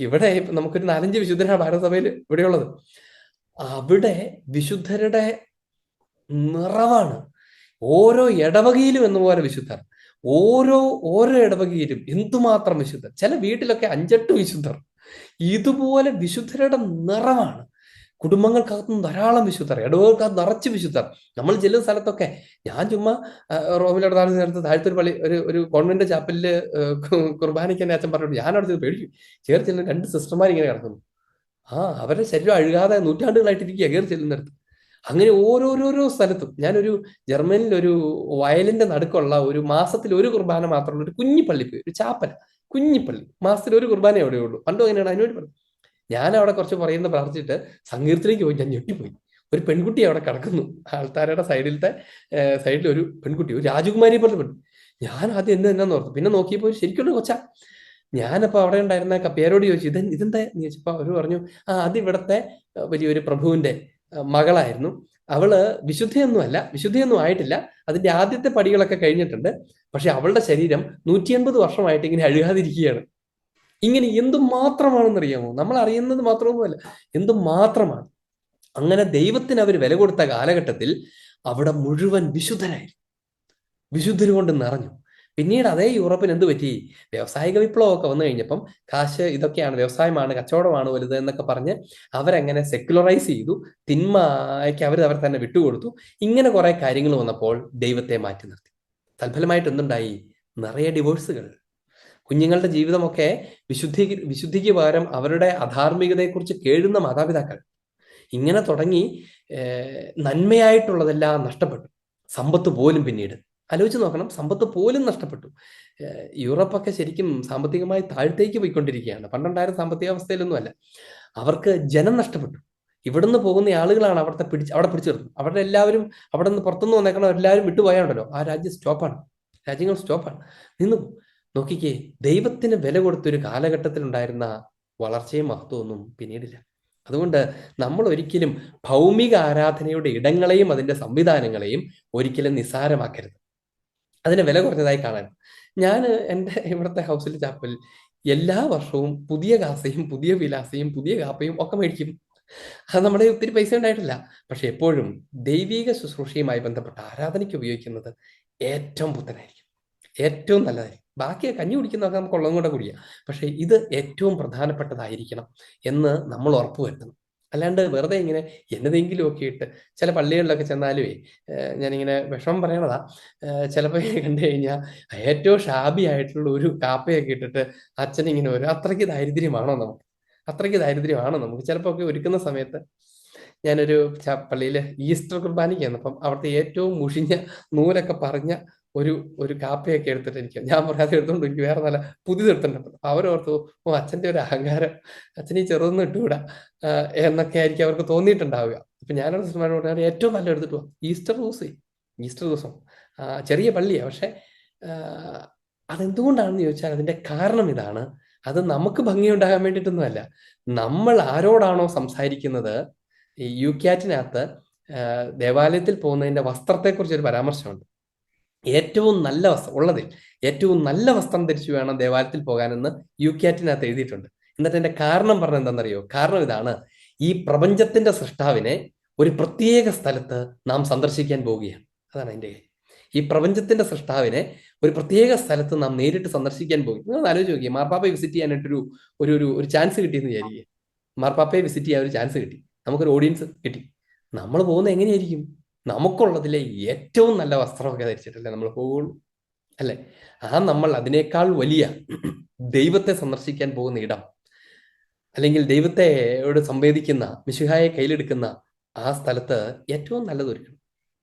ഇവിടെ നമുക്കൊരു 4-5 വിശുദ്ധരാണ് ഭാരതസഭയിൽ ഇവിടെയുള്ളത്. അവിടെ വിശുദ്ധരുടെ നിറവാണ്. ഓരോ ഇടവകയിലും എന്നപോലെ വിശുദ്ധർ, ഓരോ ഇടവകയിലും എന്തുമാത്രം വിശുദ്ധർ. ചില വീട്ടിലൊക്കെ 5-8 വിശുദ്ധർ. ഇതുപോലെ വിശുദ്ധരുടെ നിറവാണ്. കുടുംബങ്ങൾക്കകത്ത് ധാരാളം വിശുദ്ധർ, ഇടവകൾക്കകത്ത് നിറച്ച് വിശുദ്ധർ. നമ്മൾ ചെല്ലുന്ന സ്ഥലത്തൊക്കെ, ഞാൻ ചുമ്മാ റോമിലോട്ട് താഴ്ന്ന താഴത്തൊരു പള്ളി, ഒരു കോൺവെന്റ് ചാപ്പലില് കുർബാനയ്ക്ക് എന്നെ അച്ഛൻ പറഞ്ഞു, ഞാൻ അവിടെ പേടിച്ചു. ചേർത്ത് ചെല്ലുന്ന 2 സിസ്റ്റർമാർ ഇങ്ങനെ കിടക്കുന്നു. അവരുടെ ശരീരം അഴുകാതെ നൂറ്റാണ്ടുകളായിട്ടിരിക്കുക കയറി ചെല്ലുന്നിടത്ത്. അങ്ങനെ ഓരോരോരോ സ്ഥലത്തും. ഞാനൊരു ജർമ്മനിൽ ഒരു വയലിന്റെ നടുക്കുള്ള ഒരു മാസത്തിൽ ഒരു കുർബാന മാത്രമുള്ള ഒരു കുഞ്ഞിപ്പള്ളി പോയി, ഒരു ചാപ്പൽ കുഞ്ഞിപ്പള്ളി, മാസത്തിൽ ഒരു കുർബാന എവിടെ ഉള്ളൂ. പണ്ടും അങ്ങനെയാണ്. അതിനോട് പറഞ്ഞു ഞാൻ അവിടെ കുറച്ച് പറയുന്ന പ്രാർത്ഥിച്ചിട്ട് സങ്കീർത്തിലേക്ക് പോയി. ഞാൻ ഞെട്ടിപ്പോയി. ഒരു പെൺകുട്ടി അവിടെ കിടക്കുന്നു, ആൾത്താരയുടെ സൈഡിൽ ഒരു പെൺകുട്ടി, ഒരു രാജകുമാരിയെ പോലെ പെണ്ണു. ഞാൻ ആദ്യം എന്നാന്ന് ഓർത്തു. പിന്നെ നോക്കിയപ്പോൾ ശരിക്കുള്ള കൊച്ചാ. ഞാനപ്പോ അവിടെ ഉണ്ടായിരുന്ന പേരോട് ചോദിച്ചു, ഇതെന്താ എന്ന് ചോദിച്ചപ്പോ അവര് പറഞ്ഞു, അത് ഇവിടത്തെ വലിയൊരു പ്രഭുവിന്റെ മകളായിരുന്നു. അവള് വിശുദ്ധിയൊന്നും ആയിട്ടില്ല. അതിന്റെ ആദ്യത്തെ പടികളൊക്കെ കഴിഞ്ഞിട്ടുണ്ട്. പക്ഷെ അവളുടെ ശരീരം 180 വർഷമായിട്ട് ഇങ്ങനെ അഴുകാതിരിക്കുകയാണ്. ഇങ്ങനെ എന്തുമാത്രമാണെന്നറിയാമോ? നമ്മൾ അറിയുന്നത് മാത്രമൊന്നുമല്ല, എന്തുമാത്രമാണ്. അങ്ങനെ ദൈവത്തിന് അവർ വില കൊടുത്ത കാലഘട്ടത്തിൽ അവിടെ മുഴുവൻ വിശുദ്ധര് കൊണ്ട് നിറഞ്ഞു. പിന്നീട് അതേ യൂറോപ്പിന് എന്ത് പറ്റി? വ്യാവസായിക വിപ്ലവമൊക്കെ വന്നു കഴിഞ്ഞപ്പം കാശ് ഇതൊക്കെയാണ്, വ്യവസായമാണ്, കച്ചവടമാണ് വലുത് എന്നൊക്കെ പറഞ്ഞ് അവരെങ്ങനെ സെക്യുലറൈസ് ചെയ്തു. തിന്മയ്ക്ക് അവർ തന്നെ വിട്ടുകൊടുത്തു. ഇങ്ങനെ കുറെ കാര്യങ്ങൾ വന്നപ്പോൾ ദൈവത്തെ മാറ്റി നിർത്തി. തൽഫലമായിട്ട് എന്തുണ്ടായി? നിറയെ ഡിവോഴ്സുകൾ. കുഞ്ഞുങ്ങളുടെ ജീവിതമൊക്കെ വിശുദ്ധിക്ക് പകരം അവരുടെ അധാർമികതയെക്കുറിച്ച് കേഴുന്ന മാതാപിതാക്കൾ. ഇങ്ങനെ തുടങ്ങി നന്മയായിട്ടുള്ളതെല്ലാം നഷ്ടപ്പെട്ടു. സമ്പത്ത് പോലും പിന്നീട് ആലോചിച്ച് നോക്കണം, സമ്പത്ത് പോലും നഷ്ടപ്പെട്ടു. യൂറോപ്പൊക്കെ ശരിക്കും സാമ്പത്തികമായി താഴത്തേക്ക് പോയിക്കൊണ്ടിരിക്കുകയാണ്. പണ്ടുണ്ടായിരുന്ന സാമ്പത്തിക അവസ്ഥയിലൊന്നും അല്ല. അവർക്ക് ജനം നഷ്ടപ്പെട്ടു. ഇവിടുന്ന് പോകുന്ന ആളുകളാണ് അവിടെ പിടിച്ചു നിർത്തുന്നത്. അവരുടെ എല്ലാവരും അവിടെ നിന്ന് പുറത്തുനിന്ന് വന്നേക്കണം, എല്ലാവരും വിട്ടുപോയാണ്ടല്ലോ ആ രാജ്യം സ്റ്റോപ്പാണ്, രാജ്യങ്ങൾ സ്റ്റോപ്പാണ്, നിന്നു. നോക്കിക്കേ, ദൈവത്തിന് വില കൊടുത്തൊരു കാലഘട്ടത്തിൽ ഉണ്ടായിരുന്ന വളർച്ചയും മഹത്വമൊന്നും പിന്നീടില്ല. അതുകൊണ്ട് നമ്മൾ ഒരിക്കലും ഭൗമിക ആരാധനയുടെ ഇടങ്ങളെയും അതിന്റെ സംവിധാനങ്ങളെയും ഒരിക്കലും നിസ്സാരമാക്കരുത്, അതിനെ വില കുറഞ്ഞതായി കാണാൻ. ഞാൻ എൻ്റെ ഇവിടുത്തെ ഹൗസിൽ ചാപ്പൽ എല്ലാ വർഷവും പുതിയ കാസയും പുതിയ വിലാസയും പുതിയ കാപ്പയും ഒക്കെ മേടിക്കും. അത് നമ്മുടെ ഒത്തിരി പൈസ ഉണ്ടായിട്ടില്ല. പക്ഷെ എപ്പോഴും ദൈവിക ശുശ്രൂഷയുമായി ബന്ധപ്പെട്ട ആരാധനയ്ക്ക് ഉപയോഗിക്കുന്നത് ഏറ്റവും പുത്തനായിരിക്കും, ഏറ്റവും നല്ലതായിരിക്കും. ബാക്കിയെ കഞ്ഞി കുടിക്കുന്നതൊക്കെ നമുക്ക് ഉള്ളതും കൂടെ കൂടിയാ. പക്ഷെ ഇത് ഏറ്റവും പ്രധാനപ്പെട്ടതായിരിക്കണം എന്ന് നമ്മൾ ഉറപ്പുവരുത്തണം. അല്ലാണ്ട് വെറുതെ ഇങ്ങനെ എന്നതെങ്കിലും ഒക്കെ ഇട്ട് ചില പള്ളികളിലൊക്കെ ചെന്നാലുവേ, ഞാനിങ്ങനെ വിഷമം പറയണതാ, ചിലപ്പോൾ കണ്ടു കഴിഞ്ഞാൽ ഏറ്റവും ഷാബി ആയിട്ടുള്ള ഒരു കാപ്പയൊക്കെ ഇട്ടിട്ട് അച്ഛൻ ഇങ്ങനെ വരും. അത്രയ്ക്ക് ദാരിദ്ര്യമാണോ നമുക്ക്? അത്രയ്ക്ക് ദാരിദ്ര്യമാണോ നമുക്ക്? ചിലപ്പോൾ ഒക്കെ ഒരുക്കുന്ന സമയത്ത് ഞാനൊരു പള്ളിയിൽ ഈസ്റ്റർ കുർബാനയ്ക്ക് ചെന്നപ്പം അവിടുത്തെ ഏറ്റവും മുഷിഞ്ഞ നൂലൊക്കെ പറഞ്ഞ ഒരു കാപ്പയൊക്കെ എടുത്തിട്ട് ഞാൻ പറയാതെ എടുത്തോണ്ട് എനിക്ക് വേറെ നല്ല പുതിയത് എടുത്തിട്ടുണ്ട്. അപ്പൊ അവരോർത്തു, ഓ അച്ഛന്റെ ഒരു അഹങ്കാരം, അച്ഛൻ ഈ ചെറുതൊന്നും ഇട്ടുകൂടാ എന്നൊക്കെ ആയിരിക്കും അവർക്ക് തോന്നിയിട്ടുണ്ടാവുക. ഇപ്പൊ ഞാനൊരു സിനിമ ഏറ്റവും നല്ല എടുത്തിട്ട് പോവാം, ഈസ്റ്റർ ദിവസം ചെറിയ പള്ളിയാണ്. പക്ഷെ അതെന്തുകൊണ്ടാണെന്ന് ചോദിച്ചാൽ അതിന്റെ കാരണം ഇതാണ്. അത് നമുക്ക് ഭംഗിയുണ്ടാകാൻ വേണ്ടിയിട്ടൊന്നുമല്ല. നമ്മൾ ആരോടാണോ സംസാരിക്കുന്നത്, ഈ യുക്യാറ്റിനകത്ത് ദേവാലയത്തിൽ പോകുന്നതിന്റെ വസ്ത്രത്തെക്കുറിച്ച് ഒരു പരാമർശമുണ്ട്. ഏറ്റവും നല്ല വസ്ത്രം ഉള്ളതിൽ ഏറ്റവും നല്ല വസ്ത്രം ധരിച്ചു വേണം ദേവാലയത്തിൽ പോകാനെന്ന് യുക്യാറ്റിനകത്ത് എഴുതിയിട്ടുണ്ട്. എന്നിട്ട് എന്റെ കാരണം പറഞ്ഞത് എന്താണെന്നറിയോ? കാരണം ഇതാണ്: ഈ പ്രപഞ്ചത്തിന്റെ സൃഷ്ടാവിനെ ഒരു പ്രത്യേക സ്ഥലത്ത് നാം സന്ദർശിക്കാൻ പോവുകയാണ്. അതാണ് എൻ്റെ കാര്യം. ഈ പ്രപഞ്ചത്തിന്റെ സൃഷ്ടാവിനെ ഒരു പ്രത്യേക സ്ഥലത്ത് നാം നേരിട്ട് സന്ദർശിക്കാൻ പോകും. നിങ്ങൾ ആലോചിച്ച് നോക്കിയേ, മാർപ്പാപ്പയെ വിസിറ്റ് ചെയ്യാനായിട്ടൊരു ഒരു ഒരു ചാൻസ് കിട്ടിയെന്ന് വിചാരിക്കുക. മാർപ്പാപ്പയെ വിസിറ്റ് ചെയ്യാൻ ഒരു ചാൻസ് കിട്ടി, നമുക്കൊരു ഓഡിയൻസ് കിട്ടി. നമ്മൾ പോകുന്നത് എങ്ങനെയായിരിക്കും? നമുക്കുള്ളതിലെ ഏറ്റവും നല്ല വസ്ത്രമൊക്കെ ധരിച്ചിട്ടല്ലേ നമ്മൾ പോകുള്ളൂ, അല്ലെ? നമ്മൾ അതിനേക്കാൾ വലിയ ദൈവത്തെ സന്ദർശിക്കാൻ പോകുന്ന ഇടം, അല്ലെങ്കിൽ ദൈവത്തെയോട് സംവേദിക്കുന്ന, മിശിഹായെ കയ്യിലെടുക്കുന്ന ആ സ്ഥലത്ത് ഏറ്റവും നല്ലതൊരുക്കണം,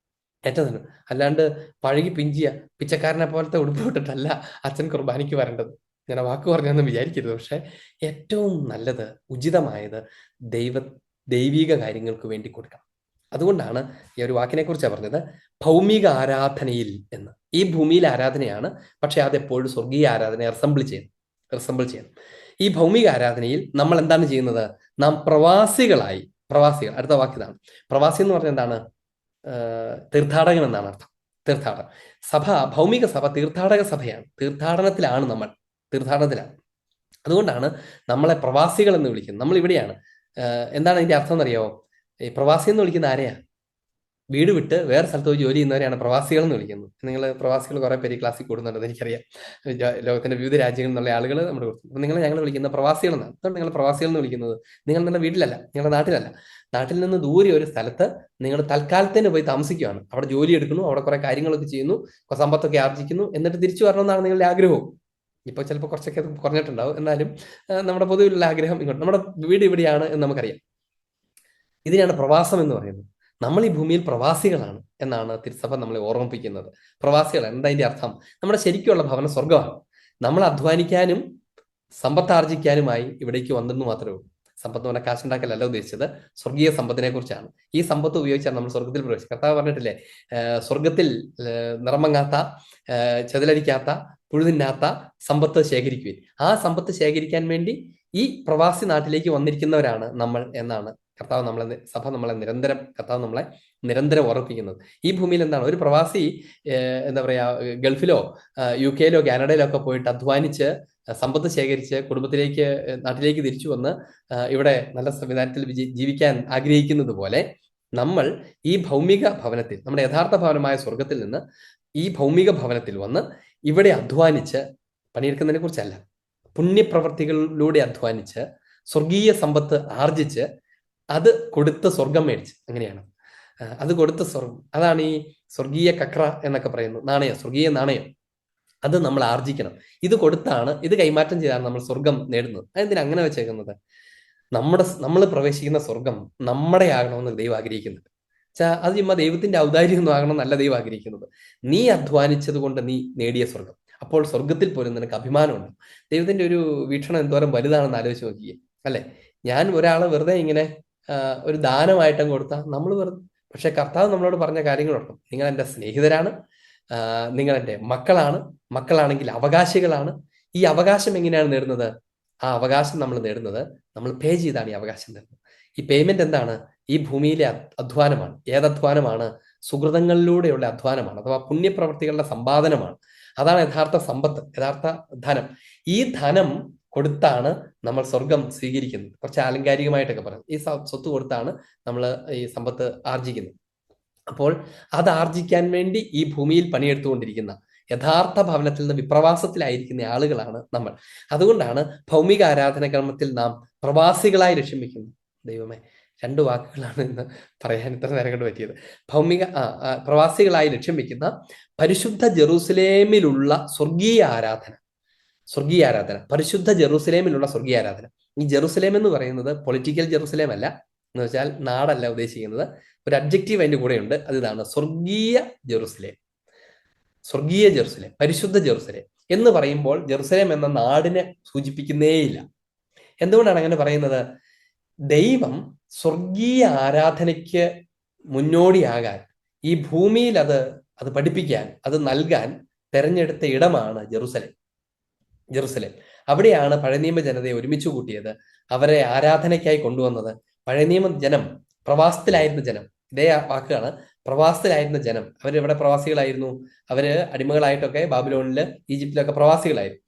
ഏറ്റവും നല്ലത്. അല്ലാണ്ട് പഴകി പിഞ്ചിയ പിച്ചക്കാരനെ പോലത്തെ ഉടുപ്പിട്ടിട്ടല്ല അച്ഛൻ കുർബാനയ്ക്ക് വരേണ്ടത്. ഞാൻ ആ വാക്ക് പറഞ്ഞൊന്നും വിചാരിക്കരുത്. പക്ഷെ ഏറ്റവും നല്ലത്, ഉചിതമായത് ദൈവിക കാര്യങ്ങൾക്ക് വേണ്ടി കൊടുക്കണം. അതുകൊണ്ടാണ് ഈ ഒരു വാക്കിനെ കുറിച്ചാണ് പറഞ്ഞത്, ഭൗമിക ആരാധനയിൽ എന്ന്. ഈ ഭൂമിയിലെ ആരാധനയാണ്, പക്ഷെ അതെപ്പോഴും സ്വർഗീയ ആരാധനയെ റിസംബിൾ ചെയ്യണം. ഈ ഭൗമിക ആരാധനയിൽ നമ്മൾ എന്താണ് ചെയ്യുന്നത്? നാം പ്രവാസികൾ. അടുത്ത വാക്കിതാണ് പ്രവാസി എന്ന് പറഞ്ഞാൽ എന്താണ്? തീർത്ഥാടകൻ എന്നാണ് അർത്ഥം. തീർത്ഥാടനം. ഭൗമിക സഭ തീർത്ഥാടക സഭയാണ്. തീർത്ഥാടനത്തിലാണ്. അതുകൊണ്ടാണ് നമ്മളെ പ്രവാസികൾ എന്ന് വിളിക്കുന്നത്. നമ്മൾ ഇവിടെയാണ്. എന്താണ് അതിന്റെ അർത്ഥം എന്നറിയാമോ? ഈ പ്രവാസി എന്ന് വിളിക്കുന്ന ആരെയാ? വീട് വിട്ട് വേറെ സ്ഥലത്ത് പോയി ജോലി ചെയ്യുന്നവരെയാണ് പ്രവാസികൾ എന്ന് വിളിക്കുന്നത്. നിങ്ങൾ പ്രവാസികൾ കുറെ പേര് ക്ലാസ്സിൽ കൂടുന്നുണ്ടെന്ന് എനിക്കറിയാം. ലോകത്തിന്റെ വിവിധ രാജ്യങ്ങളിൽ നിന്നുള്ള ആളുകൾ നമ്മുടെ കൊടുത്തു. അപ്പൊ ഞങ്ങൾ വിളിക്കുന്ന പ്രവാസികൾ എന്നാണ്. അതുകൊണ്ട് നിങ്ങൾ പ്രവാസികൾ എന്ന് വിളിക്കുന്നത് നിങ്ങൾ നിങ്ങളുടെ വീട്ടിലല്ല, നിങ്ങളുടെ നാട്ടിലല്ല. നാട്ടിൽ നിന്ന് ദൂരെ ഒരു സ്ഥലത്ത് നിങ്ങൾ തൽക്കാലത്തിന് പോയി താമസിക്കുകയാണ്. അവിടെ ജോലി എടുക്കുന്നു, അവിടെ കുറെ കാര്യങ്ങളൊക്കെ ചെയ്യുന്നു, സമ്പത്തൊക്കെ ആർജിക്കുന്നു, എന്നിട്ട് തിരിച്ചു വരണമെന്നാണ് നിങ്ങളുടെ ആഗ്രഹവും. ഇപ്പൊ ചിലപ്പോൾ കുറച്ചൊക്കെ കുറഞ്ഞിട്ടുണ്ടാവും, എന്നാലും നമ്മുടെ പൊതുവിലുള്ള ആഗ്രഹം ഇങ്ങോട്ട്, നമ്മുടെ വീട് ഇവിടെയാണ് എന്ന് നമുക്കറിയാം. ഇതിനാണ് പ്രവാസം എന്ന് പറയുന്നത്. നമ്മൾ ഈ ഭൂമിയിൽ പ്രവാസികളാണ് എന്നാണ് തിരുസഭ നമ്മളെ ഓർമ്മിപ്പിക്കുന്നത്. പ്രവാസികൾ എന്താ അതിന്റെ അർത്ഥം? നമ്മുടെ ശരിക്കുള്ള ഭവനം സ്വർഗമാണ്. നമ്മൾ അധ്വാനിക്കാനും സമ്പത്ത് ആർജിക്കാനുമായി ഇവിടേക്ക് വന്നെന്ന് മാത്രമേ ഉള്ളൂ. സമ്പത്ത് പറഞ്ഞാൽ കാശുണ്ടാക്കലല്ല ഉദ്ദേശിച്ചത്, സ്വർഗീയ സമ്പത്തിനെ കുറിച്ചാണ്. ഈ സമ്പത്ത് ഉപയോഗിച്ചാണ് നമ്മൾ സ്വർഗത്തിൽ പ്രവേശിച്ചത്. കർത്താവ് പറഞ്ഞിട്ടില്ലേ, സ്വർഗത്തിൽ നിറമങ്ങാത്ത, ചെതലരിക്കാത്ത, പുഴുതിന്നാത്ത സമ്പത്ത് ശേഖരിക്കുവിൻ. ആ സമ്പത്ത് ശേഖരിക്കാൻ വേണ്ടി ഈ പ്രവാസി നാട്ടിലേക്ക് വന്നിരിക്കുന്നവരാണ് നമ്മൾ എന്നാണ് കർത്താവ് നമ്മളെ നിരന്തരം ഓർമ്മിപ്പിക്കുന്നത്. ഈ ഭൂമിയിൽ എന്താണ് ഒരു പ്രവാസി, എന്താ പറയാ, ഗൾഫിലോ UK-ലോ കാനഡയിലോ ഒക്കെ പോയിട്ട് അധ്വാനിച്ച് സമ്പത്ത് ശേഖരിച്ച് നാട്ടിലേക്ക് തിരിച്ചു വന്ന് ഇവിടെ നല്ല സംവിധാനത്തിൽ ജീവിക്കാൻ ആഗ്രഹിക്കുന്നത് പോലെ, നമ്മൾ ഈ ഭൗമിക ഭവനത്തിൽ, നമ്മുടെ യഥാർത്ഥ ഭവനമായ സ്വർഗത്തിൽ നിന്ന് ഈ ഭൗമിക ഭവനത്തിൽ വന്ന് ഇവിടെ അധ്വാനിച്ച്, പണിയെടുക്കുന്നതിനെ കുറിച്ചല്ല, പുണ്യപ്രവർത്തികളിലൂടെ അധ്വാനിച്ച് സ്വർഗീയ സമ്പത്ത് ആർജിച്ച് അത് കൊടുത്ത് സ്വർഗം മേടിച്ച്, അങ്ങനെയാണ് അത് കൊടുത്ത സ്വർഗം. അതാണ് ഈ സ്വർഗീയ കക്ര എന്നൊക്കെ പറയുന്നത്, നാണയം, സ്വർഗീയ നാണയം. അത് നമ്മൾ ആർജിക്കണം. ഇത് കൊടുത്താണ്, ഇത് കൈമാറ്റം ചെയ്താണ് നമ്മൾ സ്വർഗം നേടുന്നത്. അതെന്തിനാ അങ്ങനെ വെച്ചേക്കുന്നത്? നമ്മൾ പ്രവേശിക്കുന്ന സ്വർഗം നമ്മുടെ ആകണമെന്ന് ദൈവം ആഗ്രഹിക്കുന്നുണ്ട്. അത് ചുമ്മാ ദൈവത്തിന്റെ ഔദാര്യം ഒന്നും ആകണം നല്ല ദൈവം ആഗ്രഹിക്കുന്നത്. നീ അധ്വാനിച്ചത് കൊണ്ട് നീ നേടിയ സ്വർഗം, അപ്പോൾ സ്വർഗത്തിൽ പോലും നിനക്ക് അഭിമാനമുണ്ട്. ദൈവത്തിന്റെ ഒരു വീക്ഷണം എന്തോരം വലുതാണെന്ന് ആലോചിച്ച് നോക്കിയേ, അല്ലെ? ഞാൻ ഒരാളെ വെറുതെ ഇങ്ങനെ ഒരു ദാനമായിട്ടും കൊടുത്താൽ നമ്മൾ വെറുതെ, പക്ഷെ കർത്താവ് നമ്മളോട് പറഞ്ഞ കാര്യങ്ങളുണ്ട്. നിങ്ങൾ എൻ്റെ സ്നേഹിതരാണ്, നിങ്ങൾ എൻ്റെ മക്കളാണ്, മക്കളാണെങ്കിൽ അവകാശികളാണ്. ഈ അവകാശം എങ്ങനെയാണ് നേടുന്നത്? ആ അവകാശം നമ്മൾ നേടുന്നത് നമ്മൾ പേ ചെയ്താണ് ഈ അവകാശം നേടുന്നത്. ഈ പേയ്മെന്റ് എന്താണ്? ഈ ഭൂമിയിലെ അധ്വാനമാണ്. ഏതധ്വാനമാണ്? സുഹൃതങ്ങളിലൂടെയുള്ള അധ്വാനമാണ്, അഥവാ പുണ്യപ്രവൃത്തികളുടെ സമ്പാദനമാണ്. അതാണ് യഥാർത്ഥ സമ്പത്ത്, യഥാർത്ഥ ധനം. ഈ ധനം കൊടുത്താണ് നമ്മൾ സ്വർഗം സ്വീകരിക്കുന്നത്. കുറച്ച് ആലങ്കാരികമായിട്ടൊക്കെ പറയും, ഈ സ്വത്ത് കൊടുത്താണ് നമ്മൾ ഈ സമ്പത്ത് ആർജിക്കുന്നത്. അപ്പോൾ അത് ആർജിക്കാൻ വേണ്ടി ഈ ഭൂമിയിൽ പണിയെടുത്തുകൊണ്ടിരിക്കുന്ന യഥാർത്ഥ ഭവനത്തിൽ നിന്ന് വിപ്രവാസത്തിലായിരിക്കുന്ന ആളുകളാണ് നമ്മൾ. അതുകൊണ്ടാണ് ഭൗമിക ആരാധനക്രമത്തിൽ നാം പ്രവാസികളായി ലക്ഷ്യം വെക്കുന്നത്. ദൈവമേ, 2 വാക്കുകളാണ് ഇന്ന് പറയാൻ ഇത്ര നേരം കൊണ്ട് പറ്റിയത്. പ്രവാസികളായി ലക്ഷ്യം വെക്കുന്ന പരിശുദ്ധ ജെറൂസലേമിലുള്ള സ്വർഗീയ ആരാധന. പരിശുദ്ധ ജെറൂസലേമിലുള്ള സ്വർഗീയ ആരാധന. ഈ ജെറൂസലേം എന്ന് പറയുന്നത് പൊളിറ്റിക്കൽ ജെറൂസലേം അല്ല, എന്ന് വെച്ചാൽ നാടല്ല ഉദ്ദേശിക്കുന്നത്. ഒരു അബ്ജക്റ്റീവ് അതിന്റെ കൂടെയുണ്ട്, അതിതാണ് സ്വർഗീയ ജെറൂസലേം. പരിശുദ്ധ ജെറൂസലേം എന്ന് പറയുമ്പോൾ ജെറൂസലേം എന്ന നാടിനെ സൂചിപ്പിക്കുന്നേയില്ല. എന്തുകൊണ്ടാണ് അങ്ങനെ പറയുന്നത്? ദൈവം സ്വർഗീയ ആരാധനയ്ക്ക് മുന്നോടിയാകാൻ, ഈ ഭൂമിയിൽ അത് പഠിപ്പിക്കാൻ, അത് നൽകാൻ തെരഞ്ഞെടുത്ത ഇടമാണ് ജെറുസലേം. അവിടെയാണ് പഴയ നിയമ ജനതയെ ഒരുമിച്ച് കൂട്ടിയത്, അവരെ ആരാധനയ്ക്കായി കൊണ്ടുവന്നത്. പഴയ നിയമ ജനം, പ്രവാസത്തിലായിരുന്ന ജനം, ഇതേ വാക്കാണ്, പ്രവാസത്തിലായിരുന്ന ജനം. അവരെവിടെ പ്രവാസികളായിരുന്നു? അവര് അടിമകളായിട്ടൊക്കെ ബാബിലോണില്, ഈജിപ്തിലൊക്കെ പ്രവാസികളായിരുന്നു.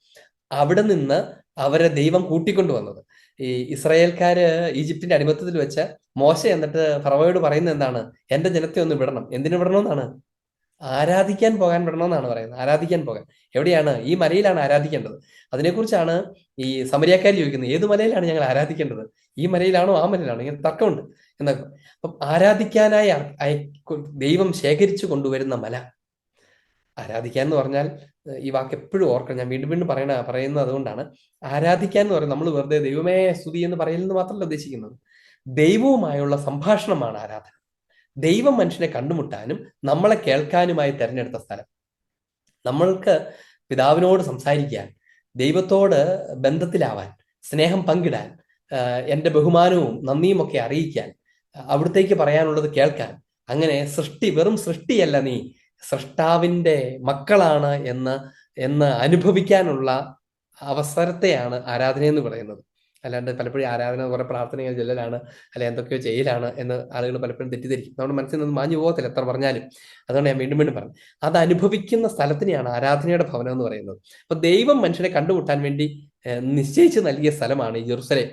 അവിടെ നിന്ന് അവരെ ദൈവം കൂട്ടിക്കൊണ്ടുവന്നത്. ഈ ഇസ്രായേൽക്കാര് ഈജിപ്തിന്റെ അടിമത്തത്തിൽ വെച്ച് മോശ എന്നിട്ട് ഫറവോയോട് പറയുന്നത് എന്താണ്? എന്റെ ജനത്തെ ഒന്ന് വിടണം. എന്തിനു വിടണമെന്നാണ്? ആരാധിക്കാൻ പോകാൻ വിടണമെന്നാണ് പറയുന്നത്. ആരാധിക്കാൻ പോകാൻ. എവിടെയാണ്? ഈ മലയിലാണ് ആരാധിക്കേണ്ടത്. അതിനെക്കുറിച്ചാണ് ഈ സമരിയാക്കാർ ചോദിക്കുന്നത്, ഏത് മലയിലാണ് ഞങ്ങൾ ആരാധിക്കേണ്ടത്? ഈ മലയിലാണോ ആ മലയിലാണോ? ഇങ്ങനെ തർക്കമുണ്ട് എന്നൊക്കെ. അപ്പം ആരാധിക്കാനായി ദൈവം ശേഖരിച്ചു കൊണ്ടുവരുന്ന മല. ആരാധിക്കാൻ എന്ന് പറഞ്ഞാൽ ഈ വാക്ക് എപ്പോഴും ഓർക്കണം, ഞാൻ വീണ്ടും വീണ്ടും പറയുന്നത് അതുകൊണ്ടാണ്. ആരാധിക്കാൻ എന്ന് പറയുന്നത് നമ്മൾ വെറുതെ ദൈവമേ സ്തുതി എന്ന് പറയലെന്ന് മാത്രമല്ല ഉദ്ദേശിക്കുന്നത്. ദൈവവുമായുള്ള സംഭാഷണമാണ് ആരാധന. ദൈവം മനുഷ്യനെ കണ്ടുമുട്ടാനും നമ്മളെ കേൾക്കാനുമായി തെരഞ്ഞെടുത്ത സ്ഥലം. നമ്മൾക്ക് പിതാവിനോട് സംസാരിക്കാൻ, ദൈവത്തോട് ബന്ധത്തിലാവാൻ, സ്നേഹം പങ്കിടാൻ, എൻ്റെ ബഹുമാനവും നന്ദിയും ഒക്കെ അറിയിക്കാൻ, അവിടത്തേക്ക് പറയാനുള്ളത് കേൾക്കാൻ, അങ്ങനെ വെറും സൃഷ്ടിയല്ല നീ, സൃഷ്ടാവിൻ്റെ മക്കളാണ് എന്ന് അനുഭവിക്കാനുള്ള അവസരത്തെയാണ് ആരാധന എന്ന് പറയുന്നത്. അല്ലാണ്ട് പലപ്പോഴും ആരാധന കുറെ പ്രാർത്ഥനകൾ ചെല്ലലാണ്, അല്ലെ എന്തൊക്കെയോ ചെയ്യലാണ് എന്ന് ആളുകൾ പലപ്പോഴും തെറ്റിദ്ധരിക്കും. നമ്മുടെ മനസ്സിൽ നിന്ന് മാഞ്ഞു പോകത്തില്ല എത്ര പറഞ്ഞാലും. അതുകൊണ്ട് ഞാൻ വീണ്ടും വീണ്ടും പറഞ്ഞു, അത് അനുഭവിക്കുന്ന സ്ഥലത്തിനെയാണ് ആരാധനയുടെ ഭവനം എന്ന് പറയുന്നത്. അപ്പൊ ദൈവം മനുഷ്യനെ കണ്ടുമുട്ടാൻ വേണ്ടി നിശ്ചയിച്ച് നൽകിയ സ്ഥലമാണ് ഈ ജെറുസലേം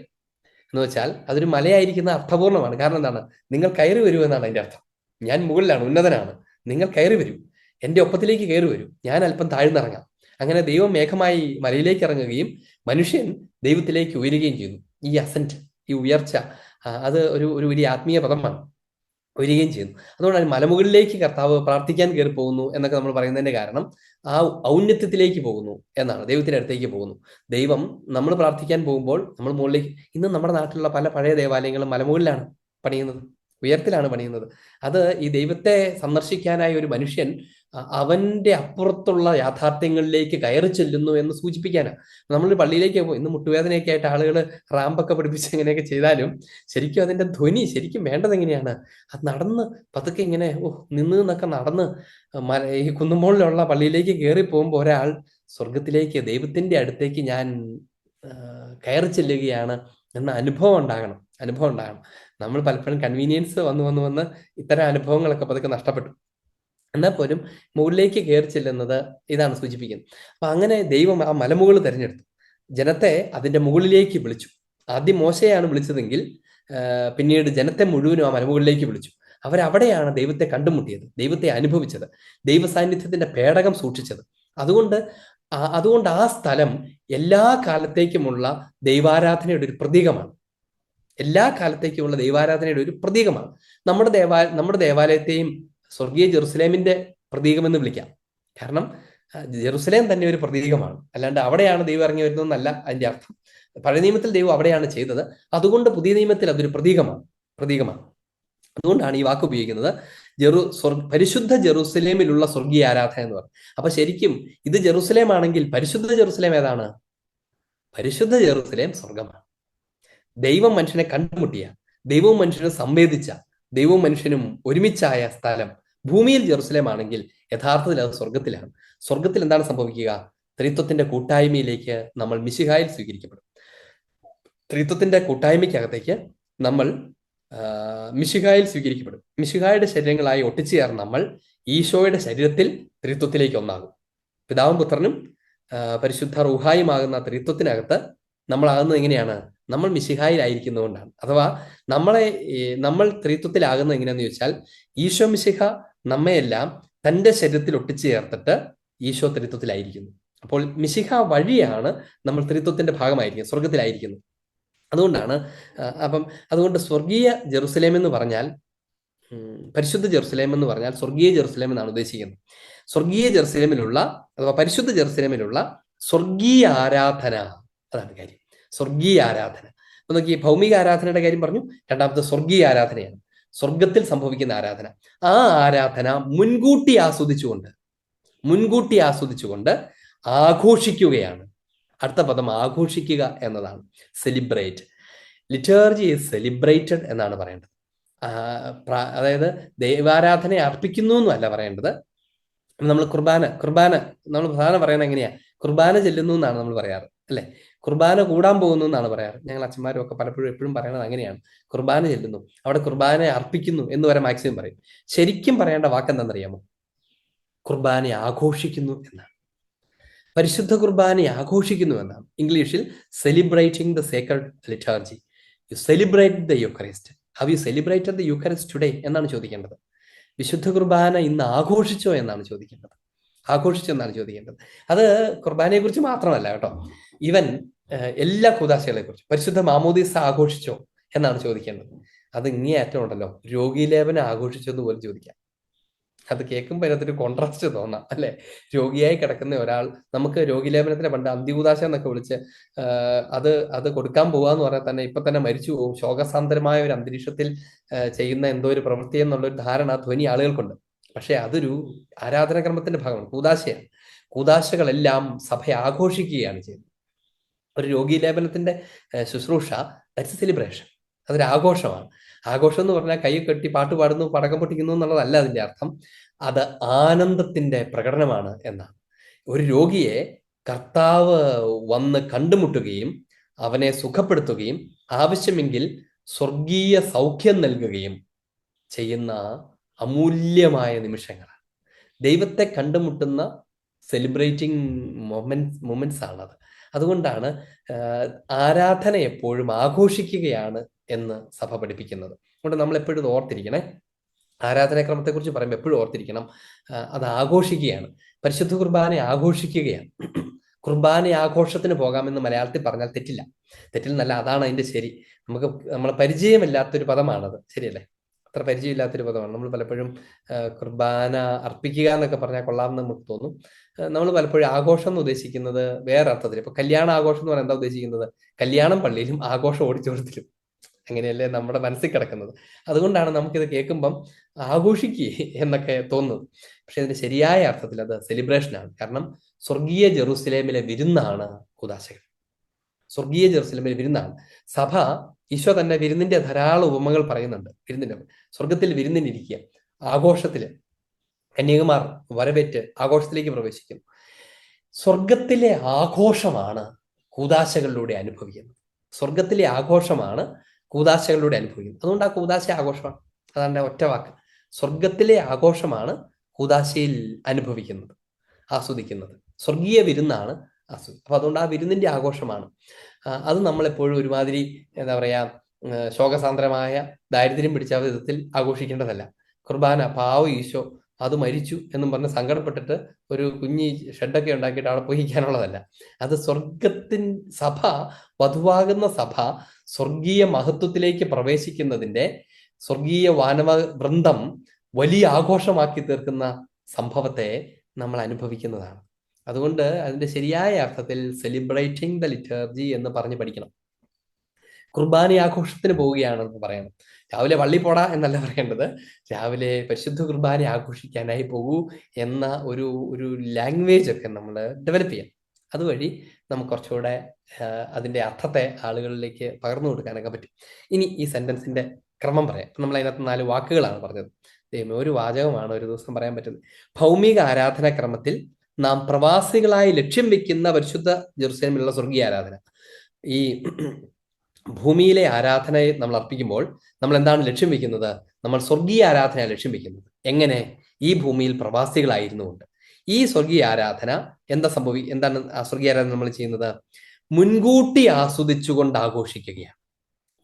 എന്ന് വെച്ചാൽ അതൊരു മലയായിരിക്കുന്ന അർത്ഥപൂർണ്ണമാണ്. കാരണം എന്താണ്? നിങ്ങൾ കയറി വരൂ എന്നാണ് അതിന്റെ അർത്ഥം. ഞാൻ മുകളിലാണ്, ഉന്നതനാണ്, നിങ്ങൾ കയറി വരൂ, എൻ്റെ ഒപ്പത്തിലേക്ക് കയറി വരൂ, ഞാൻ അല്പം താഴ്ന്നിറങ്ങാം. അങ്ങനെ ദൈവം മേഘമായി മലയിലേക്ക് ഇറങ്ങുകയും മനുഷ്യൻ ദൈവത്തിലേക്ക് ഉയരുകയും ചെയ്യുന്നു. ഈ അസെന്റ്, ഈ ഉയർച്ച, അത് ഒരു വലിയ ആത്മീയ പദമാണ്. ഉയരുകയും ചെയ്യുന്നു. അതുകൊണ്ടാണ് മലമുകളിലേക്ക് കർത്താവ് പ്രാർത്ഥിക്കാൻ കയറി പോകുന്നു എന്നൊക്കെ നമ്മൾ പറയുന്നതിന്റെ കാരണം ആ ഔന്നത്യത്തിലേക്ക് പോകുന്നു എന്നാണ്, ദൈവത്തിന്റെ അടുത്തേക്ക് പോകുന്നു. ദൈവം നമ്മൾ പ്രാർത്ഥിക്കാൻ പോകുമ്പോൾ നമ്മൾ മുകളിലേക്ക്, ഇന്ന് നമ്മുടെ നാട്ടിലുള്ള പല പഴയ ദേവാലയങ്ങളും മലമുകളിലാണ് പണിയുന്നത്, ഉയരത്തിലാണ് പണിയുന്നത്. അത് ഈ ദൈവത്തെ സന്ദർശിക്കാനായി ഒരു മനുഷ്യൻ അവന്റെ അപ്പുറത്തുള്ള യാഥാർത്ഥ്യങ്ങളിലേക്ക് കയറി ചെല്ലുന്നു എന്ന് സൂചിപ്പിക്കാനാണ്. നമ്മൾ പള്ളിയിലേക്ക് പോകും, ഇന്ന് മുട്ടുവേദനയൊക്കെ ആയിട്ട് ആളുകൾ റാമ്പൊക്കെ പിടിപ്പിച്ച് എങ്ങനെയൊക്കെ ചെയ്താലും ശരിക്കും അതിന്റെ ധ്വനി ശരിക്കും വേണ്ടത് എങ്ങനെയാണ്? അത് നടന്ന് പതുക്കെ ഇങ്ങനെ നിന്നൊക്കെ നടന്ന് ഈ കുന്നുമോളിലുള്ള പള്ളിയിലേക്ക് കയറി പോകുമ്പോൾ ഒരാൾ സ്വർഗത്തിലേക്ക്, ദൈവത്തിന്റെ അടുത്തേക്ക് ഞാൻ കയറി ചെല്ലുകയാണ് എന്ന അനുഭവം ഉണ്ടാകണം. നമ്മൾ പലപ്പോഴും കൺവീനിയൻസ് വന്ന് ഇത്തരം അനുഭവങ്ങളൊക്കെ പതുക്കെ നഷ്ടപ്പെട്ടു. എന്നാൽ പോലും മുകളിലേക്ക് കയറി ചെല്ലുന്നത് ഇതാണ് സൂചിപ്പിക്കുന്നത്. അപ്പൊ അങ്ങനെ ദൈവം ആ മലമുകൾ തിരഞ്ഞെടുത്തു, ജനത്തെ അതിന്റെ മുകളിലേക്ക് വിളിച്ചു. ആദ്യം മോശയാണ് വിളിച്ചതെങ്കിൽ പിന്നീട് ജനത്തെ മുഴുവനും ആ മലമുകളിലേക്ക് വിളിച്ചു. അവരവിടെയാണ് ദൈവത്തെ കണ്ടുമുട്ടിയത്, ദൈവത്തെ അനുഭവിച്ചത്, ദൈവ സാന്നിധ്യത്തിന്റെ പേടകം സൂക്ഷിച്ചത്. അതുകൊണ്ട് ആ സ്ഥലം എല്ലാ കാലത്തേക്കുമുള്ള ദൈവാരാധനയുടെ ഒരു പ്രതീകമാണ്. എല്ലാ കാലത്തേക്കുമുള്ള ദൈവാരാധനയുടെ ഒരു പ്രതീകമാണ്. നമ്മുടെ ദേവാലയത്തെയും സ്വർഗീയ ജെറുസലേമിന്റെ പ്രതീകമെന്ന് വിളിക്കാം. കാരണം ജെറുസലേം തന്നെ ഒരു പ്രതീകമാണ്. അല്ലാണ്ട് അവിടെയാണ് ദൈവം ഇറങ്ങി വരുന്നതെന്നല്ല അതിന്റെ അർത്ഥം. പഴയ നിയമത്തിൽ ദൈവം അവിടെയാണ് ചെയ്തത്, അതുകൊണ്ട് പുതിയ നിയമത്തിൽ അതൊരു പ്രതീകമാണ്. അതുകൊണ്ടാണ് ഈ വാക്ക് ഉപയോഗിക്കുന്നത്. പരിശുദ്ധ ജെറുസലേമിലുള്ള സ്വർഗീയ ആരാധന എന്ന് പറഞ്ഞു. അപ്പൊ ശരിക്കും ഇത് ജെറുസലേം ആണെങ്കിൽ പരിശുദ്ധ ജെറുസലേം ഏതാണ്? പരിശുദ്ധ ജെറുസലേം സ്വർഗമാണ്. ദൈവം മനുഷ്യനെ കണ്ടുമുട്ടിയ, ദൈവവും മനുഷ്യനും സംവേദിച്ച, ദൈവവും മനുഷ്യനും ഒരുമിച്ചായ സ്ഥലം ഭൂമിയിൽ ജെറുസലേം ആണെങ്കിൽ യഥാർത്ഥത്തിൽ അത് സ്വർഗത്തിലാണ്. സ്വർഗത്തിൽ എന്താണ് സംഭവിക്കുക? ത്രിത്വത്തിന്റെ കൂട്ടായ്മയിലേക്ക് നമ്മൾ മിശിഹായിൽ സ്വീകരിക്കപ്പെടും. ത്രിത്വത്തിന്റെ കൂട്ടായ്മയ്ക്കകത്തേക്ക് നമ്മൾ മിശിഹായിൽ സ്വീകരിക്കപ്പെടും. മിശിഹായുടെ ശരീരങ്ങളായി ഒട്ടിച്ചേർന്ന് നമ്മൾ ഈശോയുടെ ശരീരത്തിൽ ത്രിത്വത്തിലേക്ക് ഒന്നാകും. പിതാവും പുത്രനും പരിശുദ്ധ റൂഹായുമാകുന്ന ത്രിത്വത്തിനകത്ത് നമ്മളാകുന്നത് എങ്ങനെയാണ്? നമ്മൾ മിശിഹായിലായിരിക്കുന്നതുകൊണ്ടാണ്. അഥവാ നമ്മൾ ത്രിത്വത്തിലാകുന്നത് എങ്ങനെയാന്ന് ചോദിച്ചാൽ, ഈശോ മിശിഹ നമ്മയെല്ലാം തന്റെ ശരീരത്തിൽ ഒട്ടിച്ചു ചേർത്തിട്ട് ഈശോ ത്രിത്വത്തിലായിരിക്കുന്നു. അപ്പോൾ മിശിഹ വഴിയാണ് നമ്മൾ ത്രിത്വത്തിന്റെ ഭാഗമായിരിക്കുന്നത്, സ്വർഗത്തിലായിരിക്കുന്നത്. അതുകൊണ്ട് സ്വർഗീയ ജെറുസലേം എന്ന് പറഞ്ഞാൽ, പരിശുദ്ധ ജെറുസലേം എന്ന് പറഞ്ഞാൽ സ്വർഗീയ ജെറുസലേം എന്നാണ് ഉദ്ദേശിക്കുന്നത്. സ്വർഗീയ ജെറുസലേമിലുള്ള അഥവാ പരിശുദ്ധ ജെറുസലേമിലുള്ള സ്വർഗീയ ആരാധന, അതാണ് കാര്യം. സ്വർഗീയ ആരാധന. അപ്പൊ നോക്കി, ഭൗമിക ആരാധനയുടെ കാര്യം പറഞ്ഞു. രണ്ടാമത്തെ സ്വർഗീയ ആരാധനയാണ്, സ്വർഗത്തിൽ സംഭവിക്കുന്ന ആരാധന. ആ ആരാധന മുൻകൂട്ടി ആസ്വദിച്ചുകൊണ്ട് ആഘോഷിക്കുകയാണ്. അടുത്ത പദം ആഘോഷിക്കുക എന്നതാണ്. സെലിബ്രേറ്റ്. ലിറ്റർജി ഈസ് സെലിബ്രേറ്റഡ് എന്നാണ് പറയേണ്ടത്. അതായത് ദൈവാരാധന അർപ്പിക്കുന്നു എന്നല്ല പറയേണ്ടത്. നമ്മൾ കുർബാന നമ്മൾ പ്രധാന പറയുന്നത് എങ്ങനെയാ? കുർബാന ചെല്ലുന്നു എന്നാണ് നമ്മൾ പറയാറ്, അല്ലെ? കുർബാന കൂടാൻ പോകുന്നു എന്നാണ് പറയാറ്. ഞങ്ങൾ അച്ഛന്മാരും ഒക്കെ പലപ്പോഴും എപ്പോഴും പറയുന്നത് അങ്ങനെയാണ്. കുർബാന ചെല്ലുന്നു, അവിടെ കുർബാന അർപ്പിക്കുന്നു എന്ന് വരെ മാക്സിമം പറയും. ശരിക്കും പറയേണ്ട വാക്ക് എന്താണെന്നറിയാമോ? കുർബാന ആഘോഷിക്കുന്നു എന്നാണ്. പരിശുദ്ധ കുർബാന ആഘോഷിക്കുന്നു എന്നാണ്. ഇംഗ്ലീഷിൽ celebrating the sacred liturgy. You celebrate the eucharist. Have you celebrated the eucharist today എന്നാണ് ചോദിക്കേണ്ടത്. വിശുദ്ധ കുർബാന ഇന്ന് ആഘോഷിച്ചോ എന്നാണ് ചോദിക്കേണ്ടത്. അത് കുർബാനയെ കുറിച്ച് മാത്രമല്ല കേട്ടോ, ഈവൻ എല്ലാ കൂദാശകളെ കുറിച്ച്. പരിശുദ്ധ മാമോദീസ ആഘോഷിച്ചോ എന്നാണ് ചോദിക്കേണ്ടത്. അത് ഇങ്ങേയറ്റം ഉണ്ടല്ലോ, രോഗീലേപനം ആഘോഷിച്ചോ എന്ന് പോലും ചോദിക്കാം. അത് കേൾക്കുമ്പോൾ അതിനകത്തൊരു കോൺട്രാസ്റ്റ് തോന്നാം, അല്ലെ? രോഗിയായി കിടക്കുന്ന ഒരാൾ, നമുക്ക് രോഗീലേപനത്തിന് പണ്ട് അന്ത്യകൂദാശ എന്നൊക്കെ വിളിച്ച് അത് കൊടുക്കാൻ പോവാന്ന് പറഞ്ഞാൽ തന്നെ ഇപ്പൊ തന്നെ മരിച്ചു പോകും, ശോകസാന്തരമായ ഒരു അന്തരീക്ഷത്തിൽ ചെയ്യുന്ന എന്തോ ഒരു പ്രവൃത്തി എന്നുള്ളൊരു ധാരണ ധ്വനി ആളുകൾക്കുണ്ട്. പക്ഷെ അതൊരു ആരാധനാക്രമത്തിന്റെ ഭാഗമാണ്, കൂദാശയാണ്. കൂദാശകളെല്ലാം സഭ ആഘോഷിക്കുകയാണ് ചെയ്യുന്നത്. ഒരു രോഗീലേപനത്തിന്റെ ശുശ്രൂഷ, ദാറ്റ്സ് എ സെലിബ്രേഷൻ. അതൊരു ആഘോഷമാണ്. ആഘോഷം എന്ന് പറഞ്ഞാൽ കൈ കെട്ടി പാട്ട് പാടുന്നു, പടക്കം പൊട്ടിക്കുന്നു എന്നുള്ളതല്ല അതിന്റെ അർത്ഥം. അത് ആനന്ദത്തിന്റെ പ്രകടനമാണ് എന്നാണ്. ഒരു രോഗിയെ കർത്താവ് വന്ന് കണ്ടുമുട്ടുകയും അവനെ സുഖപ്പെടുത്തുകയും ആവശ്യമെങ്കിൽ സ്വർഗീയ സൗഖ്യം നൽകുകയും ചെയ്യുന്ന അമൂല്യമായ നിമിഷങ്ങളാണ്. ദൈവത്തെ കണ്ടുമുട്ടുന്ന സെലിബ്രേറ്റിംഗ് മൊമെന്റ്സ് ആണത്. അതുകൊണ്ടാണ് ആരാധന എപ്പോഴും ആഘോഷിക്കുകയാണ് എന്ന് സഭ പഠിപ്പിക്കുന്നത്. അതുകൊണ്ട് നമ്മൾ എപ്പോഴും ഓർത്തിരിക്കണേ, ആരാധനാക്രമത്തെക്കുറിച്ച് പറയുമ്പോൾ എപ്പോഴും ഓർത്തിരിക്കണം, അത് ആഘോഷിക്കുകയാണ്. പരിശുദ്ധ കുർബാന ആഘോഷിക്കുകയാണ്. കുർബാന ആഘോഷത്തിന് പോകാമെന്ന് മലയാളത്തിൽ പറഞ്ഞാൽ തെറ്റില്ലെന്നല്ല, അതാണ് അതിന്റെ ശരി. നമ്മളെ പരിചയമില്ലാത്തൊരു പദമാണത്, ശരിയല്ലേ? അത്ര പരിചയമില്ലാത്തൊരു പദമാണ്. നമ്മൾ പലപ്പോഴും കുർബാന അർപ്പിക്കുക എന്നൊക്കെ പറഞ്ഞാൽ കൊള്ളാമെന്ന് നമുക്ക് തോന്നും. നമ്മൾ പലപ്പോഴും ആഘോഷം എന്ന് ഉദ്ദേശിക്കുന്നത് വേറെ അർത്ഥത്തിൽ. ഇപ്പൊ കല്യാണ ആഘോഷം എന്ന് പറഞ്ഞാൽ എന്താ ഉദ്ദേശിക്കുന്നത്? കല്യാണം പള്ളിയിലും ആഘോഷം ഓടിച്ചോടത്തിലും, അങ്ങനെയല്ലേ നമ്മുടെ മനസ്സിൽ കിടക്കുന്നത്. അതുകൊണ്ടാണ് നമുക്കിത് കേൾക്കുമ്പം ആഘോഷിക്കുക എന്നൊക്കെ തോന്നുന്നത്. പക്ഷെ അതിന്റെ ശരിയായ അർത്ഥത്തിൽ അത് സെലിബ്രേഷനാണ്. കാരണം സ്വർഗീയ ജെറുസലേമിലെ വിരുന്നാണ് കൂദാശകൾ. സ്വർഗീയ ജെറുസലേമിലെ വിരുന്നാണ് സഭ. ഈശോ തന്നെ വിരുന്നിന്റെ ധാരാളം ഉപമകൾ പറയുന്നുണ്ട്. സ്വർഗത്തിൽ വിരുന്നിനിരിക്കുക, ആഘോഷത്തില് കന്യകമാർ വരവേറ്റ് ആഘോഷത്തിലേക്ക് പ്രവേശിക്കുന്നു. സ്വർഗത്തിലെ ആഘോഷമാണ് കൂദാശകളിലൂടെ അനുഭവിക്കുന്നത്. സ്വർഗത്തിലെ ആഘോഷമാണ് കൂദാശകളിലൂടെ അനുഭവിക്കുന്നത്. അതുകൊണ്ട് ആ കൂദാശ ആഘോഷമാണ്. അതാണ് ഒറ്റ വാക്ക്. സ്വർഗത്തിലെ ആഘോഷമാണ് കൂദാശയിൽ അനുഭവിക്കുന്നത്, ആസ്വദിക്കുന്നത്. സ്വർഗീയ വിരുന്നാണ് അപ്പൊ അതുകൊണ്ട് ആ വിരുന്നിന്റെ ആഘോഷമാണ് അത്. നമ്മളെപ്പോഴും ഒരുമാതിരി എന്താ പറയാ, ശോകസാന്ദ്രമായ ദാരിദ്ര്യം പിടിച്ച വിധത്തിൽ ആഘോഷിക്കേണ്ടതല്ല. കുർബാന, പാവ ഈശോ അത് മരിച്ചു എന്നും പറഞ്ഞ് സങ്കടപ്പെട്ടിട്ട് ഒരു കുഞ്ഞി ഷെഡൊക്കെ ഉണ്ടാക്കിയിട്ട് അവിടെ പോയിക്കാനുള്ളതല്ല. അത് സ്വർഗത്തിൻ സഭ, വധുവാകുന്ന സഭ സ്വർഗീയ മഹത്വത്തിലേക്ക് പ്രവേശിക്കുന്നതിന്റെ, സ്വർഗീയ വാനവ വൃന്ദം വലിയ ആഘോഷമാക്കി തീർക്കുന്ന സംഭവത്തെ നമ്മൾ അനുഭവിക്കുന്നതാണ്. അതുകൊണ്ട് അതിന്റെ ശരിയായ അർത്ഥത്തിൽ സെലിബ്രേറ്റിംഗ് ദ ലിറ്റർജി എന്ന് പറഞ്ഞ് പഠിക്കണം. കുർബാന ആഘോഷത്തിന് പോവുകയാണെന്ന് പറയണം. രാവിലെ പള്ളി പോടാ എന്നല്ല പറയേണ്ടത്, രാവിലെ പരിശുദ്ധ കുർബാന ആഘോഷിക്കാനായി പോകൂ എന്ന ഒരു ഒരു ലാംഗ്വേജ് ഒക്കെ നമ്മൾ ഡെവലപ്പ് ചെയ്യാം. അതുവഴി നമുക്ക് കുറച്ചുകൂടെ അതിന്റെ അർത്ഥത്തെ ആളുകളിലേക്ക് പകർന്നു കൊടുക്കാനൊക്കെ പറ്റും. ഇനി ഈ സെന്റൻസിന്റെ ക്രമം പറയാം. നമ്മൾ അതിനകത്ത് 4 വാക്കുകളാണ് പറഞ്ഞത്. ദൈവമേ, ഒരു വാചകമാണ് ഒരു ദിവസം പറയാൻ പറ്റുന്നത്. ഭൗമിക ആരാധനാക്രമത്തിൽ നാം പ്രവാസികളായി ലക്ഷ്യം വെക്കുന്ന പരിശുദ്ധ ജെറുസലേമിലുള്ള സ്വർഗീയ ആരാധന. ഈ ഭൂമിയിലെ ആരാധനയെ നമ്മൾ അർപ്പിക്കുമ്പോൾ നമ്മൾ എന്താണ് ലക്ഷ്യം വെക്കുന്നത്? നമ്മൾ സ്വർഗീയ ആരാധന ലക്ഷ്യം വെക്കുന്നത്. എങ്ങനെ? ഈ ഭൂമിയിൽ പ്രവാസികളായിരുന്നുകൊണ്ട്. ഈ സ്വർഗീയ ആരാധന എന്താണ് ആ സ്വർഗീയ ആരാധന നമ്മൾ ചെയ്യുന്നത്? മുൻകൂട്ടി ആസ്വദിച്ചുകൊണ്ട് ആഘോഷിക്കുകയാണ്.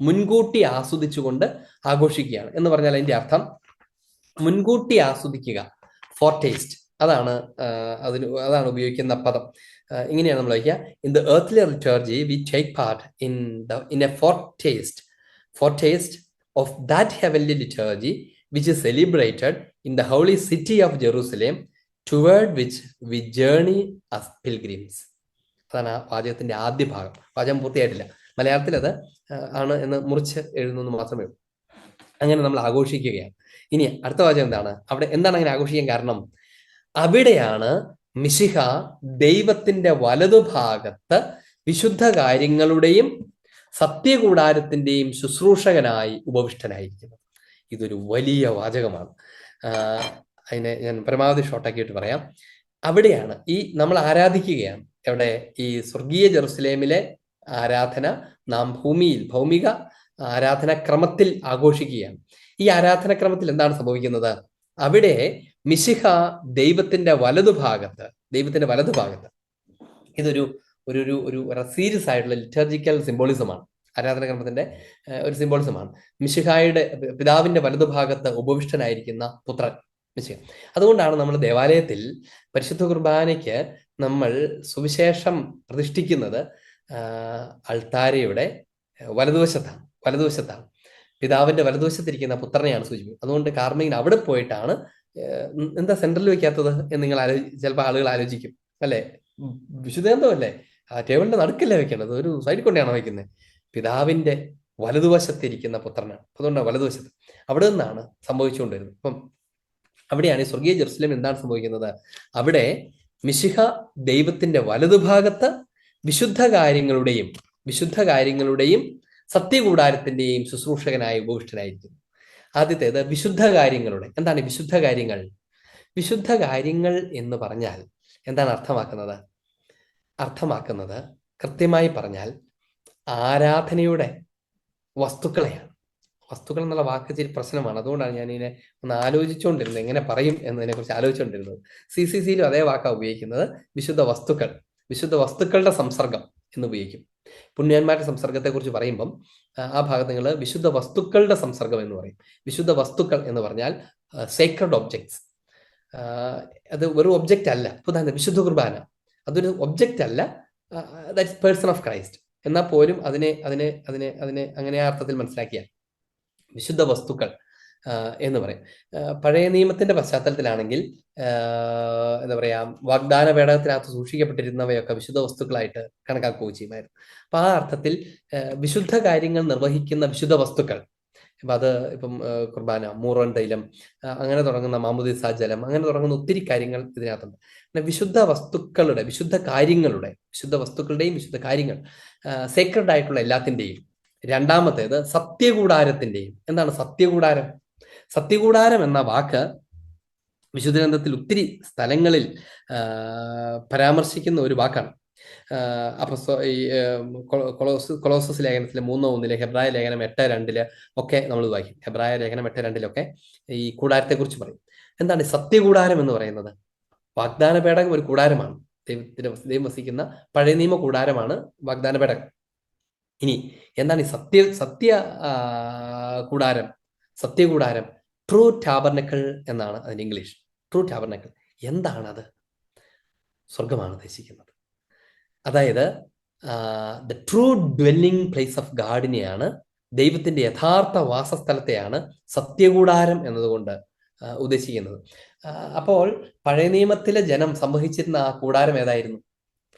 മുൻകൂട്ടി ആസ്വദിച്ചുകൊണ്ട് ആഘോഷിക്കുകയാണ് എന്ന് പറഞ്ഞാൽ അതിന്റെ അർത്ഥം മുൻകൂട്ടി ആസ്വദിക്കുക, ഫോർ ടേസ്റ്റ്. അതാണ് ഉപയോഗിക്കുന്ന പദം. ഇങ്ങനെയാണ് നമ്മൾ വയ്ക്കുക. In the earthly liturgy we take part in a foretaste of that heavenly liturgy which is celebrated in the holy city of Jerusalem, toward which we journey as pilgrims. അതാണ് ആ വാചകത്തിന്റെ ആദ്യ ഭാഗം. വാചകം പൂർത്തിയായിട്ടില്ല. മലയാളത്തിൽ അത് ആണ് എന്ന് മുറിച്ച് എഴുതുന്നത് മാത്രമേ ഉള്ളൂ. അങ്ങനെ നമ്മൾ ആഘോഷിക്കുകയാണ്. ഇനി അടുത്ത വാചകം എന്താണ്? അവിടെ എന്താണ് അങ്ങനെ ആഘോഷിക്കാൻ കാരണം? അവിടെയാണ് മിശിഹ ദൈവത്തിന്റെ വലതുഭാഗത്ത് വിശുദ്ധ കാര്യങ്ങളുടെയും സത്യകൂടാരത്തിന്റെയും ശുശ്രൂഷകനായി ഉപവിഷ്ടനായിരിക്കുന്നത്. ഇതൊരു വലിയ വാചകമാണ്. അതിനെ ഞാൻ പരമാവധി ഷോർട്ടാക്കിയിട്ട് പറയാം. അവിടെയാണ് നമ്മൾ ആരാധിക്കുകയാണ്. എവിടെ? ഈ സ്വർഗീയ ജെറുസലേമിലെ ആരാധന നാം ഭൗമിക ആരാധനാക്രമത്തിൽ ആഘോഷിക്കുകയാണ്. ഈ ആരാധനാക്രമത്തിൽ എന്താണ് സംഭവിക്കുന്നത്? അവിടെ മിശിഹ ദൈവത്തിന്റെ വലതുഭാഗത്ത് ഇതൊരു ഒരു സീരിയസ് ആയിട്ടുള്ള ലിറ്റർജിക്കൽ സിംബോളിസമാണ്. ആരാധനാക്രമത്തിന്റെ ഒരു സിംബോളിസമാണ്. മിശിഹായുടെ പിതാവിന്റെ വലതുഭാഗത്ത് ഉപവിഷ്ടനായിരിക്കുന്ന പുത്രൻ മിശിഹ. അതുകൊണ്ടാണ് നമ്മൾ ദേവാലയത്തിൽ പരിശുദ്ധ കുർബാനയ്ക്ക് നമ്മൾ സുവിശേഷം പ്രതിഷ്ഠിക്കുന്നത് അൾത്താരയുടെ വലതുവശത്താണ്. പിതാവിന്റെ വലതുവശത്തിരിക്കുന്ന പുത്രനെയാണ് സൂചിപ്പിക്കുന്നത്. അതുകൊണ്ട് കാർമികൻ അവിടെ പോയിട്ടാണ് എന്താ സെന്ററിൽ വെക്കാത്തത് എന്ന് നിങ്ങൾ ചിലപ്പോൾ ആളുകൾ ആലോചിക്കും, അല്ലെ? വിശുദ്ധേന്തമല്ലേ, ആ ടേബിളിന്റെ നടുക്കല്ലേ വെക്കേണ്ടത്, ഒരു സൈഡിൽ കൊണ്ടാണോ വെക്കുന്നത്? പിതാവിന്റെ വലതുവശത്തിരിക്കുന്ന പുത്രനാണ്. അതുകൊണ്ടാണ് വലതുവശത്ത്. അവിടെ നിന്നാണ് സംഭവിച്ചുകൊണ്ടിരുന്നത്. അപ്പം അവിടെയാണ് ഈ സ്വർഗീയ ജെറുസലേം എന്താണ് സംഭവിക്കുന്നത്? അവിടെ മിശിഹ ദൈവത്തിന്റെ വലതുഭാഗത്ത് വിശുദ്ധ കാര്യങ്ങളുടെയും സത്യകൂടാരത്തിന്റെയും ശുശ്രൂഷകനായി ഉപവിഷ്ടനായിരിക്കുന്നു. ആദ്യത്തേത് വിശുദ്ധ കാര്യങ്ങളുടെ. എന്താണ് വിശുദ്ധ കാര്യങ്ങൾ? വിശുദ്ധ കാര്യങ്ങൾ എന്ന് പറഞ്ഞാൽ എന്താണ് അർത്ഥമാക്കുന്നത്? കൃത്യമായി പറഞ്ഞാൽ ആരാധനയുടെ വസ്തുക്കളെയാണ്. വസ്തുക്കൾ എന്നുള്ള വാക്ക് ഇച്ചിരി പ്രശ്നമാണ്. അതുകൊണ്ടാണ് ഞാൻ ഇതിനെ ഒന്ന് ആലോചിച്ചുകൊണ്ടിരുന്നത്, എങ്ങനെ പറയും എന്നതിനെ കുറിച്ച് ആലോചിച്ചുകൊണ്ടിരുന്നത്. CCCയിലും അതേ വാക്കാണ് ഉപയോഗിക്കുന്നത്. വിശുദ്ധ വസ്തുക്കളുടെ സംസർഗം എന്ന് ഉപയോഗിക്കും. പുണ്യന്മാരുടെ സംസർഗത്തെ കുറിച്ച് പറയുമ്പം ആ ഭാഗത്ത് നിങ്ങൾ വിശുദ്ധ വസ്തുക്കളുടെ സംസർഗം എന്ന് പറയും. വിശുദ്ധ വസ്തുക്കൾ എന്ന് പറഞ്ഞാൽ സേക്രഡ് ഒബ്ജക്ട്സ്. അത് ഒരു ഒബ്ജക്റ്റ് അല്ല. ഉദാഹരണം വിശുദ്ധ കുർബാന, അതൊരു ഒബ്ജക്റ്റ് അല്ല, ദാറ്റ്സ് പേഴ്സൺ ഓഫ് ക്രൈസ്റ്റ്. എന്നാൽ പോലും അതിനെ അങ്ങനെ ആ അർത്ഥത്തിൽ മനസ്സിലാക്കിയാൽ വിശുദ്ധ വസ്തുക്കൾ എന്ന് പറയും. പഴയ നിയമത്തിന്റെ പശ്ചാത്തലത്തിലാണെങ്കിൽ എന്താ പറയാ, വാഗ്ദാന പേടകത്തിനകത്ത് സൂക്ഷിക്കപ്പെട്ടിരുന്നവയൊക്കെ വിശുദ്ധ വസ്തുക്കളായിട്ട് കണക്കാക്കുകയും ചെയ്യുമായിരുന്നു. അപ്പൊ ആ അർത്ഥത്തിൽ വിശുദ്ധ കാര്യങ്ങൾ നിർവഹിക്കുന്ന വിശുദ്ധ വസ്തുക്കൾ, ഇപ്പം കുർബാന, മൂറോൻ തൈലം, അങ്ങനെ തുടങ്ങുന്ന മാമുദീസ ജലം, അങ്ങനെ തുടങ്ങുന്ന ഒത്തിരി കാര്യങ്ങൾ ഇതിനകത്തുണ്ട്. പിന്നെ വിശുദ്ധ വസ്തുക്കളുടെയും വിശുദ്ധ കാര്യങ്ങൾ, സേക്രഡ് ആയിട്ടുള്ള എല്ലാത്തിൻ്റെയും. രണ്ടാമത്തേത് സത്യകൂടാരത്തിന്റെയും. എന്താണ് സത്യകൂടാരം? സത്യകൂടാരം എന്ന വാക്ക് വിശുദ്ധ ഗ്രന്ഥത്തിൽ ഒത്തിരി സ്ഥലങ്ങളിൽ പരാമർശിക്കുന്ന ഒരു വാക്കാണ്. അപ്പൊ ഈ കൊളോസസ് ലേഖനത്തിലെ 3:1, ഹെബ്രായ ലേഖനം 8:2 ഒക്കെ നമ്മൾ വായിക്കും. ഹെബ്രായ ലേഖനം 8:2 ഈ കൂടാരത്തെ കുറിച്ച് പറയും. എന്താണ് സത്യകൂടാരം എന്ന് പറയുന്നത്? വാഗ്ദാന പേടകം ഒരു കൂടാരമാണ്. ദൈവം വസിക്കുന്ന പഴയ നിയമ കൂടാരമാണ് വാഗ്ദാന പേടകം. ഇനി എന്താണ് ഈ സത്യകൂടാരം? ട്രൂ ടാബർനക്കിൾ എന്നാണ് അതിന് ഇംഗ്ലീഷ്. ട്രൂ ടാബർനക്കിൾ എന്താണത്? സ്വർഗമാണ് ഉദ്ദേശിക്കുന്നത്. അതായത് the true dwelling place of ഗാഡിനെയാണ്, ദൈവത്തിന്റെ യഥാർത്ഥ വാസസ്ഥലത്തെയാണ് സത്യകൂടാരം എന്നതുകൊണ്ട് ഉദ്ദേശിക്കുന്നത്. അപ്പോൾ പഴയ നിയമത്തിലെ ജനം സംവഹിച്ചിരുന്ന ആ കൂടാരം ഏതായിരുന്നു?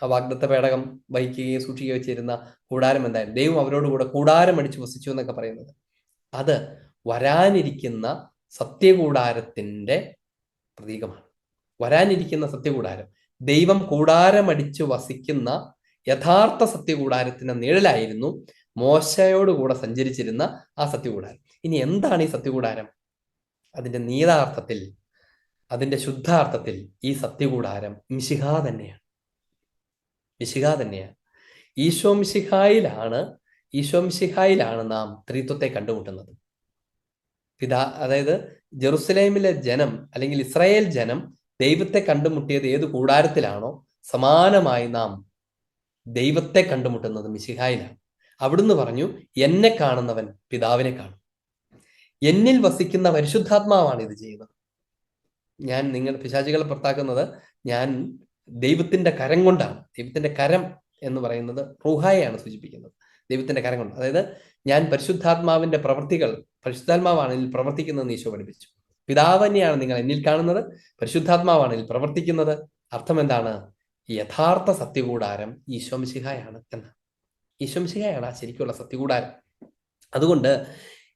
ആ വാഗ്ദത്ത പേടകം വഹിക്കുകയും സൂക്ഷിക്കുകയും വെച്ചിരുന്ന കൂടാരം എന്തായാലും ദൈവം അവരോടുകൂടെ കൂടാരം അടിച്ചു വസിച്ചു എന്നൊക്കെ പറയുന്നത് അത് വരാനിരിക്കുന്ന സത്യകൂടാരത്തിന്റെ പ്രതീകമാണ്. വരാനിരിക്കുന്ന സത്യകൂടാരം, ദൈവം കൂടാരമടിച്ചു വസിക്കുന്ന യഥാർത്ഥ സത്യകൂടാരത്തിന്റെ നിഴലായിരുന്നു മോശയോടുകൂടെ സഞ്ചരിച്ചിരുന്ന ആ സത്യകൂടാരം. ഇനി എന്താണ് ഈ സത്യകൂടാരം? അതിന്റെ നീതാർത്ഥത്തിൽ, അതിന്റെ ശുദ്ധാർത്ഥത്തിൽ ഈ സത്യകൂടാരം മിശിഹ തന്നെയാണ്. മിശിഹ തന്നെയാണ്. ഈശോ മിശിഹായിലാണ് നാം ത്രിത്വത്തെ കണ്ടുമുട്ടുന്നത്. അതായത് ജെറുസലേമിലെ ജനം അല്ലെങ്കിൽ ഇസ്രായേൽ ജനം ദൈവത്തെ കണ്ടുമുട്ടിയത് ഏത് കൂടാരത്തിലാണോ, സമാനമായി നാം ദൈവത്തെ കണ്ടുമുട്ടുന്നത് മിശിഹായിലാണ്. അവിടുന്ന് പറഞ്ഞു, എന്നെ കാണുന്നവൻ പിതാവിനെ കാണും. എന്നിൽ വസിക്കുന്ന പരിശുദ്ധാത്മാവാണ് ഇത് ചെയ്യുന്നത്. പിശാചുകളെ പുറത്താക്കുന്നത് ഞാൻ ദൈവത്തിന്റെ കരം കൊണ്ടാണ്. ദൈവത്തിന്റെ കരം എന്ന് പറയുന്നത് റൂഹായെയാണ് സൂചിപ്പിക്കുന്നത്. ദൈവത്തിന്റെ കരം കൊണ്ട്, അതായത് ഞാൻ പരിശുദ്ധാത്മാവിന്റെ പ്രവൃത്തികൾ, പരിശുദ്ധാത്മാവാണ് ഇതിൽ പ്രവർത്തിക്കുന്നതെന്ന് ഈശോ പഠിപ്പിച്ചു. പിതാവ് തന്നെയാണ് നിങ്ങൾ എന്നിൽ കാണുന്നത്, പരിശുദ്ധാത്മാവാണ് ഇതിൽ പ്രവർത്തിക്കുന്നത്. അർത്ഥം എന്താണ്? യഥാർത്ഥ സത്യകൂടാരം ഈശോ മിശിഹായാണ് എന്ന്. ഈശോ മിശിഹായാണ് ആ ശരിക്കുള്ള സത്യകൂടാരം. അതുകൊണ്ട്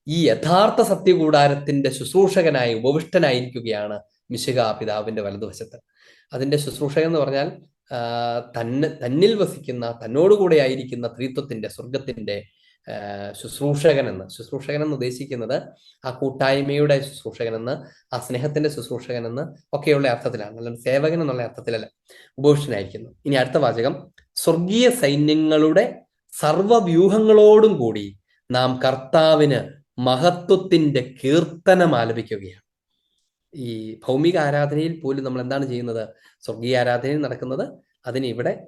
ഈ യഥാർത്ഥ സത്യകൂടാരത്തിന്റെ ശുശ്രൂഷകനായി ഉപവിഷ്ടനായിരിക്കുകയാണ് മിശിഹ പിതാവിന്റെ വലതുവശത്ത്. അതിന്റെ ശുശ്രൂഷകൻ എന്ന് പറഞ്ഞാൽ തന്നിൽ വസിക്കുന്ന, തന്നോടുകൂടെ ആയിരിക്കുന്ന ത്രിത്വത്തിന്റെ, സ്വർഗത്തിന്റെ ശുശ്രൂഷകൻ എന്ന് ഉദ്ദേശിക്കുന്നത് ആ കൂട്ടായ്മയുടെ ശുശ്രൂഷകൻ എന്ന്, ആ സ്നേഹത്തിന്റെ ശുശ്രൂഷകൻ എന്ന് ഒക്കെയുള്ള അർത്ഥത്തിലാണ്, അല്ലാണ്ട് സേവകൻ എന്നുള്ള അർത്ഥത്തിലല്ല. ഉപവിഷ്ടനായിരിക്കുന്നു. ഇനി അടുത്ത വാചകം, സ്വർഗീയ സൈന്യങ്ങളുടെ സർവവ്യൂഹങ്ങളോടും കൂടി നാം കർത്താവിന് മഹത്വത്തിന്റെ കീർത്തനം ആലപിക്കുകയാണ്. ഈ ഭൗമിക ആരാധനയിൽ പോലും നമ്മൾ എന്താണ് ചെയ്യുന്നത്? സ്വർഗീയ ആരാധനയിൽ നടക്കുന്നത് അതിന് ഇവിടെ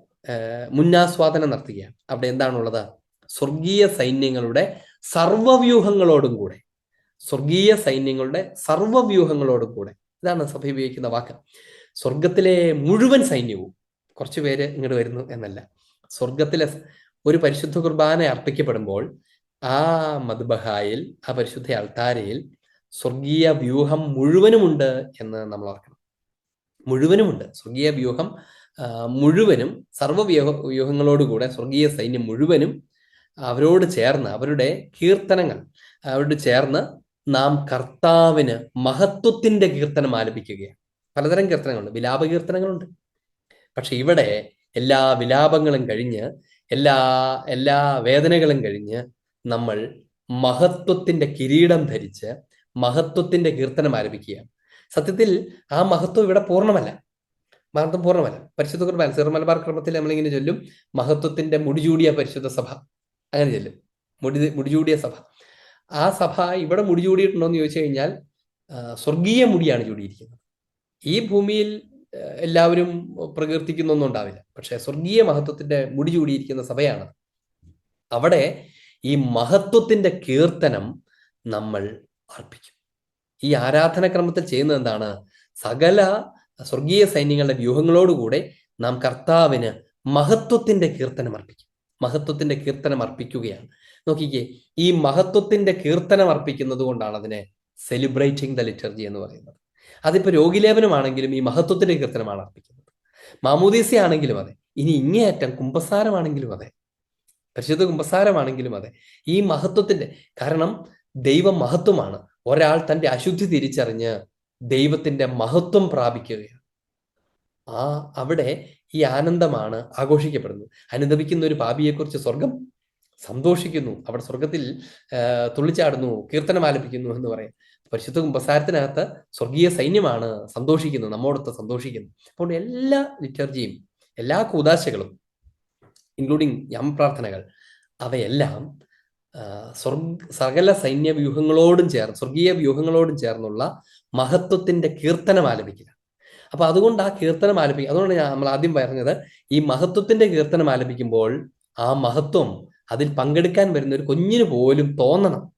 മുന്നാസ്വാദനം നടത്തുകയാണ്. അവിടെ എന്താണുള്ളത്? സ്വർഗീയ സൈന്യങ്ങളുടെ സർവവ്യൂഹങ്ങളോടും കൂടെ, സ്വർഗീയ സൈന്യങ്ങളുടെ സർവവ്യൂഹങ്ങളോടും കൂടെ. ഇതാണ് സഭ ഉപയോഗിക്കുന്ന വാക്ക്. സ്വർഗത്തിലെ മുഴുവൻ സൈന്യവും, കുറച്ചു പേര് ഇങ്ങോട്ട് വരുന്നു എന്നല്ല. സ്വർഗത്തിലെ ഒരു പരിശുദ്ധ കുർബാന അർപ്പിക്കപ്പെടുമ്പോൾ ആ മദ്ബഹായിൽ, ആ പരിശുദ്ധ അൾത്താരയിൽ സ്വർഗീയ വ്യൂഹം മുഴുവനുമുണ്ട് എന്ന് നമ്മൾ ഓർക്കണം. മുഴുവനുമുണ്ട്. സ്വർഗീയ വ്യൂഹം മുഴുവനും, സർവ്വവ്യൂഹങ്ങളോടുകൂടെ സ്വർഗീയ സൈന്യം മുഴുവനും അവരോട് ചേർന്ന്, അവരുടെ കീർത്തനങ്ങൾ അവരോട് ചേർന്ന് നാം കർത്താവിന് മഹത്വത്തിന്റെ കീർത്തനം ആലപിക്കുകയാണ്. പലതരം കീർത്തനങ്ങളുണ്ട്, വിലാപ കീർത്തനങ്ങളുണ്ട്. പക്ഷെ ഇവിടെ എല്ലാ വിലാപങ്ങളും കഴിഞ്ഞ്, എല്ലാ വേദനകളും കഴിഞ്ഞ് നമ്മൾ മഹത്വത്തിന്റെ കിരീടം ധരിച്ച് മഹത്വത്തിന്റെ കീർത്തനം ആരംഭിക്കുകയാണ്. സത്യത്തിൽ ആ മഹത്വം ഇവിടെ പൂർണ്ണമല്ല. പരിശുദ്ധ കുർബാന സിർ മലബാർ ക്രമത്തിൽ നമ്മളിങ്ങനെ ചൊല്ലും, മഹത്വത്തിന്റെ മുടിചൂടിയ പരിശുദ്ധ സഭ, അങ്ങനെ ചൊല്ലും. മുടിചൂടിയ സഭ. ആ സഭ ഇവിടെ മുടിചൂടിയിട്ടുണ്ടോ എന്ന് ചോദിച്ചു കഴിഞ്ഞാൽ സ്വർഗീയ മുടിയാണ് ചൂടിയിരിക്കുന്നത്. ഈ ഭൂമിയിൽ എല്ലാവരും പ്രകീർത്തിക്കുന്നൊന്നും ഉണ്ടാവില്ല. പക്ഷെ സ്വർഗീയ മഹത്വത്തിന്റെ മുടി ചൂടിയിരിക്കുന്ന സഭയാണ്. അവിടെ ഈ മഹത്വത്തിന്റെ കീർത്തനം നമ്മൾ അർപ്പിക്കും. ഈ ആരാധനക്രമത്തിൽ ചെയ്യുന്നത് എന്താണ്? സകല സ്വർഗീയ സൈന്യങ്ങളുടെ വ്യൂഹങ്ങളോടുകൂടെ നാം കർത്താവിന് മഹത്വത്തിന്റെ കീർത്തനം അർപ്പിക്കും. മഹത്വത്തിന്റെ കീർത്തനം അർപ്പിക്കുകയാണ്. നോക്കിക്കേ, ഈ മഹത്വത്തിന്റെ കീർത്തനം അർപ്പിക്കുന്നത് കൊണ്ടാണ് അതിനെ സെലിബ്രേറ്റിംഗ് ദ ലിറ്റർജി എന്ന് പറയുന്നത്. അതിപ്പോ രോഗിലേപനമാണെങ്കിലും ഈ മഹത്വത്തിന്റെ കീർത്തനമാണ് അർപ്പിക്കുന്നത്. മാമോദീസ ആണെങ്കിലും അതെ. ഇനി ഇങ്ങേയറ്റം കുമ്പസാരമാണെങ്കിലും അതെ, പരിശുദ്ധ കുമ്പസാരമാണെങ്കിലും അതെ. ഈ മഹത്വത്തിന്റെ, കാരണം ദൈവം മഹത്വമാണ്. ഒരാൾ തന്റെ അശുദ്ധി തിരിച്ചറിഞ്ഞ് ദൈവത്തിന്റെ മഹത്വം പ്രാപിക്കുകയാണ്. അവിടെ ഈ ആനന്ദമാണ് ആഘോഷിക്കപ്പെടുന്നത്. അനുദപിക്കുന്ന ഒരു പാപിയെക്കുറിച്ച് സ്വർഗം സന്തോഷിക്കുന്നു. അവിടെ സ്വർഗത്തിൽ തുള്ളിച്ചാടുന്നു, കീർത്തനം ആലപിക്കുന്നു എന്ന് പറയാം. പരിശുദ്ധ കുമ്പസാരത്തിനകത്ത് സ്വർഗീയ സൈന്യമാണ് സന്തോഷിക്കുന്നത്, നമ്മോടൊത്ത് സന്തോഷിക്കുന്നു. അപ്പോൾ എല്ലാ ലിറ്റർജിയും, എല്ലാ കൂദാശകളും, ഇൻക്ലൂഡിങ് യാമപ്രാർത്ഥനകൾ, അവയെല്ലാം സകല സൈന്യ വ്യൂഹങ്ങളോടും ചേർന്ന്, സ്വർഗീയ വ്യൂഹങ്ങളോടും ചേർന്നുള്ള മഹത്വത്തിന്റെ കീർത്തനം ആലപിക്കുക. അപ്പൊ അതുകൊണ്ട് ആ കീർത്തനം ആലപിക്കുക, അതുകൊണ്ട് നമ്മൾ ആദ്യം പറഞ്ഞത്, ഈ മഹത്വത്തിന്റെ കീർത്തനം ആലപിക്കുമ്പോൾ ആ മഹത്വം അതിൽ പങ്കെടുക്കാൻ വരുന്ന ഒരു കുഞ്ഞിന് പോലും തോന്നണം.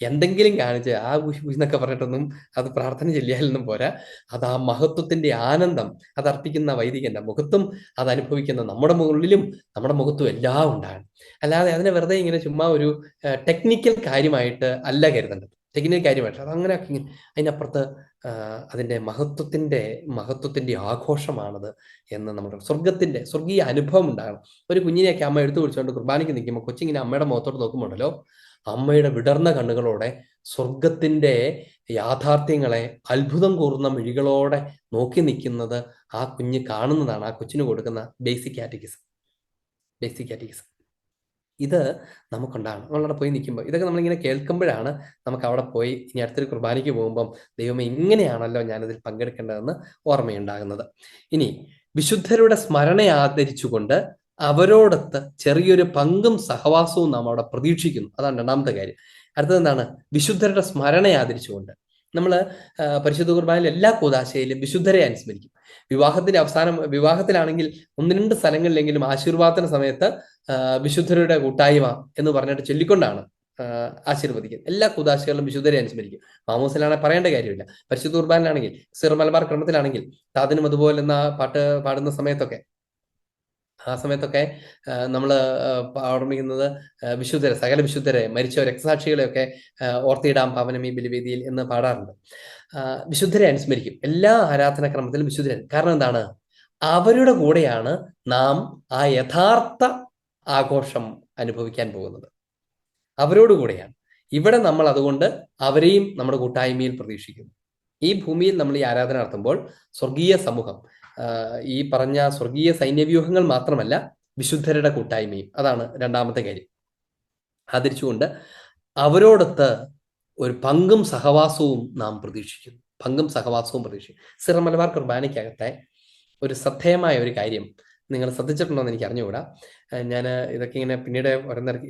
എന്തെങ്കിലും കാണിച്ച് ആ എന്നൊക്കെ പറഞ്ഞിട്ടൊന്നും അത് പ്രാർത്ഥന ചെല്ലിയാലൊന്നും പോരാ. അത് ആ മഹത്വത്തിന്റെ ആനന്ദം അത് അർപ്പിക്കുന്ന വൈദികന്റെ മുഖത്തും അത് അനുഭവിക്കുന്ന നമ്മുടെ ഉള്ളിലും നമ്മുടെ മുഖത്തും എല്ലാം ഉണ്ടാകും. അല്ലാതെ അതിനെ വെറുതെ ഇങ്ങനെ ചുമ്മാ ഒരു ടെക്നിക്കൽ കാര്യമായിട്ട് അല്ല കരുതേണ്ടത്. ടെക്നിക്കൽ കാര്യമായിട്ട് അത് അങ്ങനെ അതിനപ്പുറത്ത് അതിൻ്റെ മഹത്വത്തിൻ്റെ ആഘോഷമാണത് എന്ന് നമ്മൾ സ്വർഗീയ അനുഭവം ഉണ്ടാകണം. ഒരു കുഞ്ഞിനെയൊക്കെ അമ്മ എടുത്തു പിടിച്ചുകൊണ്ട് കുർബാനയ്ക്ക് നിൽക്കുമ്പോൾ കൊച്ചിങ്ങനെ അമ്മയുടെ മുഖത്തോട്ട് നോക്കുമ്പോണ്ടല്ലോ, അമ്മയുടെ വിടർന്ന കണ്ണുകളോടെ സ്വർഗത്തിന്റെ യാഥാർത്ഥ്യങ്ങളെ അത്ഭുതം കൂർന്ന മിഴികളോടെ നോക്കി നിൽക്കുന്നത് ആ കുഞ്ഞ് കാണുന്നതാണ് ആ കൊച്ചിന് കൊടുക്കുന്ന ബേസിക് കാറ്റഗിസം. ഇത് നമുക്കുണ്ടാകണം. നമ്മളവിടെ പോയി നിൽക്കുമ്പോൾ ഇതൊക്കെ നമ്മളിങ്ങനെ കേൾക്കുമ്പോഴാണ് നമുക്ക് അവിടെ പോയി ഇനി അടുത്തൊരു കുർബാനയ്ക്ക് പോകുമ്പം ദൈവമേ ഇങ്ങനെയാണല്ലോ ഞാനതിൽ പങ്കെടുക്കേണ്ടതെന്ന് ഓർമ്മയുണ്ടാകുന്നത്. ഇനി വിശുദ്ധരുടെ സ്മരണ ആദരിച്ചുകൊണ്ട് അവരോടൊത്ത് ചെറിയൊരു പങ്കും സഹവാസവും നാം അവിടെ പ്രതീക്ഷിക്കുന്നു. അതാണ് രണ്ടാമത്തെ കാര്യം. അടുത്തത് എന്താണ്? വിശുദ്ധരുടെ സ്മരണ ആദരിച്ചുകൊണ്ട് നമ്മൾ പരിശുദ്ധ കുർബാനയിൽ എല്ലാ കൂദാശയിലും വിശുദ്ധരെ അനുസ്മരിക്കും. വിവാഹത്തിലാണെങ്കിൽ 1-2 സ്ഥലങ്ങളിലെങ്കിലും ആശീർവാദന സമയത്ത് വിശുദ്ധരുടെ കൂട്ടായ്മ എന്ന് പറഞ്ഞിട്ട് ചൊല്ലിക്കൊണ്ടാണ് ആശീർവദിക്കുന്നത്. എല്ലാ കൂദാശകളിലും വിശുദ്ധരെ അനുസ്മരിക്കും. മാമൂസിലാണെങ്കിൽ പറയേണ്ട കാര്യമില്ല. പരിശുദ്ധ കുർബാനിലാണെങ്കിൽ, സിർ മലബാർ ക്രമത്തിലാണെങ്കിൽ, താതിനും അതുപോലെ പാട്ട് പാടുന്ന സമയത്തൊക്കെ നമ്മൾ ഓർമ്മിക്കുന്നത് സകല വിശുദ്ധരെ, മരിച്ച രക്തസാക്ഷികളെയൊക്കെ ഓർത്തിയിടാം പാവനം ഈ ബലിവേദിയിൽ എന്ന് പാടാറുണ്ട്. വിശുദ്ധരെ അനുസ്മരിക്കും എല്ലാ ആരാധനാക്രമത്തിലും വിശുദ്ധരെ. കാരണം എന്താണ്? അവരുടെ കൂടെയാണ് നാം ആ യഥാർത്ഥ ആഘോഷം അനുഭവിക്കാൻ പോകുന്നത്. അവരോട് കൂടെയാണ്. ഇവിടെ നമ്മൾ അതുകൊണ്ട് അവരെയും നമ്മുടെ കൂട്ടായ്മയിൽ പ്രതീക്ഷിക്കുന്നു. ഈ ഭൂമിയിൽ നമ്മൾ ഈ ആരാധന നടത്തുമ്പോൾ സ്വർഗീയ സമൂഹം, ഈ പറഞ്ഞ സ്വർഗീയ സൈന്യവ്യൂഹങ്ങൾ മാത്രമല്ല, വിശുദ്ധരുടെ കൂട്ടായ്മയും. അതാണ് രണ്ടാമത്തെ കാര്യം. ആദരിച്ചുകൊണ്ട് അവരോടൊത്ത് ഒരു പങ്കും സഹവാസവും നാം പ്രതീക്ഷിക്കുന്നു. സിർ മലബാർ കുർബാനയ്ക്കകത്തെ ഒരു ശ്രദ്ധേയമായ ഒരു കാര്യം നിങ്ങൾ ശ്രദ്ധിച്ചിട്ടുണ്ടോ എന്ന് എനിക്ക് അറിഞ്ഞുകൂടാ. ഞാൻ ഇതൊക്കെ ഇങ്ങനെ പിന്നീട്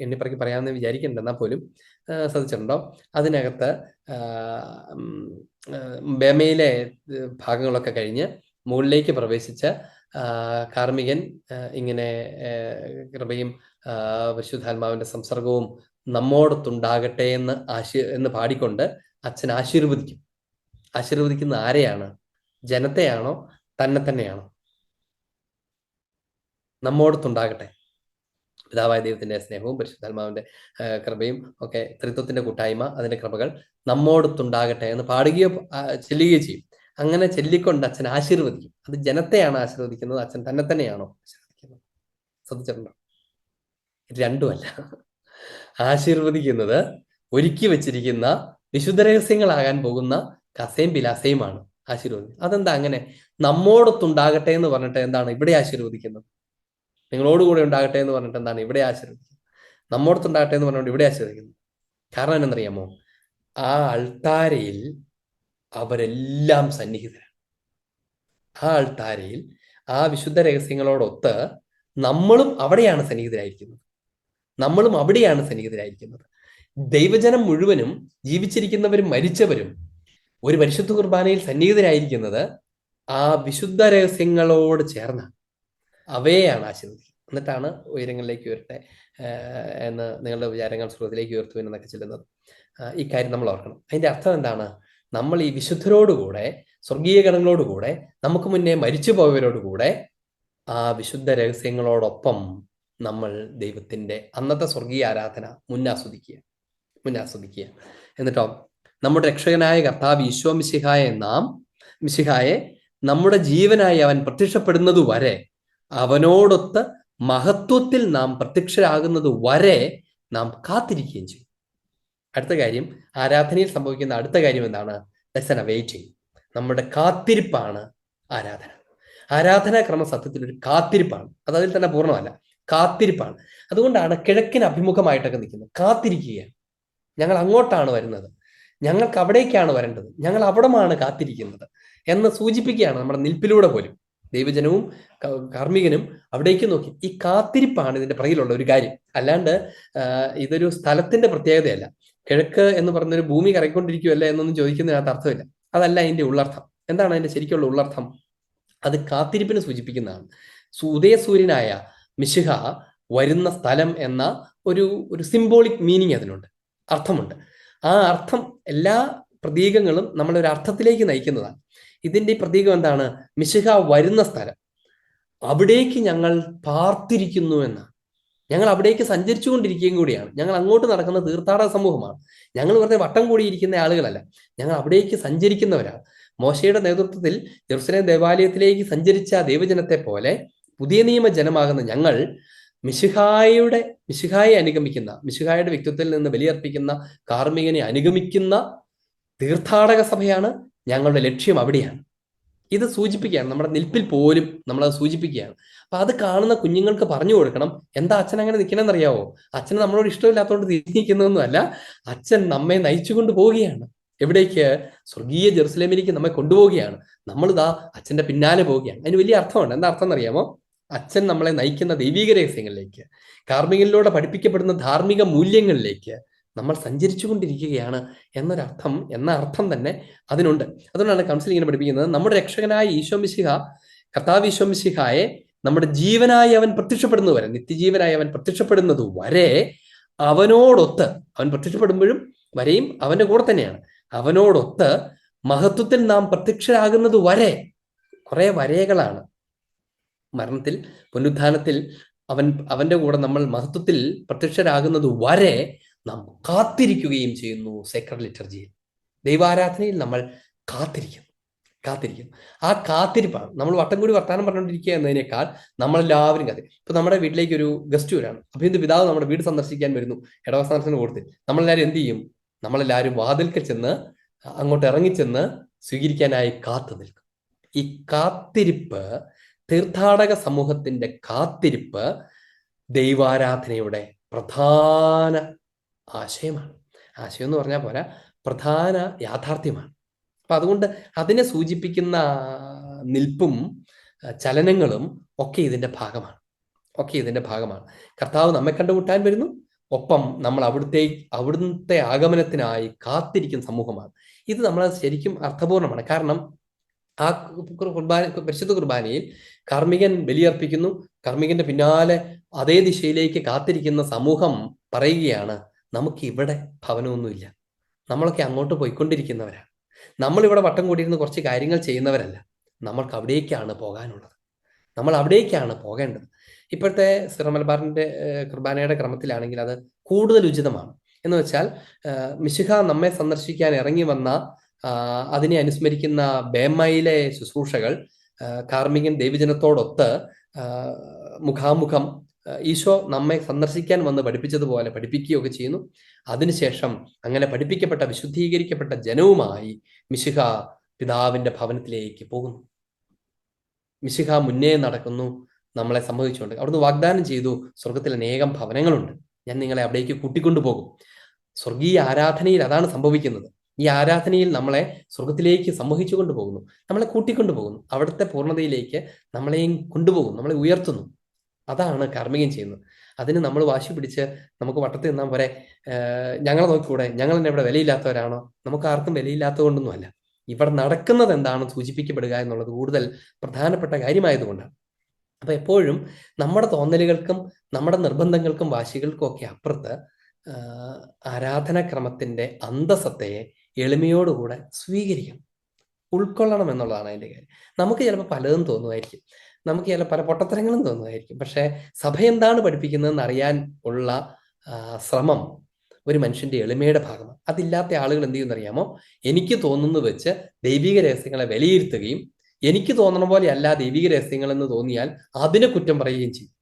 എണ്ണിപ്പറക്കി പറയാമെന്ന് വിചാരിക്കുന്നുണ്ട്. എന്നാൽ പോലും ശ്രദ്ധിച്ചിട്ടുണ്ടോ? അതിനകത്ത് ബേമയിലെ ഭാഗങ്ങളൊക്കെ കഴിഞ്ഞ് മുകളിലേക്ക് പ്രവേശിച്ച് കാർമികൻ ഇങ്ങനെ കൃപയും പരിശുദ്ധാത്മാവിന്റെ സംസർഗവും നമ്മോടൊത്തുണ്ടാകട്ടെ എന്ന് പാടിക്കൊണ്ട് അച്ഛൻ ആശീർവദിക്കും. ആശീർവദിക്കുന്ന ആരെയാണ്? ജനത്തെയാണോ തന്നെയാണോ? നമ്മോടൊത്തുണ്ടാകട്ടെ. പിതാവായ ദൈവത്തിന്റെ സ്നേഹവും പരിശുദ്ധാത്മാവിന്റെ കൃപയും ഒക്കെ, ത്രിത്വത്തിന്റെ കൂട്ടായ്മ, അതിന്റെ കൃപകൾ നമ്മോടൊത്തുണ്ടാകട്ടെ എന്ന് പാടുകയോ ചെല്ലുകയോ ചെയ്യും. അങ്ങനെ ചൊല്ലിക്കൊണ്ട് അച്ഛൻ ആശീർവദിക്കും. അത് ജനത്തെയാണ് ആശീർവദിക്കുന്നത്, അച്ഛൻ തന്നെയാണോ ആശീർവദിക്കുന്നത്? ശ്രദ്ധിച്ചിട്ടുണ്ടോ? രണ്ടുമല്ല. ആശീർവദിക്കുന്നത് ഒരുക്കി വെച്ചിരിക്കുന്ന വിശുദ്ധ രഹസ്യങ്ങളാകാൻ പോകുന്ന കസയും പിലാസയുമാണ് ആശീർവദിക്കുന്നത്. അതെന്താ അങ്ങനെ? നമ്മോടൊത്തുണ്ടാകട്ടെ എന്ന് പറഞ്ഞിട്ട് എന്താണ് ഇവിടെ ആശീർവദിക്കുന്നത്? നിങ്ങളോടുകൂടെ ഉണ്ടാകട്ടെ എന്ന് പറഞ്ഞിട്ട് എന്താണ് ഇവിടെ ആശീർവദിക്കുന്നത്? നമ്മോടൊത്തുണ്ടാകട്ടെ എന്ന് പറഞ്ഞുകൊണ്ട് ഇവിടെ ആശീർവദിക്കുന്നു. കാരണം എന്നറിയാമോ? ആ അൾത്താരയിൽ അവരെല്ലാം സന്നിഹിതരാണ്. ആ അൾത്താരയിൽ ആ വിശുദ്ധ രഹസ്യങ്ങളോടൊത്ത് നമ്മളും അവിടെയാണ് സന്നിഹിതരായിരിക്കുന്നത്. ദൈവജനം മുഴുവനും, ജീവിച്ചിരിക്കുന്നവരും മരിച്ചവരും, ഒരു പരിശുദ്ധ കുർബാനയിൽ സന്നിഹിതരായിരിക്കുന്നത് ആ വിശുദ്ധ രഹസ്യങ്ങളോട് ചേർന്നാണ്. അവയെയാണ് ആശീർവദിക്കുന്നത്. എന്നിട്ടാണ് ഉയരങ്ങളിലേക്ക് ഉയരട്ടെ എന്ന് നിങ്ങളുടെ വിചാരങ്ങൾ സ്രോതത്തിലേക്ക് ഉയർത്തുവാൻ എന്നൊക്കെ ചെല്ലുന്നത്. ഈ കാര്യം നമ്മൾ ഓർക്കണം. അതിന്റെ അർത്ഥം എന്താണ്? നമ്മൾ ഈ വിശുദ്ധരോടുകൂടെ, സ്വർഗീയ ഗണങ്ങളോടുകൂടെ, നമുക്ക് മുന്നേ മരിച്ചു പോയവരോടുകൂടെ ആ വിശുദ്ധ രഹസ്യങ്ങളോടൊപ്പം നമ്മൾ ദൈവത്തിന്റെ അന്നത്തെ സ്വർഗീയ ആരാധന മുന്നാസ്വദിക്കുക. എന്നിട്ടോ നമ്മുടെ രക്ഷകനായ കർത്താവ് ഈശോ മിശിഹായെ നമ്മുടെ ജീവനായി അവൻ പ്രത്യക്ഷപ്പെടുന്നത് വരെ, അവനോടൊത്ത് മഹത്വത്തിൽ നാം പ്രത്യക്ഷരാകുന്നത് വരെ നാം കാത്തിരിക്കുകയും ചെയ്യും. അടുത്ത കാര്യം, ആരാധനയിൽ സംഭവിക്കുന്ന അടുത്ത കാര്യം എന്താണ്? വെയിറ്റിംഗ്. നമ്മുടെ കാത്തിരിപ്പാണ് ആരാധന. ആരാധനാക്രമ സത്യത്തിൽ ഒരു കാത്തിരിപ്പാണ്. അത് അതിൽ തന്നെ പൂർണ്ണമല്ല, കാത്തിരിപ്പാണ്. അതുകൊണ്ടാണ് കിഴക്കിന് അഭിമുഖമായിട്ടൊക്കെ നിൽക്കുന്നത്. കാത്തിരിക്കുകയാണ്. ഞങ്ങൾ അങ്ങോട്ടാണ് വരുന്നത്, ഞങ്ങൾക്ക് അവിടേക്കാണ് വരേണ്ടത്, ഞങ്ങൾ അവിടമാണ് കാത്തിരിക്കുന്നത് എന്ന് സൂചിപ്പിക്കുകയാണ് നമ്മുടെ നിൽപ്പിലൂടെ പോലും. ദൈവജനവും കാർമികനും അവിടേക്ക് നോക്കി. ഈ കാത്തിരിപ്പാണ് ഇതിന്റെ പുറകിലുള്ള ഒരു കാര്യം. അല്ലാണ്ട് ഇതൊരു സ്ഥലത്തിന്റെ പ്രത്യേകതയല്ല. കിഴക്ക് എന്ന് പറഞ്ഞൊരു ഭൂമി കറങ്ങിക്കൊണ്ടിരിക്കുകയല്ല എന്നൊന്നും ചോദിക്കുന്നതിനകത്ത് അർത്ഥമില്ല. അതല്ല അതിന്റെ ഉള്ളർത്ഥം. എന്താണ് അതിന്റെ ശരിക്കുള്ള ഉള്ളർത്ഥം? അത് കാത്തിരിപ്പിനെ സൂചിപ്പിക്കുന്നതാണ്. ഉദയസൂര്യനായ മിശിഹ വരുന്ന സ്ഥലം എന്ന ഒരു സിംബോളിക് മീനിങ് അതിനുണ്ട്, അർത്ഥമുണ്ട്. ആ അർത്ഥം എല്ലാ പ്രതീകങ്ങളും നമ്മളൊരു അർത്ഥത്തിലേക്ക് നയിക്കുന്നതാണ്. ഇതിന്റെ പ്രതീകം എന്താണ്? മിശിഹ വരുന്ന സ്ഥലം, അവിടേക്ക് ഞങ്ങൾ പാർത്തിരിക്കുന്നു എന്നാണ്. ഞങ്ങൾ അവിടേക്ക് സഞ്ചരിച്ചുകൊണ്ടിരിക്കുകയും കൂടിയാണ്. ഞങ്ങൾ അങ്ങോട്ട് നടക്കുന്ന തീർത്ഥാടക സമൂഹമാണ്. ഞങ്ങൾ വെറുതെ വട്ടം കൂടിയിരിക്കുന്ന ആളുകളല്ല, ഞങ്ങൾ അവിടേക്ക് സഞ്ചരിക്കുന്നവരാണ്. മോശയുടെ നേതൃത്വത്തിൽ ജെറുസലേം ദേവാലയത്തിലേക്ക് സഞ്ചരിച്ച ദൈവജനത്തെ പോലെ പുതിയ നിയമ ജനമാകുന്ന ഞങ്ങൾ മിശിഹായെ അനുഗമിക്കുന്ന, മിശിഹായുടെ വ്യക്തിത്വത്തിൽ നിന്ന് ബലിയർപ്പിക്കുന്ന കാർമികനെ അനുഗമിക്കുന്ന തീർത്ഥാടക സഭയാണ്. ഞങ്ങളുടെ ലക്ഷ്യം അവിടെയാണ്. ഇത് സൂചിപ്പിക്കുകയാണ്, നമ്മുടെ നിൽപ്പിൽ പോലും നമ്മളത് സൂചിപ്പിക്കുകയാണ്. അപ്പൊ അത് കാണുന്ന കുഞ്ഞുങ്ങൾക്ക് പറഞ്ഞു കൊടുക്കണം, എന്താ അച്ഛൻ അങ്ങനെ നിൽക്കണമെന്നറിയാവോ? അച്ഛന് നമ്മളോട് ഇഷ്ടമില്ലാത്തതുകൊണ്ട് തിരിഞ്ഞിരിക്കുന്നതൊന്നുമല്ല, അച്ഛൻ നമ്മെ നയിച്ചുകൊണ്ട് പോവുകയാണ്. എവിടേക്ക്? സ്വർഗീയ ജെറുസലേമിലേക്ക് നമ്മെ കൊണ്ടുപോവുകയാണ്. നമ്മളിതാ അച്ഛന്റെ പിന്നാലെ പോവുകയാണ്. അതിന് വലിയ അർത്ഥമുണ്ട്. എന്താ അർത്ഥം എന്നറിയാമോ? അച്ഛൻ നമ്മളെ നയിക്കുന്ന ദൈവിക രഹസ്യങ്ങളിലേക്ക്, കാർമികനിലൂടെ പഠിപ്പിക്കപ്പെടുന്ന ധാർമ്മിക മൂല്യങ്ങളിലേക്ക് നമ്മൾ സഞ്ചരിച്ചു കൊണ്ടിരിക്കുകയാണ് എന്ന അർത്ഥം തന്നെ അതിനുണ്ട്. അതുകൊണ്ടാണ് കൗൺസിൽ ഇങ്ങനെ പഠിപ്പിക്കുന്നത്, നമ്മുടെ രക്ഷകനായ കർത്താവ് ഈശോ മിശിഹായെ നമ്മുടെ ജീവനായി അവൻ പ്രത്യക്ഷപ്പെടുന്നത് വരെ, നിത്യജീവനായി അവൻ പ്രത്യക്ഷപ്പെടുന്നത് വരെ അവനോടൊത്ത്, അവൻ പ്രത്യക്ഷപ്പെടുമ്പോഴും വരെയും അവന്റെ കൂടെ തന്നെയാണ്, അവനോടൊത്ത് മഹത്വത്തിൽ നാം പ്രത്യക്ഷരാകുന്നത് വരെ. കുറെ വരകളാണ്. മരണത്തിൽ, പുനരുത്ഥാനത്തിൽ അവന്റെ കൂടെ നമ്മൾ മഹത്വത്തിൽ പ്രത്യക്ഷരാകുന്നത് വരെ നാം കാത്തിരിക്കുകയും ചെയ്യുന്നു. സേക്രഡ് ലിറ്റർജിയിൽ, ദൈവാരാധനയിൽ നമ്മൾ കാത്തിരിക്കുന്നു. ആ കാത്തിരിപ്പാണ്. നമ്മൾ വട്ടം കൂടി വർത്താനം പറഞ്ഞുകൊണ്ടിരിക്കുക എന്നതിനേക്കാൾ നമ്മളെല്ലാവരും ഇപ്പൊ നമ്മുടെ വീട്ടിലേക്ക് ഒരു ഗസ്റ്റ് വരാണ്. അഭിനന്ദ പിതാവ് നമ്മുടെ വീട് സന്ദർശിക്കാൻ വരുന്നു, ഇടവസ്ഥാനത്തിന് കൊടുത്ത് നമ്മളെല്ലാവരും എന്ത് ചെയ്യും? നമ്മളെല്ലാവരും വാതിൽക്കൽ ചെന്ന്, അങ്ങോട്ട് ഇറങ്ങിച്ചെന്ന് സ്വീകരിക്കാനായി കാത്തു നിൽക്കും. ഈ കാത്തിരിപ്പ്, തീർത്ഥാടക സമൂഹത്തിന്റെ കാത്തിരിപ്പ് ദൈവാരാധനയുടെ പ്രധാന ആശയമാണ്. ആശയം എന്ന് പറഞ്ഞാൽ പോരാ, പ്രധാന യാഥാർത്ഥ്യമാണ്. അപ്പൊ അതുകൊണ്ട് അതിനെ സൂചിപ്പിക്കുന്ന നിൽപ്പും ചലനങ്ങളും ഒക്കെ ഇതിന്റെ ഭാഗമാണ്. കർത്താവ് നമ്മെ കണ്ടുമുട്ടാൻ വരുന്നു, ഒപ്പം നമ്മൾ അവിടുത്തെ ആഗമനത്തിനായി കാത്തിരിക്കുന്ന സമൂഹമാണ്. ഇത് നമ്മൾ ശരിക്കും അർത്ഥപൂർണമാണ്. കാരണം ആ പരിശുദ്ധ കുർബാനയിൽ കാർമികൻ ബലിയർപ്പിക്കുന്നു. കാർമികന്റെ പിന്നാലെ അതേ ദിശയിലേക്ക് കാത്തിരിക്കുന്ന സമൂഹം പറയുകയാണ്, നമുക്ക് ഇവിടെ ഭവനമൊന്നുമില്ല, നമ്മളൊക്കെ അങ്ങോട്ട് പോയിക്കൊണ്ടിരിക്കുന്നവരാണ്. നമ്മളിവിടെ വട്ടം കൂടിയിരുന്ന് കുറച്ച് കാര്യങ്ങൾ ചെയ്യുന്നവരല്ല, നമ്മൾക്ക് അവിടേക്കാണ് പോകാനുള്ളത്, നമ്മൾ അവിടേക്കാണ് പോകേണ്ടത്. ഇപ്പോഴത്തെ സിറോ മലബാറിന്റെ കുർബാനയുടെ ക്രമത്തിലാണെങ്കിൽ അത് കൂടുതൽ ഉചിതമാണ്. എന്ന് വെച്ചാൽ മിശിഹ നമ്മെ സന്ദർശിക്കാൻ ഇറങ്ങി വന്ന അതിനെ അനുസ്മരിക്കുന്ന ബേമയിലെ ശുശ്രൂഷകൾ കാർമികൻ ദൈവജനത്തോടൊത്ത് മുഖാമുഖം ഈശോ നമ്മെ സന്ദർശിക്കാൻ വന്ന് പഠിപ്പിച്ചതുപോലെ പഠിപ്പിക്കുകയൊക്കെ ചെയ്യുന്നു. അതിനുശേഷം അങ്ങനെ പഠിപ്പിക്കപ്പെട്ട വിശുദ്ധീകരിക്കപ്പെട്ട ജനവുമായി മിശിഹ പിതാവിന്റെ ഭവനത്തിലേക്ക് പോകുന്നു. മിശിഹ മുന്നേ നടക്കുന്നു നമ്മളെ സംഭവിച്ചുകൊണ്ട്. അവിടുന്ന് വാഗ്ദാനം ചെയ്തു, സ്വർഗത്തിൽ അനേകം ഭവനങ്ങളുണ്ട്, ഞാൻ നിങ്ങളെ അവിടേക്ക് കൂട്ടിക്കൊണ്ടുപോകും. സ്വർഗീയ ആരാധനയിൽ അതാണ് സംഭവിക്കുന്നത്. ഈ ആരാധനയിൽ നമ്മളെ സ്വർഗത്തിലേക്ക് സംവഹിച്ചു കൊണ്ടുപോകുന്നു, നമ്മളെ കൂട്ടിക്കൊണ്ടുപോകുന്നു, അവിടുത്തെ പൂർണ്ണതയിലേക്ക് നമ്മളെയും കൊണ്ടുപോകുന്നു, നമ്മളെ ഉയർത്തുന്നു. അതാണ് കാർമികൻ ചെയ്യുന്നത്. അതിന് നമ്മൾ വാശി പിടിച്ച് നമുക്ക് വട്ടത്തിൽ നിന്നാൽ പോരെ, ഞങ്ങളെ നോക്കിക്കൂടെ, ഞങ്ങൾ തന്നെ ഇവിടെ വിലയില്ലാത്തവരാണോ? നമുക്ക് ആർക്കും വിലയില്ലാത്തത് കൊണ്ടൊന്നുമല്ല. ഇവിടെ നടക്കുന്നത് എന്താണെന്ന് സൂചിപ്പിക്കപ്പെടുക എന്നുള്ളത് കൂടുതൽ പ്രധാനപ്പെട്ട കാര്യമായതുകൊണ്ടാണ്. അപ്പൊ എപ്പോഴും നമ്മുടെ തോന്നലുകൾക്കും നമ്മുടെ നിർബന്ധങ്ങൾക്കും വാശികൾക്കും ഒക്കെ അപ്പുറത്ത് ആരാധനാക്രമത്തിന്റെ അന്തസത്തയെ എളിമയോടുകൂടെ സ്വീകരിക്കണം, ഉൾക്കൊള്ളണം എന്നുള്ളതാണ് അതിന്റെ കാര്യം. നമുക്ക് ചിലപ്പോൾ പലതും തോന്നുമായിരിക്കും, നമുക്ക് ചില പല പൊട്ടത്തരങ്ങളും തോന്നുമായിരിക്കും. പക്ഷെ സഭ എന്താണ് പഠിപ്പിക്കുന്നതെന്ന് അറിയാൻ ഉള്ള ശ്രമം ഒരു മനുഷ്യന്റെ എളിമയുടെ ഭാഗമാണ്. അതില്ലാത്ത ആളുകൾ എന്ത് ചെയ്യുമെന്നറിയാമോ? എനിക്ക് തോന്നുന്നു വെച്ച് ദൈവിക രഹസ്യങ്ങളെ വിലയിരുത്തുകയും എനിക്ക് തോന്നണ പോലെ അല്ല ദൈവിക രഹസ്യങ്ങൾ എന്ന് തോന്നിയാൽ അതിനെ കുറ്റം പറയുകയും ചെയ്യും.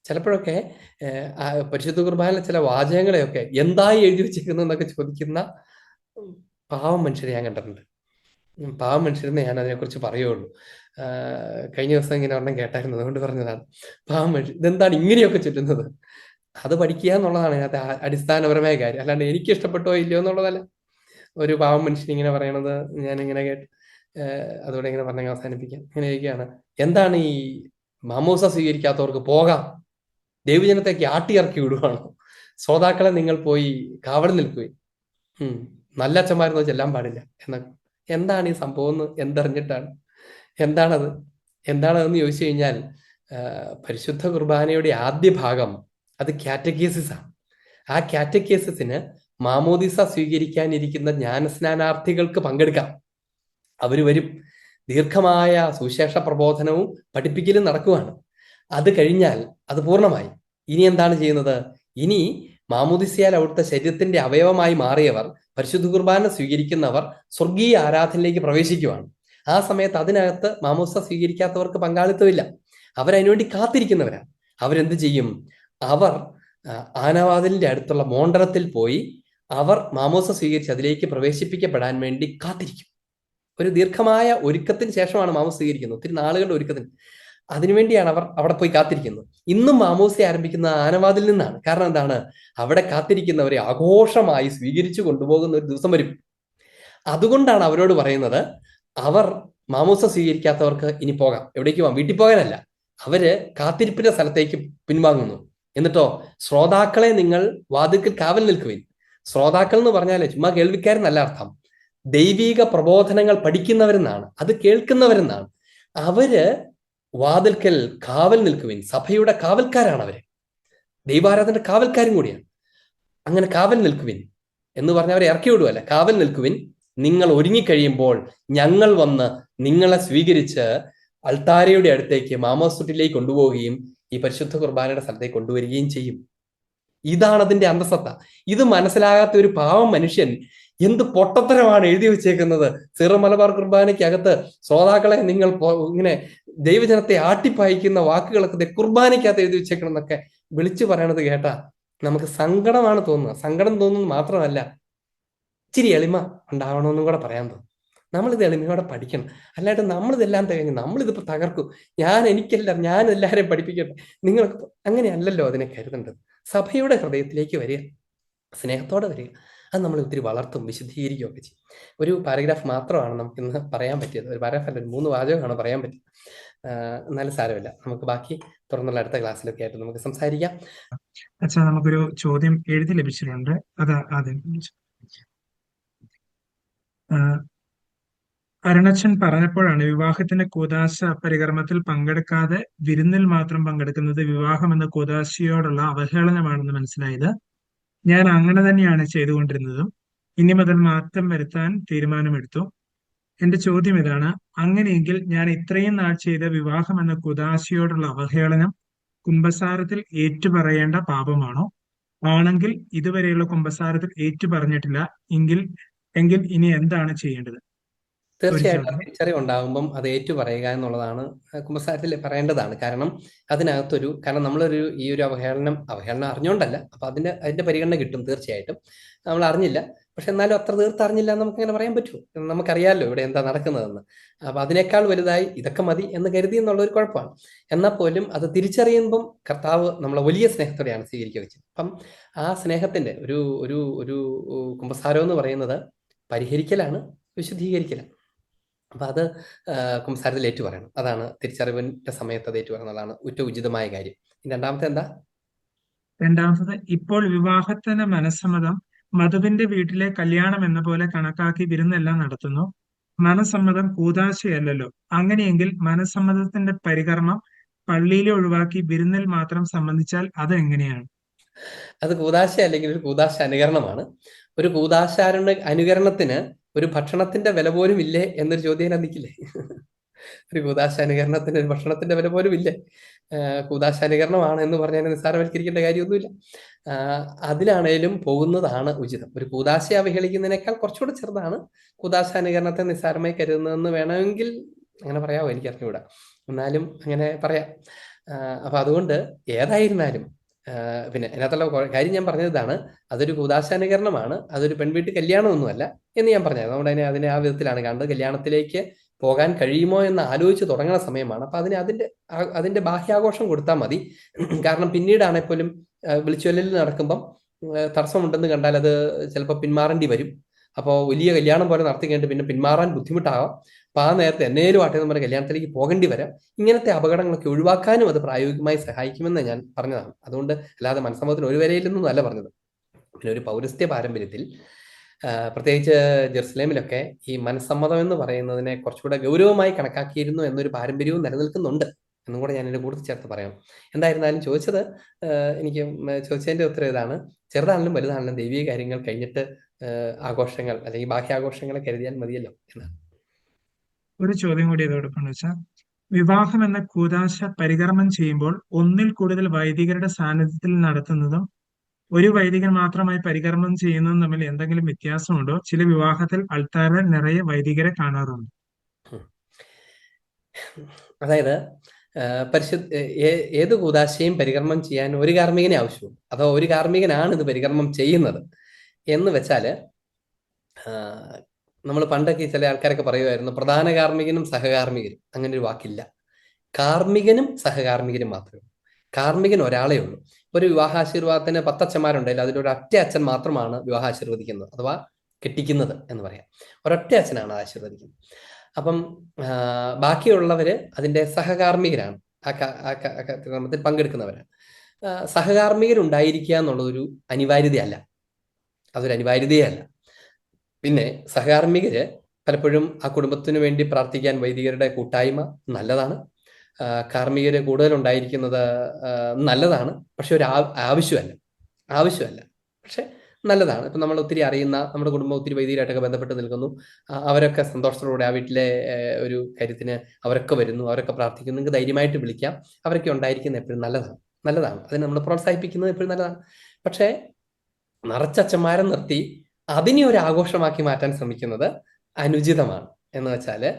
ചിലപ്പോഴൊക്കെ പരിശുദ്ധ കുർബാനയിലെ ചില വാചകങ്ങളെയൊക്കെ എന്തായി എഴുതി വെച്ചിരിക്കുന്നതെന്നൊക്കെ ചോദിക്കുന്ന പാവം മനുഷ്യരെ ഞാൻ കണ്ടിട്ടുണ്ട്. പാവം മനുഷ്യരെന്ന് ഞാൻ അതിനെക്കുറിച്ച് പറയുള്ളൂ. കഴിഞ്ഞ ദിവസം ഇങ്ങനെ ഒരെണ്ണം കേട്ടായിരുന്നു, അതുകൊണ്ട് പറഞ്ഞതാണ്. പാവം മനുഷ്യർ ഇതെന്താണ് ഇങ്ങനെയൊക്കെ ചുറ്റുന്നത്? അത് പഠിക്കുക എന്നുള്ളതാണ് അതിനകത്ത് അടിസ്ഥാനപരമായ കാര്യം. അല്ലാണ്ട് എനിക്ക് ഇഷ്ടപ്പെട്ടോ ഇല്ലയോ എന്നുള്ളതല്ല. ഒരു പാവം മനുഷ്യൻ ഇങ്ങനെ പറയണത് ഞാനിങ്ങനെ കേട്ട് അതോടെ ഇങ്ങനെ പറഞ്ഞ അവസാനിപ്പിക്കാം. ഇങ്ങനെ ചോദിക്കുകയാണ്, എന്താണ് ഈ മാമോസ സ്വീകരിക്കാത്തവർക്ക് പോകാം, ദൈവജനത്തേക്ക് ആട്ടിയിറക്കി വിടുവാണോ? ശ്രോതാക്കളെ നിങ്ങൾ പോയി കാവൽ നിൽക്കുകയും നല്ല അച്ഛന്മാരെന്ന് ചെല്ലാൻ പാടില്ല എന്നൊക്കെ. എന്താണ് ഈ സംഭവം എന്ന് എന്തറിഞ്ഞിട്ടാണ്? എന്താണതെന്ന് ചോദിച്ചു കഴിഞ്ഞാൽ പരിശുദ്ധ കുർബാനയുടെ ആദ്യ ഭാഗം അത് കാറ്റഗീസിസ് ആണ്. ആ കാറ്റഗീസിന് മാമോദിസ സ്വീകരിക്കാനിരിക്കുന്ന ജ്ഞാനസ്നാനാർത്ഥികൾക്ക് പങ്കെടുക്കാം. അവർ വരും, ദീർഘമായ സുവിശേഷ പ്രബോധനവും പഠിപ്പിക്കലും നടക്കുവാണ്. അത് കഴിഞ്ഞാൽ അത് പൂർണ്ണമായി. ഇനി എന്താണ് ചെയ്യുന്നത്? ഇനി മാമോദിസയാൽ അവിടുത്തെ ശരീരത്തിന്റെ അവയവമായി മാറിയവർ, പരിശുദ്ധ കുർബാന സ്വീകരിക്കുന്നവർ സ്വർഗീയ ആരാധനയിലേക്ക് പ്രവേശിക്കുവാണ്. ആ സമയത്ത് അതിനകത്ത് മാമോദിസ സ്വീകരിക്കാത്തവർക്ക് പങ്കാളിത്തമില്ല. അവരതിനുവേണ്ടി കാത്തിരിക്കുന്നവരാണ്. അവരെന്ത് ചെയ്യും? അവർ ആനവാതിലിന്റെ അടുത്തുള്ള മോണ്ടറത്തിൽ പോയി അവർ മാമോദിസ സ്വീകരിച്ച് അതിലേക്ക് പ്രവേശിപ്പിക്കപ്പെടാൻ വേണ്ടി കാത്തിരിക്കും. ഒരു ദീർഘമായ ഒരുക്കത്തിന് ശേഷമാണ് മാമോദിസ സ്വീകരിക്കുന്നത്, ഒത്തിരി നാളുകളുടെ ഒരുക്കത്തിന്. അതിനുവേണ്ടിയാണ് അവർ അവിടെ പോയി കാത്തിരിക്കുന്നത്. ഇന്നും മാമോദിസ ആരംഭിക്കുന്ന ആനവാതിൽ നിന്നാണ്. കാരണം എന്താണ്? അവിടെ കാത്തിരിക്കുന്നവരെ ആഘോഷമായി സ്വീകരിച്ചു കൊണ്ടുപോകുന്ന ഒരു ദിവസം വരും. അതുകൊണ്ടാണ് അവരോട് പറയുന്നത്, അവർ മാമോദിസ സ്വീകരിക്കാത്തവർക്ക് ഇനി പോകാം. എവിടേക്ക് പോകാം? വീട്ടിൽ പോകാനല്ല. അവര് കാത്തിരിപ്പിന്റെ സ്ഥലത്തേക്ക് പിൻവാങ്ങുന്നു. എന്നിട്ടോ, ശ്രോതാക്കളെ നിങ്ങൾ വാതിൽക്കൽ കാവൽ നിൽക്കുവിൻ. ശ്രോതാക്കൾ എന്ന് പറഞ്ഞാലേ ചുമ്മാ കേൾവിക്കാരെന്നല്ല അർത്ഥം. ദൈവിക പ്രബോധനങ്ങൾ പഠിക്കുന്നവരെന്നാണ്, അത് കേൾക്കുന്നവരെന്നാണ്. അവര് വാതിൽക്കൽ കാവൽ നിൽക്കുവിൻ. സഭയുടെ കാവൽക്കാരാണ് അവര്, ദൈവാരാധന കാവൽക്കാരും കൂടിയാണ്. അങ്ങനെ കാവൽ നിൽക്കുവിൻ എന്ന് പറഞ്ഞ അവരെ ഇറക്കി വിടുവല്ല. കാവൽ നിൽക്കുവിൻ, നിങ്ങൾ ഒരുങ്ങിക്കഴിയുമ്പോൾ ഞങ്ങൾ വന്ന് നിങ്ങളെ സ്വീകരിച്ച് അൾത്താരയുടെ അടുത്തേക്ക് മാമോസ്തുട്ടിലേക്ക് കൊണ്ടുപോവുകയും ഈ പരിശുദ്ധ കുർബാനയുടെ സ്ഥലത്തേക്ക് കൊണ്ടുവരികയും ചെയ്യും. ഇതാണ് അതിന്റെ അന്തസത്ത. ഇത് മനസ്സിലാകാത്ത ഒരു പാവം മനുഷ്യൻ എന്ത് പൊട്ടത്തരമാണ് എഴുതി വെച്ചേക്കുന്നത്. സിറോ മലബാർ കുർബാനയ്ക്കകത്ത് ശ്രോതാക്കളെ നിങ്ങൾ ഇങ്ങനെ ദൈവജനത്തെ ആട്ടിപ്പായിക്കുന്ന വാക്കുകളൊക്കെ കുർബാനയ്ക്കകത്ത് എഴുതി വെച്ചേക്കണം എന്നൊക്കെ വിളിച്ചു പറയണത് കേട്ടാ നമുക്ക് സങ്കടമാണ് തോന്നുന്നത്. സങ്കടം തോന്നുന്നത് മാത്രമല്ല, ഇച്ചിരി എളിമ ഉണ്ടാവണമെന്നും കൂടെ പറയാൻ തോന്നും. നമ്മളിത് എളിമയോടെ പഠിക്കണം. അല്ലാണ്ട് നമ്മളിതെല്ലാം തികഞ്ഞ് നമ്മളിതിപ്പോ തകർക്കും, ഞാൻ എല്ലാവരെയും പഠിപ്പിക്കട്ടെ, നിങ്ങൾക്ക് അങ്ങനെയല്ലല്ലോ അതിനെ കരുതേണ്ടത്. സഭയുടെ ഹൃദയത്തിലേക്ക് വരിക, സ്നേഹത്തോടെ വരിക. അത് നമ്മൾ ഒത്തിരി വളർത്തും, വിശുദ്ധീകരിക്കുകയൊക്കെ ചെയ്യും. ഒരു പാരഗ്രാഫ് മാത്രമാണ് നമുക്കിന്ന് പറയാൻ പറ്റിയത്. ഒരു പാരഗ്രാഫ് അല്ല, 3 വാചകമാണ് പറയാൻ പറ്റിയത്. എന്നാലും സാരമില്ല, നമുക്ക് ബാക്കി തുറന്നുള്ള അടുത്ത ക്ലാസ്സിലൊക്കെ ആയിട്ട് നമുക്ക് സംസാരിക്കാം. അച്ഛാ, നമുക്കൊരു ചോദ്യം എഴുതി ലഭിച്ചിട്ടുണ്ട്. അത് ആദ്യം അരുണച്ചൻ പറഞ്ഞപ്പോഴാണ് വിവാഹത്തിന്റെ കൂദാശ പരികർമ്മത്തിൽ പങ്കെടുക്കാതെ വിരുന്നിൽ മാത്രം പങ്കെടുക്കുന്നത് വിവാഹം എന്ന കൂദാശയോടുള്ള അവഹേളനമാണെന്ന് മനസ്സിലായത്. ഞാൻ അങ്ങനെ തന്നെയാണ് ചെയ്തുകൊണ്ടിരുന്നതും ഇനി മുതൽ മാറ്റം വരുത്താൻ തീരുമാനമെടുത്തു. എന്റെ ചോദ്യം ഇതാണ്: അങ്ങനെയെങ്കിൽ ഞാൻ ഇത്രയും നാൾ ചെയ്ത വിവാഹം എന്ന കൂദാശയോടുള്ള അവഹേളനം കുമ്പസാരത്തിൽ ഏറ്റുപറയേണ്ട പാപമാണോ? ആണെങ്കിൽ ഇതുവരെയുള്ള കുമ്പസാരത്തിൽ ഏറ്റുപറഞ്ഞിട്ടില്ല എങ്കിൽ ഇനി എന്താണ് ചെയ്യേണ്ടത്? തീർച്ചയായിട്ടും തിരിച്ചറിവ് ഉണ്ടാകുമ്പം അത് ഏറ്റുപറയുക എന്നുള്ളതാണ് കുമ്പസാരത്തിൽ പറയേണ്ടതാണ്. കാരണം നമ്മളൊരു ഈ ഒരു അവഹേളനം അറിഞ്ഞുകൊണ്ടല്ല, അപ്പൊ അതിന്റെ പരിഗണന കിട്ടും തീർച്ചയായിട്ടും. നമ്മൾ അറിഞ്ഞില്ല, പക്ഷെ എന്നാലും അത്ര തീർത്തറിഞ്ഞില്ല എന്ന് നമുക്ക് ഇങ്ങനെ പറയാൻ പറ്റുമോ? നമുക്കറിയാമല്ലോ ഇവിടെ എന്താ നടക്കുന്നതെന്ന്. അപ്പൊ അതിനേക്കാൾ വലുതായി ഇതൊക്കെ മതി എന്ന് കരുതി എന്നുള്ള ഒരു കുഴപ്പമാണ്. എന്നാൽ പോലും അത് തിരിച്ചറിയുമ്പം കർത്താവ് നമ്മളെ വലിയ സ്നേഹത്തോടെയാണ് സ്വീകരിക്കുക വെച്ചത്. അപ്പം ആ സ്നേഹത്തിന്റെ ഒരു ഒരു ഒരു കുമ്പസാരം എന്ന് പറയുന്നത് പരിഹരിക്കലാണ്, വിശുദ്ധീകരിക്കലാണ്. അപ്പൊ അത് കുമ്പസാരത്തിൽ ഏറ്റു പറയണം. അതാണ് തിരിച്ചറിവിന്റെ സമയത്ത് അത് ഏറ്റു പറയുന്നതാണ് ഏറ്റവും ഉചിതമായ കാര്യം. രണ്ടാമത്തെ എന്താ? രണ്ടാമത്തത്, ഇപ്പോൾ വിവാഹത്തിന് മനസ്സമ്മതം മധുവിന്റെ വീട്ടിലെ കല്യാണം എന്ന പോലെ കണക്കാക്കി വിരുന്നെല്ലാം നടത്തുന്നു. മനസ്സമ്മതം കൂദാശയല്ലല്ലോ. അങ്ങനെയെങ്കിൽ മനസ്സമ്മതത്തിന്റെ പരികർമ്മം പള്ളിയിലെ ഒഴിവാക്കി വിരുന്നിൽ മാത്രം സംബന്ധിച്ചാൽ അത് എങ്ങനെയാണ്? അത് കൂദാശ അല്ലെങ്കിൽ ഒരു കൂദാശ അനുകരണമാണ്. ഒരു കൂദാശ അനുകരണത്തിന് ഒരു ഭക്ഷണത്തിന്റെ വില പോലും ഇല്ലേ എന്നൊരു ചോദ്യം നിൽക്കില്ലേ? ഒരു കൂദാശാനുകരണത്തിന് ഒരു ഭക്ഷണത്തിന്റെ വില പോലും ഇല്ലേ? കൂദാശാനുകരണമാണ് എന്ന് പറഞ്ഞാൽ നിസ്സാരവൽക്കരിക്കേണ്ട കാര്യമൊന്നുമില്ല. അതിലാണേലും പോകുന്നതാണ് ഉചിതം. ഒരു കൂദാശയെ അവഹേളിക്കുന്നതിനേക്കാൾ കുറച്ചുകൂടെ ചെറുതാണ് കൂദാശാനുകരണത്തെ നിസ്സാരമായി കരുതുന്നതെന്ന് വേണമെങ്കിൽ അങ്ങനെ പറയാമോ? എനിക്ക് അറിഞ്ഞുകൂടാ, എന്നാലും അങ്ങനെ പറയാം. അപ്പൊ അതുകൊണ്ട് ഏതായിരുന്നാലും പിന്നെ അതിനകത്തുള്ള കാര്യം ഞാൻ പറഞ്ഞതാണ്, അതൊരു കൂദാശാനുകരണമാണ്, അതൊരു പെൺവീട്ട് കല്യാണമൊന്നുമല്ല എന്ന് ഞാൻ പറഞ്ഞത്. അതുകൊണ്ട് അതിനെ ആ വിധത്തിലാണ് കാണുന്നത്. കല്യാണത്തിലേക്ക് പോകാൻ കഴിയുമോ എന്ന് ആലോചിച്ച് തുടങ്ങുന്ന സമയമാണ്. അപ്പൊ അതിന്റെ ബാഹ്യാഘോഷം കൊടുത്താൽ മതി. കാരണം പിന്നീടാണെ പോലും വിളിച്ചൊല്ലൽ നടക്കുമ്പം തടസ്സമുണ്ടെന്ന് കണ്ടാൽ അത് ചിലപ്പോൾ പിന്മാറേണ്ടി വരും. അപ്പോൾ വലിയ കല്യാണം പോലെ നടത്തി കഴിഞ്ഞിട്ട് പിന്നെ പിന്മാറാൻ ബുദ്ധിമുട്ടാകാം. അപ്പൊ ആ നേരത്തെ എന്നേലും ആട്ടെ നമ്മുടെ കല്യാണത്തിലേക്ക് പോകേണ്ടി വരാം. ഇങ്ങനത്തെ അപകടങ്ങളൊക്കെ ഒഴിവാക്കാനും അത് പ്രായോഗികമായി സഹായിക്കുമെന്ന് ഞാൻ പറഞ്ഞതാണ്. അതുകൊണ്ട് അല്ലാതെ മനസ്സമ്മതത്തിന് ഒരു വരയില്ലെന്നൊന്നും അല്ല പറഞ്ഞത്. പിന്നെ ഒരു പൗരസ്ത്യ പാരമ്പര്യത്തിൽ പ്രത്യേകിച്ച് ജെറുസലേമിലൊക്കെ ഈ മനസ്സമ്മതം എന്ന് പറയുന്നതിനെ കുറച്ചുകൂടെ ഗൗരവമായി കണക്കാക്കിയിരുന്നു എന്നൊരു പാരമ്പര്യവും നിലനിൽക്കുന്നുണ്ട് എന്നും കൂടെ ഞാൻ എൻ്റെ കൂടുതൽ ചേർത്ത് പറയാം. എന്തായിരുന്നാലും എനിക്ക് ചോദിച്ചതിന്റെ ഉത്തരം ഇതാണ്: ചെറുതാണെങ്കിലും വലുതാണെങ്കിലും ദൈവീക കാര്യങ്ങൾ കഴിഞ്ഞിട്ട് ആഘോഷങ്ങൾ അല്ലെങ്കിൽ ബാഹ്യാഘോഷങ്ങളെ കരുതിയാൽ മതിയല്ലോ എന്നാണ്. ഒരു ചോദ്യം കൂടി ഇതോടൊപ്പം വെച്ചാൽ, വിവാഹം എന്ന കൂദാശ പരികർമ്മം ചെയ്യുമ്പോൾ ഒന്നിൽ കൂടുതൽ വൈദികരുടെ സാന്നിധ്യത്തിൽ നടത്തുന്നതും ഒരു വൈദികൻ മാത്രമായി പരികർമ്മം ചെയ്യുന്നതും തമ്മിൽ എന്തെങ്കിലും വ്യത്യാസമുണ്ടോ? ചില വിവാഹത്തിൽ അൾത്താരയിൽ നിറയെ വൈദികരെ കാണാറുണ്ട്. അതായത് ഏത് കൂദാശയും പരികർമ്മം ചെയ്യാൻ ഒരു കാർമ്മികനെ ആവശ്യമുള്ളൂ, അഥവാ ഒരു കാർമ്മികനാണ് ഇത് പരികർമ്മം ചെയ്യുന്നത് എന്ന് വെച്ചാല്, നമ്മൾ പണ്ടൊക്കെ ചില ആൾക്കാരൊക്കെ പറയുമായിരുന്നു പ്രധാന കാർമ്മികനും സഹകാർമ്മികനും. അങ്ങനെ ഒരു വാക്കില്ല. കാർമ്മികനും സഹകാർമ്മികനും മാത്രമേ ഉള്ളൂ. കാർമ്മികൻ ഒരാളേ ഉള്ളൂ. ഒരു വിവാഹാശീർവാദത്തിന് 10 അച്ഛന്മാരുണ്ടെങ്കിൽ അതിലൊരു ഒറ്റ അച്ഛൻ മാത്രമാണ് വിവാഹാശീർവദിക്കുന്നത്, അഥവാ കെട്ടിക്കുന്നത് എന്ന് പറയാം. ഒരൊറ്റ അച്ഛനാണ് ആശീർവദിക്കുന്നത്. അപ്പം ബാക്കിയുള്ളവര് അതിന്റെ സഹകാർമ്മികരാണ്, ആ കർമ്മത്തിൽ പങ്കെടുക്കുന്നവരാണ്. സഹകാർമ്മികരുണ്ടായിരിക്കുക എന്നുള്ളതൊരു അനിവാര്യതയല്ല, അതൊരു അനിവാര്യതയേ അല്ല. പിന്നെ സഹകാർമ്മികര് പലപ്പോഴും ആ കുടുംബത്തിനു വേണ്ടി പ്രാർത്ഥിക്കാൻ വൈദികരുടെ കൂട്ടായ്മ നല്ലതാണ്. കാർമ്മികര് കൂടുതൽ ഉണ്ടായിരിക്കുന്നത് നല്ലതാണ്. പക്ഷെ ഒരു ആവശ്യമല്ല. പക്ഷെ നല്ലതാണ്. ഇപ്പം നമ്മൾ ഒത്തിരി അറിയുന്ന നമ്മുടെ കുടുംബം ഒത്തിരി വൈദികരായിട്ടൊക്കെ ബന്ധപ്പെട്ട് നിൽക്കുന്നു. അവരൊക്കെ സന്തോഷത്തോടെ ആ വീട്ടിലെ ഒരു കാര്യത്തിന് അവരൊക്കെ വരുന്നു, അവരൊക്കെ പ്രാർത്ഥിക്കുന്നു. നിങ്ങൾക്ക് ധൈര്യമായിട്ട് വിളിക്കാം. അവരൊക്കെ ഉണ്ടായിരിക്കുന്നത് എപ്പോഴും നല്ലതാണ്. അതിന് നമ്മൾ പ്രോത്സാഹിപ്പിക്കുന്നത് എപ്പോഴും നല്ലതാണ്. പക്ഷേ നിറച്ചച്ഛന്മാരെ നിർത്തി അതിനെ ഒരു ആഘോഷമാക്കി മാറ്റാൻ ശ്രമിക്കുന്നത് അനുചിതമാണ്. എന്ന് വെച്ചാല്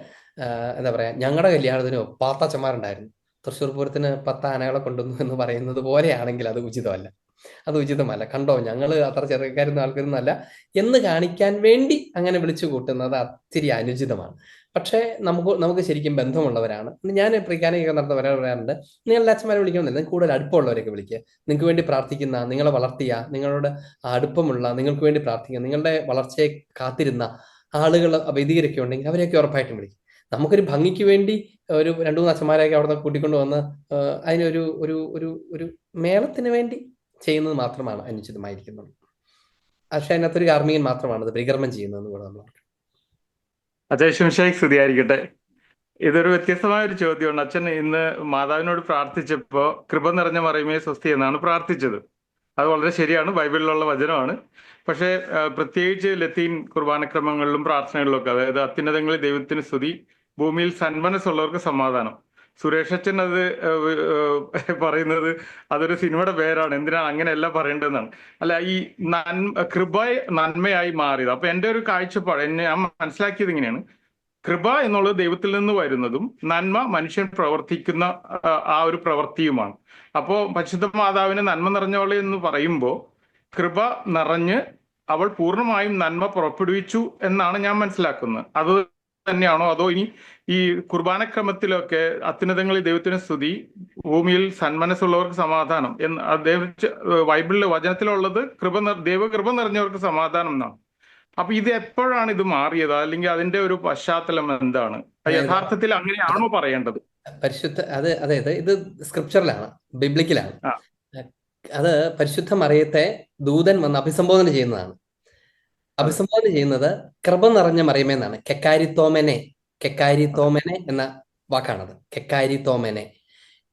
എന്താ പറയാ, ഞങ്ങളുടെ കല്യാണത്തിന് 10 അച്ഛന്മാരുണ്ടായിരുന്നു, തൃശ്ശൂർ പൂരത്തിന് 10 ആനകളെ കൊണ്ടുവന്നു എന്ന് പറയുന്നത് പോലെയാണെങ്കിൽ അത് ഉചിതമല്ല. കണ്ടോ, ഞങ്ങൾ അത്ര ചെറുക്കാരുന്ന ആൾക്കാരൊന്നുമല്ല എന്ന് കാണിക്കാൻ വേണ്ടി അങ്ങനെ വിളിച്ചു കൂട്ടുന്നത് അത്തിരി അനുചിതമാണ്. പക്ഷേ നമുക്ക് ശരിക്കും ബന്ധമുള്ളവരാണ്. ഞാൻ പ്രിക്കാനൊക്കെ നടന്ന പറയാറുണ്ട്, നിങ്ങളുടെ അച്ഛന്മാരെ വിളിക്കണമെന്നില്ല, നിങ്ങൾക്ക് കൂടുതൽ അടുപ്പമുള്ളവരൊക്കെ വിളിക്കുക. നിങ്ങൾക്ക് വേണ്ടി പ്രാർത്ഥിക്കുന്ന, നിങ്ങളെ വളർത്തിയ, നിങ്ങളോട് അടുപ്പമുള്ള, നിങ്ങൾക്ക് വേണ്ടി പ്രാർത്ഥിക്കുക, നിങ്ങളുടെ വളർച്ചയെ കാത്തിരുന്ന ആളുകൾ വൈദികരൊക്കെ ഉണ്ടെങ്കിൽ അവരെയൊക്കെ ഉറപ്പായിട്ടും വിളിക്കും. നമുക്കൊരു ഭംഗിക്ക് വേണ്ടി ഒരു 2-3 അച്ഛന്മാരെയൊക്കെ അവിടെ നിന്ന് കൂട്ടിക്കൊണ്ട് വന്ന് അതിനൊരു ഒരു ഒരു ഒരു മേളത്തിന് വേണ്ടി ചെയ്യുന്നത് മാത്രമാണ് അനുചിതമായിരിക്കുന്നത്. പക്ഷെ അതിനകത്തൊരു കാർമ്മികൻ മാത്രമാണ് അത് പരികർമ്മം ചെയ്യുന്നതെന്ന് കൂടെ നമ്മൾ അച്ഛൻ സ്തുതിയായിരിക്കട്ടെ. ഇതൊരു വ്യത്യസ്തമായ ഒരു ചോദ്യമാണ്. അച്ഛൻ ഇന്ന് മാതാവിനോട് പ്രാർത്ഥിച്ചപ്പോ കൃപ നിറഞ്ഞ മറിയമേ സ്വസ്തി എന്നാണ് പ്രാർത്ഥിച്ചത്. അത് വളരെ ശരിയാണ്, ബൈബിളിലുള്ള വചനമാണ്. പക്ഷേ പ്രത്യേകിച്ച് ലത്തീൻ കുർബാനക്രമങ്ങളിലും പ്രാർത്ഥനകളിലും ഒക്കെ, അതായത് അത്യുന്നതങ്ങളിൽ ദൈവത്തിന് സ്തുതി, ഭൂമിയിൽ സന്മനസ്സുള്ളവർക്ക് സമാധാനം. സുരേഷ് അച്ഛൻ അത് പറയുന്നത് അതൊരു സിനിമയുടെ പേരാണ്, എന്തിനാണ് അങ്ങനെയല്ല പറയേണ്ടതെന്നാണ്. അല്ല, ഈ കൃപ നന്മയായി മാറിയത്. അപ്പൊ എന്റെ ഒരു കാഴ്ചപ്പാട്, ഞാൻ മനസ്സിലാക്കിയത് ഇങ്ങനെയാണ്: കൃപ എന്നുള്ളത് ദൈവത്തിൽ നിന്ന് വരുന്നതും നന്മ മനുഷ്യൻ പ്രവർത്തിക്കുന്ന ആ ഒരു പ്രവൃത്തിയുമാണ്. അപ്പോ പരിശുദ്ധ മാതാവിനെ നന്മ നിറഞ്ഞവളെ എന്ന് പറയുമ്പോൾ കൃപ നിറഞ്ഞ് അവൾ പൂർണ്ണമായും നന്മ പുറപ്പെടുവിച്ചു എന്നാണ് ഞാൻ മനസ്സിലാക്കുന്നത്. അത് തന്നെയാണോ, അതോ ഇനി ഈ കുർബാനക്രമത്തിലൊക്കെ അത്യുന്നതങ്ങളിൽ ദൈവത്തിന് സ്തുതി, ഭൂമിയിൽ സന്മനസ്സുള്ളവർക്ക് സമാധാനം എന്ന് ബൈബിളിലെ വചനത്തിലുള്ളത് ദൈവകൃപ നിറഞ്ഞവർക്ക് സമാധാനം എന്നാണ്. അപ്പൊ ഇത് എപ്പോഴാണ് ഇത് മാറിയത്, അല്ലെങ്കിൽ അതിന്റെ ഒരു പശ്ചാത്തലം എന്താണ്? യഥാർത്ഥത്തിൽ അങ്ങനെയാണോ പറയേണ്ടത്? അതായത് ഇത് സ്ക്രിപ്ചറിലാണ്, ബിബ്ലിക്കലാണ്. അത് പരിശുദ്ധ മറിയത്തെ ദൂതൻ വന്ന് അഭിസംബോധന ചെയ്യുന്നതാണ്. അഭിസംബോധന ചെയ്യുന്നത് കൃപ നിറഞ്ഞ മറിയമേ എന്നാണ്. കെക്കാരിത്തോമനെ എന്ന വാക്കാണത്. കെക്കാരിത്തോമനെ,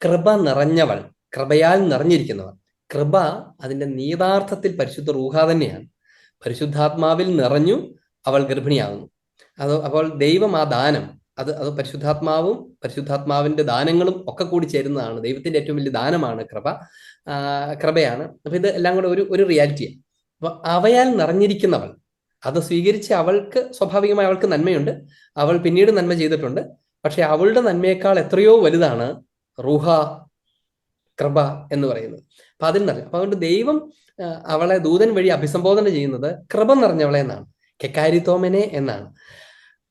കൃപ നിറഞ്ഞവൾ, കൃപയാൽ നിറഞ്ഞിരിക്കുന്നവൾ. കൃപ അതിന്റെ നീതാർത്ഥത്തിൽ പരിശുദ്ധ റൂഹ തന്നെയാണ്. പരിശുദ്ധാത്മാവിൽ നിറഞ്ഞു അവൾ ഗർഭിണിയാകുന്നു. അപ്പോൾ ദൈവം ആ ദാനം, അത് പരിശുദ്ധാത്മാവും പരിശുദ്ധാത്മാവിന്റെ ദാനങ്ങളും ഒക്കെ കൂടി ചേരുന്നതാണ്. ദൈവത്തിന്റെ ഏറ്റവും വലിയ ദാനമാണ് കൃപയാണ്. അപ്പൊ ഇത് എല്ലാം കൂടെ ഒരു റിയാലിറ്റിയാണ്. അപ്പൊ അവയാൽ നിറഞ്ഞിരിക്കുന്നവൾ, അത് സ്വീകരിച്ച് അവൾക്ക് സ്വാഭാവികമായി അവൾക്ക് നന്മയുണ്ട്, അവൾ പിന്നീട് നന്മ ചെയ്തിട്ടുണ്ട്. പക്ഷെ അവളുടെ നന്മയേക്കാൾ എത്രയോ വലുതാണ് റൂഹ, കൃപ എന്ന് പറയുന്നത്. അപ്പൊ അതിൽ നിറഞ്ഞ, അപ്പൊ അതുകൊണ്ട് ദൈവം അവളെ ദൂതൻ വഴി അഭിസംബോധന ചെയ്യുന്നത് കൃപ നിറഞ്ഞവളെ എന്നാണ്, കെക്കാരിത്തോമനെ എന്നാണ്.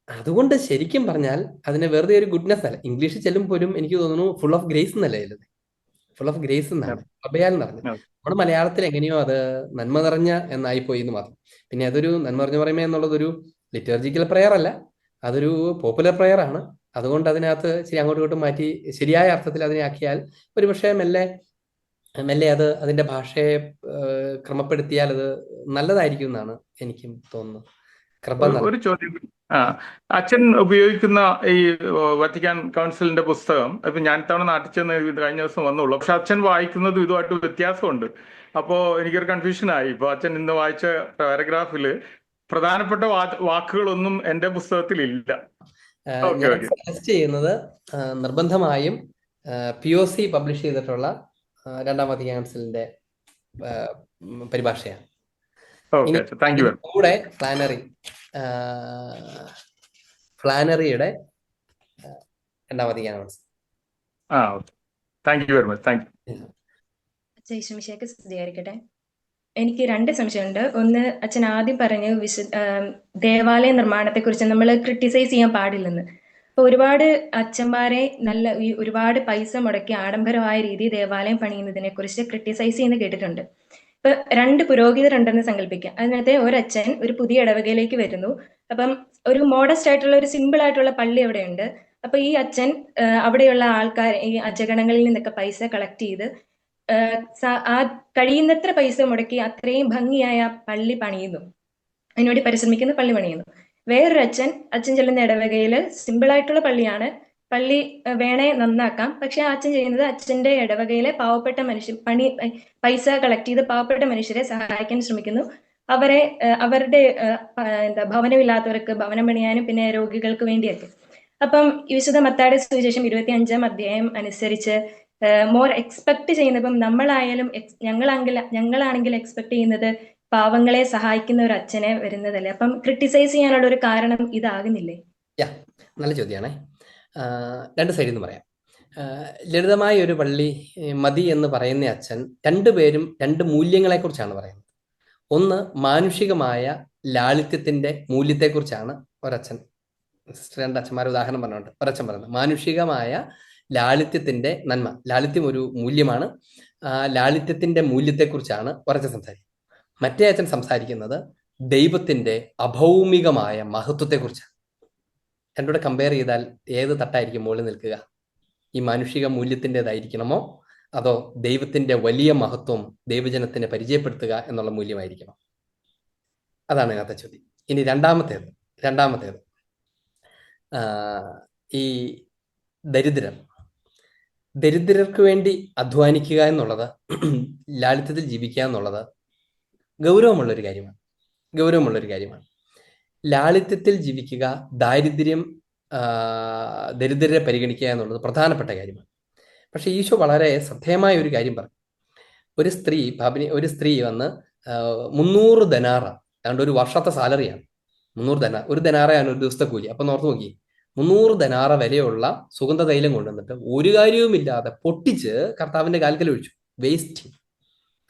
അതുകൊണ്ട് ശരിക്കും പറഞ്ഞാൽ അതിനെ വെറുതെ ഒരു ഗുഡ്നെസ് അല്ല. ഇംഗ്ലീഷിൽ ചെല്ലുമ്പോഴും എനിക്ക് തോന്നുന്നു ഫുൾ ഓഫ് ഗ്രേസ് എന്നല്ലേ എഴുതുന്നത്, ഫുൾ ഓഫ് ഗ്രേസ് എന്നാണ്, കൃപയാൽ നിറഞ്ഞു. നമ്മുടെ മലയാളത്തിൽ എങ്ങനെയോ അത് നന്മ നിറഞ്ഞ എന്നായിപ്പോയി എന്ന് മാത്രം. പിന്നെ അതൊരു നന്മ നിറഞ്ഞ പറയുമേ എന്നുള്ളതൊരു ലിറ്റർജിക്കൽ പ്രെയർ അല്ല, അതൊരു പോപ്പുലർ പ്രെയർ ആണ്. അതുകൊണ്ട് അതിനകത്ത് ശരി അങ്ങോട്ടും ഇങ്ങോട്ടും മാറ്റി ശരിയായ അർത്ഥത്തിൽ അതിനെ ആക്കിയാൽ ഒരുപക്ഷെ മെല്ലെ അത് അതിന്റെ ഭാഷയെ ക്രമപ്പെടുത്തിയാൽ അത് നല്ലതായിരിക്കും എന്നാണ് എനിക്കും തോന്നുന്നത്. ഒരു ചോദ്യം, അച്ഛൻ ഉപയോഗിക്കുന്ന ഈ വത്തിക്കാൻ കൗൺസിലിന്റെ പുസ്തകം ഇപ്പൊ ഞാൻ ഇത്തവണ നാട്ടിൽ ചെന്ന് കഴിഞ്ഞ ദിവസം വന്നുള്ളൂ. പക്ഷെ അച്ഛൻ വായിക്കുന്നത് ഇതുമായിട്ട് വ്യത്യാസമുണ്ട്. അപ്പോ എനിക്കൊരു കൺഫ്യൂഷനായി. ഇപ്പൊ അച്ഛൻ ഇന്ന് വായിച്ച പാരഗ്രാഫില് പ്രധാനപ്പെട്ട വാക്കുകളൊന്നും എന്റെ പുസ്തകത്തിൽ ഇല്ല. ഓക്കെ ഞാൻ ഓക്കെ സജസ്റ്റ് ചെയ്യുന്നത് നിർബന്ധമായും POC പബ്ലിഷ് ചെയ്തിട്ടുള്ള രണ്ടാം വത്തിക്കാൻ കൗൺസിലിന്റെ പരിഭാഷയാണ്. ഓക്കെ ഇനി അച്ഛൻ, താങ്ക് യു അതിന് വെരി കൂടെ ഫ്ലാനറിയുടെ രണ്ടാം Vatican council. Okay, thank you very much, thank you. ഈശോമിശിഹായ്ക്ക് സ്തുതിയായിരിക്കട്ടെ. എനിക്ക് രണ്ട് സംശയമുണ്ട്. ഒന്ന്, അച്ഛൻ ആദ്യം പറഞ്ഞു ദേവാലയ നിർമ്മാണത്തെക്കുറിച്ച് നമ്മൾ ക്രിട്ടിസൈസ് ചെയ്യാൻ പാടില്ലെന്ന്. അപ്പൊ ഒരുപാട് അച്ഛന്മാരെ ഒരുപാട് പൈസ മുടക്കി ആഡംബരമായ രീതിയിൽ ദേവാലയം പണിയുന്നതിനെ കുറിച്ച് ക്രിട്ടിസൈസ് ചെയ്യുന്ന കേട്ടിട്ടുണ്ട്. ഇപ്പൊ രണ്ട് പുരോഹിതരുണ്ടെന്ന് സങ്കല്പിക്കാം. അതിനകത്ത് ഒരച്ഛൻ ഒരു പുതിയ ഇടവകയിലേക്ക് വരുന്നു. അപ്പം ഒരു മോഡസ്റ്റ് ആയിട്ടുള്ള ഒരു സിമ്പിൾ ആയിട്ടുള്ള പള്ളി അവിടെയുണ്ട്. അപ്പൊ ഈ അച്ഛൻ അവിടെയുള്ള ആൾക്കാർ, ഈ അജഗണങ്ങളിൽ നിന്നൊക്കെ പൈസ കളക്ട് ചെയ്ത് കഴിയുന്നത്ര പൈസ മുടക്കി അത്രയും ഭംഗിയായ പള്ളി പണിയുന്നു, അതിനുവേണ്ടി പരിശ്രമിക്കുന്ന പള്ളി പണിയുന്നു. വേറൊരു അച്ഛൻ ചെല്ലുന്ന ഇടവകയിൽ സിമ്പിൾ ആയിട്ടുള്ള പള്ളിയാണ്, പള്ളി വേണേ നന്നാക്കാം, പക്ഷെ ആ അച്ഛൻ ചെയ്യുന്നത് അച്ഛന്റെ ഇടവകയിലെ പാവപ്പെട്ട മനുഷ്യർ പൈസ കളക്ട് ചെയ്ത് പാവപ്പെട്ട മനുഷ്യരെ സഹായിക്കാൻ ശ്രമിക്കുന്നു. അവരുടെ ഭവനമില്ലാത്തവർക്ക് ഭവനം പണിയാനും പിന്നെ രോഗികൾക്ക് വേണ്ടിയൊക്കെ. അപ്പം വിശുദ്ധ മത്തായിയുടെ സുവിശേഷം 25-ാം അധ്യായം അനുസരിച്ച് മോർ എക്സ്പെക്ട് ചെയ്യുന്നത്, ഇപ്പം നമ്മളായാലും ഞങ്ങളാണെങ്കിൽ എക്സ്പെക്ട് ചെയ്യുന്നത് പാവങ്ങളെ സഹായിക്കുന്ന ഒരു അച്ഛനെ വരുന്നതല്ലേ. അപ്പം ക്രിട്ടിസൈസ് ചെയ്യാനുള്ള ഒരു കാരണം ഇതാകുന്നില്ലേ? നല്ല ചോദ്യമാണേ. രണ്ട് സൈഡിൽ നിന്ന് പറയാം. ലളിതമായ ഒരു പള്ളി മതി എന്ന് പറയുന്ന അച്ഛൻ രണ്ടുപേരും രണ്ട് മൂല്യങ്ങളെക്കുറിച്ചാണ് പറയുന്നത്. ഒന്ന്, മാനുഷികമായ ലാളിത്യത്തിന്റെ മൂല്യത്തെക്കുറിച്ചാണ് ഒരച്ഛൻ, രണ്ട് അച്ഛന്മാരെ ഉദാഹരണം പറഞ്ഞുകൊണ്ട് ഒരച്ഛൻ പറയുന്നത്. മാനുഷികമായ ലാളിത്യത്തിന്റെ നന്മ, ലാളിത്യം ഒരു മൂല്യമാണ്, ലാളിത്യത്തിന്റെ മൂല്യത്തെക്കുറിച്ചാണ് ഒരച്ഛൻ സംസാരിക്കുന്നത്. മറ്റേ അച്ഛൻ സംസാരിക്കുന്നത് ദൈവത്തിന്റെ അഭൗമികമായ മഹത്വത്തെക്കുറിച്ചാണ്. രണ്ടുകൂടെ കമ്പയർ ചെയ്താൽ ഏത് തട്ടായിരിക്കും മുകളിൽ നിൽക്കുക? ഈ മാനുഷിക മൂല്യത്തിൻ്റെതായിരിക്കണമോ അതോ ദൈവത്തിന്റെ വലിയ മഹത്വം ദൈവജനത്തിനെ പരിചയപ്പെടുത്തുക എന്നുള്ള മൂല്യമായിരിക്കണം? അതാണ് ഇതിനകത്തെ ചോദ്യം. ഇനി രണ്ടാമത്തേത് ഈ ദരിദ്രർക്ക് വേണ്ടി അധ്വാനിക്കുക എന്നുള്ളത്, ലാളിത്യത്തിൽ ജീവിക്കുക എന്നുള്ളത് ഗൗരവമുള്ളൊരു കാര്യമാണ്. ലാളിത്യത്തിൽ ജീവിക്കുക, ദരിദ്രരെ പരിഗണിക്കുക എന്നുള്ളത് പ്രധാനപ്പെട്ട കാര്യമാണ്. പക്ഷെ ഈശോ വളരെ ശ്രദ്ധേയമായ ഒരു കാര്യം പറഞ്ഞു. ഒരു സ്ത്രീ വന്ന് 300 ദനാറ, അതുകൊണ്ട് ഒരു വർഷത്തെ സാലറിയാണ് 300 ദനാറ, ഒരു ദനാറയാണ് ഒരു ദിവസത്തെ കൂലി. അപ്പൊ ഓർത്ത് നോക്കി, 300 ദനാറ വിലയുള്ള സുഗന്ധ തൈലം കൊണ്ടുവന്നിട്ട് ഒരു കാര്യവുമില്ലാതെ പൊട്ടിച്ച് കർത്താവിന്റെ കാൽക്കൽ ഒഴിച്ചു. വേസ്റ്റ്.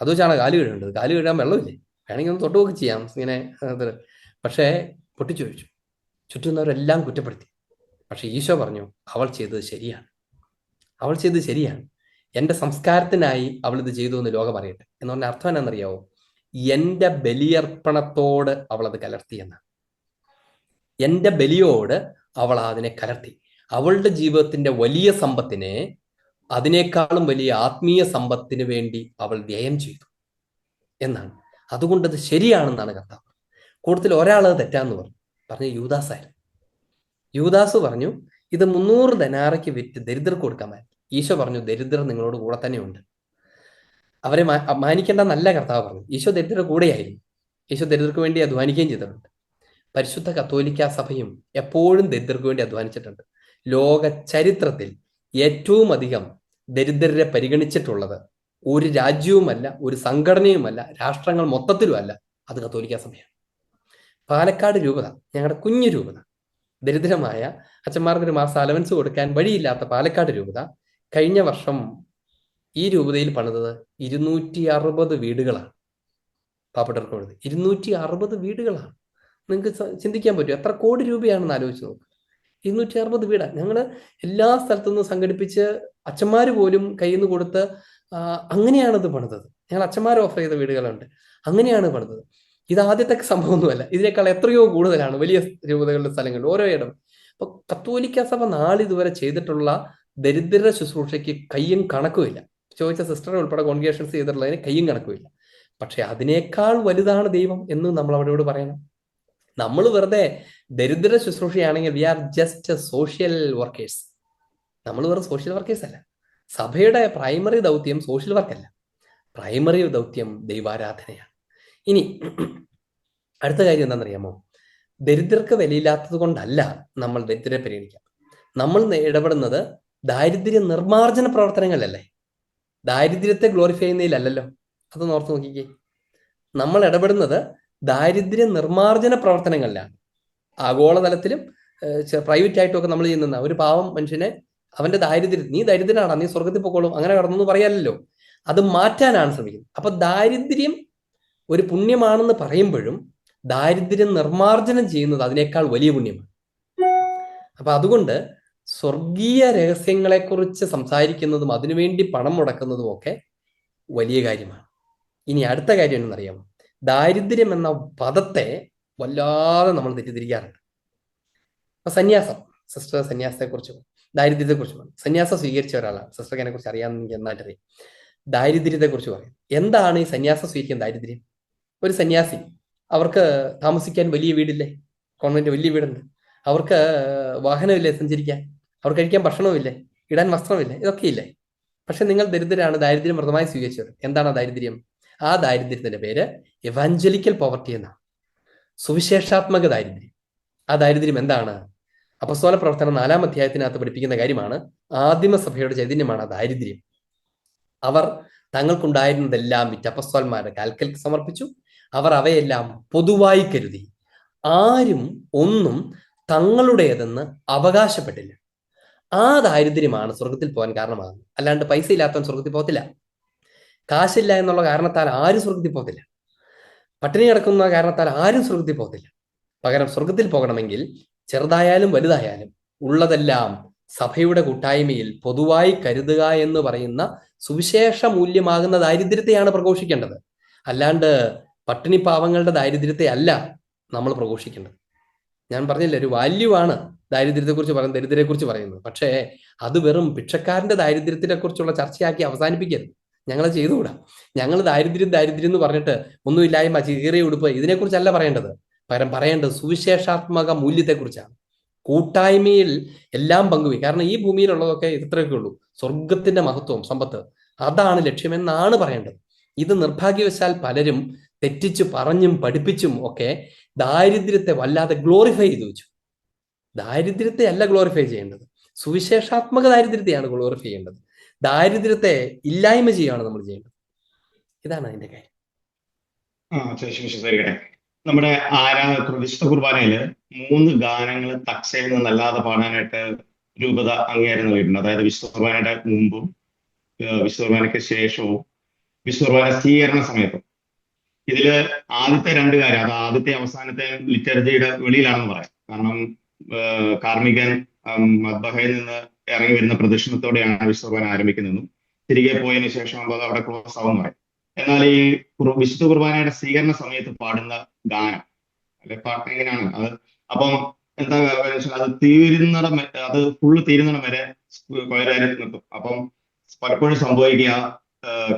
അത് വെച്ചാണ് കാല് കഴുകേണ്ടത്. കാല് കഴുകാൻ വെള്ളമില്ലേ? വേണമെങ്കിൽ ഒന്ന് തൊട്ടുപോക്ക് ചെയ്യാം ഇങ്ങനെ. പക്ഷേ പൊട്ടിച്ചൊഴിച്ചു. ചുറ്റുന്നവരെല്ലാം കുറ്റപ്പെടുത്തി. പക്ഷെ ഈശോ പറഞ്ഞു, അവൾ ചെയ്തത് ശരിയാണ്. എൻ്റെ സംസ്കാരത്തിനായി അവൾ ഇത് ചെയ്തു എന്ന് ലോകം അറിയട്ടെ. എന്ന് പറഞ്ഞ അർത്ഥം എന്നാണെന്നറിയാവോ? എൻ്റെ ബലിയർപ്പണത്തോട് അവൾ അത് കലർത്തി എന്നാണ്. എൻ്റെ ബലിയോട് അവൾ അതിനെ കലർത്തി. അവളുടെ ജീവിതത്തിന്റെ വലിയ സമ്പത്തിനെ അതിനേക്കാളും വലിയ ആത്മീയ സമ്പത്തിന് വേണ്ടി അവൾ വ്യയം ചെയ്തു എന്നാണ്. അതുകൊണ്ടത് ശരിയാണെന്നാണ് കർത്താവ്. കൂടുതൽ ഒരാളത് തെറ്റാന്ന് പറഞ്ഞു യൂദാസായിരുന്നു. യൂദാസ് പറഞ്ഞു, ഇത് 300 ദനാറയ്ക്ക് വിറ്റ് ദരിദ്രർക്ക് കൊടുക്കാൻ പറ്റും. ഈശോ പറഞ്ഞു, ദരിദ്രർ നിങ്ങളോട് കൂടെ തന്നെയുണ്ട്, അവരെ മാനിക്കേണ്ടെന്നല്ല കർത്താവ് പറഞ്ഞു. ഈശോ ദരിദ്രരുടെ കൂടെയായിരുന്നു. ഈശോ ദരിദ്രർക്ക് വേണ്ടി അധ്വാനിക്കുകയും ചെയ്തിട്ടുണ്ട്. പരിശുദ്ധ കത്തോലിക്ക സഭയും എപ്പോഴും ദരിദ്രർക്ക് വേണ്ടി അധ്വാനിച്ചിട്ടുണ്ട്. ലോക ചരിത്രത്തിൽ ഏറ്റവും അധികം ദരിദ്രരെ പരിഗണിച്ചിട്ടുള്ളത് ഒരു രാജ്യവുമല്ല, ഒരു സംഘടനയുമല്ല, രാഷ്ട്രങ്ങൾ മൊത്തത്തിലുമല്ല, അത് കത്തോലിക്ക സഭയാണ്. പാലക്കാട് രൂപത, ഞങ്ങളുടെ കുഞ്ഞു രൂപത, ദരിദ്രമായ അച്ഛന്മാർക്ക് ഒരു മാസം അലവൻസ് കൊടുക്കാൻ വഴിയില്ലാത്ത പാലക്കാട് രൂപത കഴിഞ്ഞ വർഷം ഈ രൂപതയിൽ പണിതത് 260 വീടുകളാണ്. പാവപ്പെട്ടവർക്ക് പണിത് 260 വീടുകളാണ്. നിങ്ങൾക്ക് ചിന്തിക്കാൻ പറ്റും എത്ര കോടി രൂപയാണെന്ന് ആലോചിച്ച് നോക്കുക. 260 വീടാണ്. ഞങ്ങൾ എല്ലാ സ്ഥലത്തു നിന്നും സംഘടിപ്പിച്ച് അച്ഛന്മാർ പോലും കയ്യിൽ നിന്ന് കൊടുത്ത് അങ്ങനെയാണത് പണിതത്. ഞങ്ങൾ അച്ഛന്മാർ ഓഫർ ചെയ്ത വീടുകളുണ്ട്, അങ്ങനെയാണ് പണിതത്. ഇത് ആദ്യത്തെ സംഭവമൊന്നുമല്ല, ഇതിനേക്കാൾ എത്രയോ കൂടുതലാണ് വലിയ രൂപതകളുടെ സ്ഥലങ്ങളിൽ ഓരോ ഇടം. അപ്പൊ കത്തോലിക്ക സഭ നാളിതുവരെ ചെയ്തിട്ടുള്ള ദരിദ്ര ശുശ്രൂഷയ്ക്ക് കയ്യും കണക്കുമില്ല. ചോദിച്ച സിസ്റ്റർ ഉൾപ്പെടെ കോൺഗ്രിഗേഷൻസ് ചെയ്തിട്ടുള്ളതിന് കയ്യും കണക്കുമില്ല. പക്ഷെ അതിനേക്കാൾ വലുതാണ് ദൈവം എന്ന് നമ്മൾ അവരോട് പറയണം. നമ്മൾ വെറുതെ ദരിദ്ര ശുശ്രൂഷയാണെങ്കിൽ we are just social workers. നമ്മൾ വെറും സോഷ്യൽ വർക്കേഴ്സ് അല്ല. സഭയുടെ പ്രൈമറി ദൗത്യം സോഷ്യൽ വർക്കല്ല, പ്രൈമറി ദൗത്യം ദൈവാരാധനയാണ്. ഇനി അടുത്ത കാര്യം എന്താണെന്നറിയാമോ? ദരിദ്രർക്ക് വിലയില്ലാത്തത് കൊണ്ടല്ല നമ്മൾ ദരിദ്രരെ പരിഗണിക്കുക. നമ്മൾ ഇടപെടുന്നത് ദാരിദ്ര്യ നിർമ്മാർജ്ജന പ്രവർത്തനങ്ങളിലല്ലേ, ദാരിദ്ര്യത്തെ ഗ്ലോറിഫൈ ചെയ്യുന്നതിലല്ലല്ലോ. അതൊന്ന് ഓർത്ത് നോക്കിക്കേ. നമ്മൾ ഇടപെടുന്നത് ദാരിദ്ര്യ നിർമ്മാർജ്ജന പ്രവർത്തനങ്ങളിലാണ്. ആഗോളതലത്തിലും പ്രൈവറ്റ് ആയിട്ടും ഒക്കെ നമ്മൾ ചെയ്യുന്ന ഒരു പാവം മനുഷ്യനെ അവന്റെ ദാരിദ്ര്യം, നീ ദരിദ്രനാണ്, നീ സ്വർഗത്തിൽ പൊക്കോളും, അങ്ങനെ കടന്നു പറയാനല്ലോ, അത് മാറ്റാനാണ് ശ്രമിക്കുന്നത്. അപ്പൊ ദാരിദ്ര്യം ഒരു പുണ്യമാണെന്ന് പറയുമ്പോഴും ദാരിദ്ര്യം നിർമ്മാർജ്ജനം ചെയ്യുന്നത് അതിനേക്കാൾ വലിയ പുണ്യമാണ്. അപ്പൊ അതുകൊണ്ട് സ്വർഗീയ രഹസ്യങ്ങളെക്കുറിച്ച് സംസാരിക്കുന്നതും അതിനുവേണ്ടി പണം മുടക്കുന്നതും ഒക്കെ വലിയ കാര്യമാണ്. ഇനി അടുത്ത കാര്യം എന്നറിയാമോ? ദാരിദ്ര്യം എന്ന പദത്തെ വല്ലാതെ നമ്മൾ തെറ്റിദ്ധരിക്കാറുണ്ട്. അപ്പൊ സന്യാസം, സിസ്റ്റർ സന്യാസത്തെക്കുറിച്ചും ദാരിദ്ര്യത്തെക്കുറിച്ചും, സന്യാസം സ്വീകരിച്ച ഒരാളാണ് സിസ്റ്റർക്ക്, അതിനെ കുറിച്ച് അറിയാമെന്ന് എനിക്ക് നന്നായിട്ട് അറിയാം. ദാരിദ്ര്യത്തെക്കുറിച്ച് പറയും. എന്താണ് ഈ സന്യാസം സ്വീകരിക്കുന്ന ദാരിദ്ര്യം? ഒരു സന്യാസി, അവർക്ക് താമസിക്കാൻ വലിയ വീടില്ലേ, കോൺവെന്റ് വലിയ വീടുണ്ട്, അവർക്ക് വാഹനമില്ലേ സഞ്ചരിക്കാൻ, അവർക്ക് കഴിക്കാൻ ഭക്ഷണമില്ലേ, ഇടാൻ വസ്ത്രമില്ലേ, ഇതൊക്കെ ഇല്ലേ. പക്ഷെ നിങ്ങൾ ദരിദ്രരാണ്, ദാരിദ്ര്യം വ്രതമായി സ്വീകരിച്ചത്. എന്താണ് ദാരിദ്ര്യം? ആ ദാരിദ്ര്യത്തിന്റെ പേര് എവാഞ്ചലിക്കൽ പോവർട്ടി എന്നാണ്, സുവിശേഷാത്മക ദാരിദ്ര്യം. ആ ദാരിദ്ര്യം എന്താണ്? അപ്പസ്തോല പ്രവർത്തനം 4-ാം അധ്യായത്തിനകത്ത് പഠിപ്പിക്കുന്ന കാര്യമാണ്. ആദിമസഭയുടെ ചൈതന്യമാണ് ആ ദാരിദ്ര്യം. അവർ തങ്ങൾക്കുണ്ടായിരുന്നതെല്ലാം വിറ്റ് അപ്പസ്തോലന്മാരുടെ കാൽക്കൽ സമർപ്പിച്ചു. അവർ അവയെല്ലാം പൊതുവായി കരുതി. ആരും ഒന്നും തങ്ങളുടേതെന്ന് അവകാശപ്പെട്ടില്ല. ആ ദാരിദ്ര്യമാണ് സ്വർഗത്തിൽ പോകാൻ കാരണമാകുന്നത്. അല്ലാണ്ട് പൈസ ഇല്ലാത്തവൻ സ്വർഗത്തിൽ പോകത്തില്ല. കാശില്ല എന്നുള്ള കാരണത്താൽ ആരും സ്വർഗത്തിൽ പോകത്തില്ല. പട്ടിണി കിടക്കുന്ന കാരണത്താൽ ആരും സ്വർഗത്തിൽ പോകത്തില്ല. പകരം സ്വർഗത്തിൽ പോകണമെങ്കിൽ ചെറുതായാലും വലുതായാലും ഉള്ളതെല്ലാം സഭയുടെ കൂട്ടായ്മയിൽ പൊതുവായി കരുതുക എന്ന് പറയുന്ന സുവിശേഷ മൂല്യമാകുന്ന ദാരിദ്ര്യത്തെയാണ് പ്രഘോഷിക്കേണ്ടത്. അല്ലാണ്ട് പട്ടിണി പാവങ്ങളുടെ ദാരിദ്ര്യത്തെ അല്ല നമ്മൾ പ്രഘോഷിക്കേണ്ടത്. ഞാൻ പറഞ്ഞില്ല, ഒരു വാല്യൂ ആണ് ദാരിദ്ര്യത്തെക്കുറിച്ച് പറയുന്നത്, ദരിദ്രരെക്കുറിച്ച് പറയുന്നത്. പക്ഷേ അത് വെറും ഭിക്ഷക്കാരന്റെ ദാരിദ്ര്യത്തിനെ കുറിച്ചുള്ള ചർച്ചയാക്കി അവസാനിപ്പിക്കരുത്. ഞങ്ങൾ ചെയ്തുകൂടാ. ഞങ്ങൾ ദാരിദ്ര്യം എന്ന് പറഞ്ഞിട്ട് ഒന്നുമില്ലായ്മ, ചീറിയ ഉടുപ്പ്, ഇതിനെക്കുറിച്ചല്ല പറയേണ്ടത്. പകരം പറയേണ്ടത് സുവിശേഷാത്മക മൂല്യത്തെക്കുറിച്ചാണ്. കൂട്ടായ്മയിൽ എല്ലാം പങ്കുവയ്ക്കും. കാരണം ഈ ഭൂമിയിലുള്ളതൊക്കെ ഇത്രയൊക്കെ ഉള്ളൂ. സ്വർഗത്തിന്റെ മഹത്വം, സമ്പത്ത്, അതാണ് ലക്ഷ്യമെന്നാണ് പറയേണ്ടത്. ഇത് നിർഭാഗ്യവശാൽ പലരും തെറ്റിച്ചു പറഞ്ഞും പഠിപ്പിച്ചും ഒക്കെ ദാരിദ്ര്യത്തെ വല്ലാതെ ഗ്ലോറിഫൈ ചെയ്തു വെച്ചു. ദാരിദ്ര്യത്തെ അല്ല ഗ്ലോറിഫൈ ചെയ്യേണ്ടത്, സുവിശേഷാത്മക ദാരിദ്ര്യത്തെയാണ് ഗ്ലോറിഫൈ ചെയ്യേണ്ടത്. ദാരിദ്ര്യത്തെ ഇല്ലായ്മ ചെയ്യുകയാണ് നമ്മൾ ചെയ്യേണ്ടത്. ഇതാണ് അതിന്റെ കാര്യം. നമ്മുടെ വിശുദ്ധ കുർബാനയില് 3 ഗാനങ്ങൾ തക്സയിൽ നിന്നല്ലാതെ പാടാനായിട്ട് രൂപത അംഗീകാരം നൽകിയിട്ടുണ്ട്. അതായത് വിശുദ്ധ കുർബാനയുടെ മുമ്പും വിശുദ്ധ കുർബാനയ്ക്ക് ശേഷവും വിശുദ്ധ കുർബാന സ്വീകരണ സമയത്തും. ഇതില് ആദ്യത്തെ 2 കാര്യം, അത് ആദ്യത്തെ അവസാനത്തെ ലിറ്റർജിയുടെ വെളിയിലാണെന്ന് പറയാം. കാരണം കാർമികൻ മദ്ബഹയിൽ നിന്ന് ഇറങ്ങി വരുന്ന പ്രദക്ഷിണത്തോടെയാണ് വിശുദ്ധ കുർബാന ആരംഭിക്കുന്നതെന്നും തിരികെ പോയതിനു ശേഷം അത് അവിടെ ക്ലോസ് ആവും പറയും. എന്നാൽ ഈ വിശുദ്ധ കുർബാനയുടെ സ്വീകരണ സമയത്ത് പാടുന്ന ഗാനം അല്ലെ പാട്ട് എങ്ങനെയാണ് അത്? അപ്പം എന്താ അത് ഫുള്ള് തീരുന്നിടം വരെ കൊയരാരി നിർത്തും. അപ്പം പലപ്പോഴും സംഭവിക്കുക,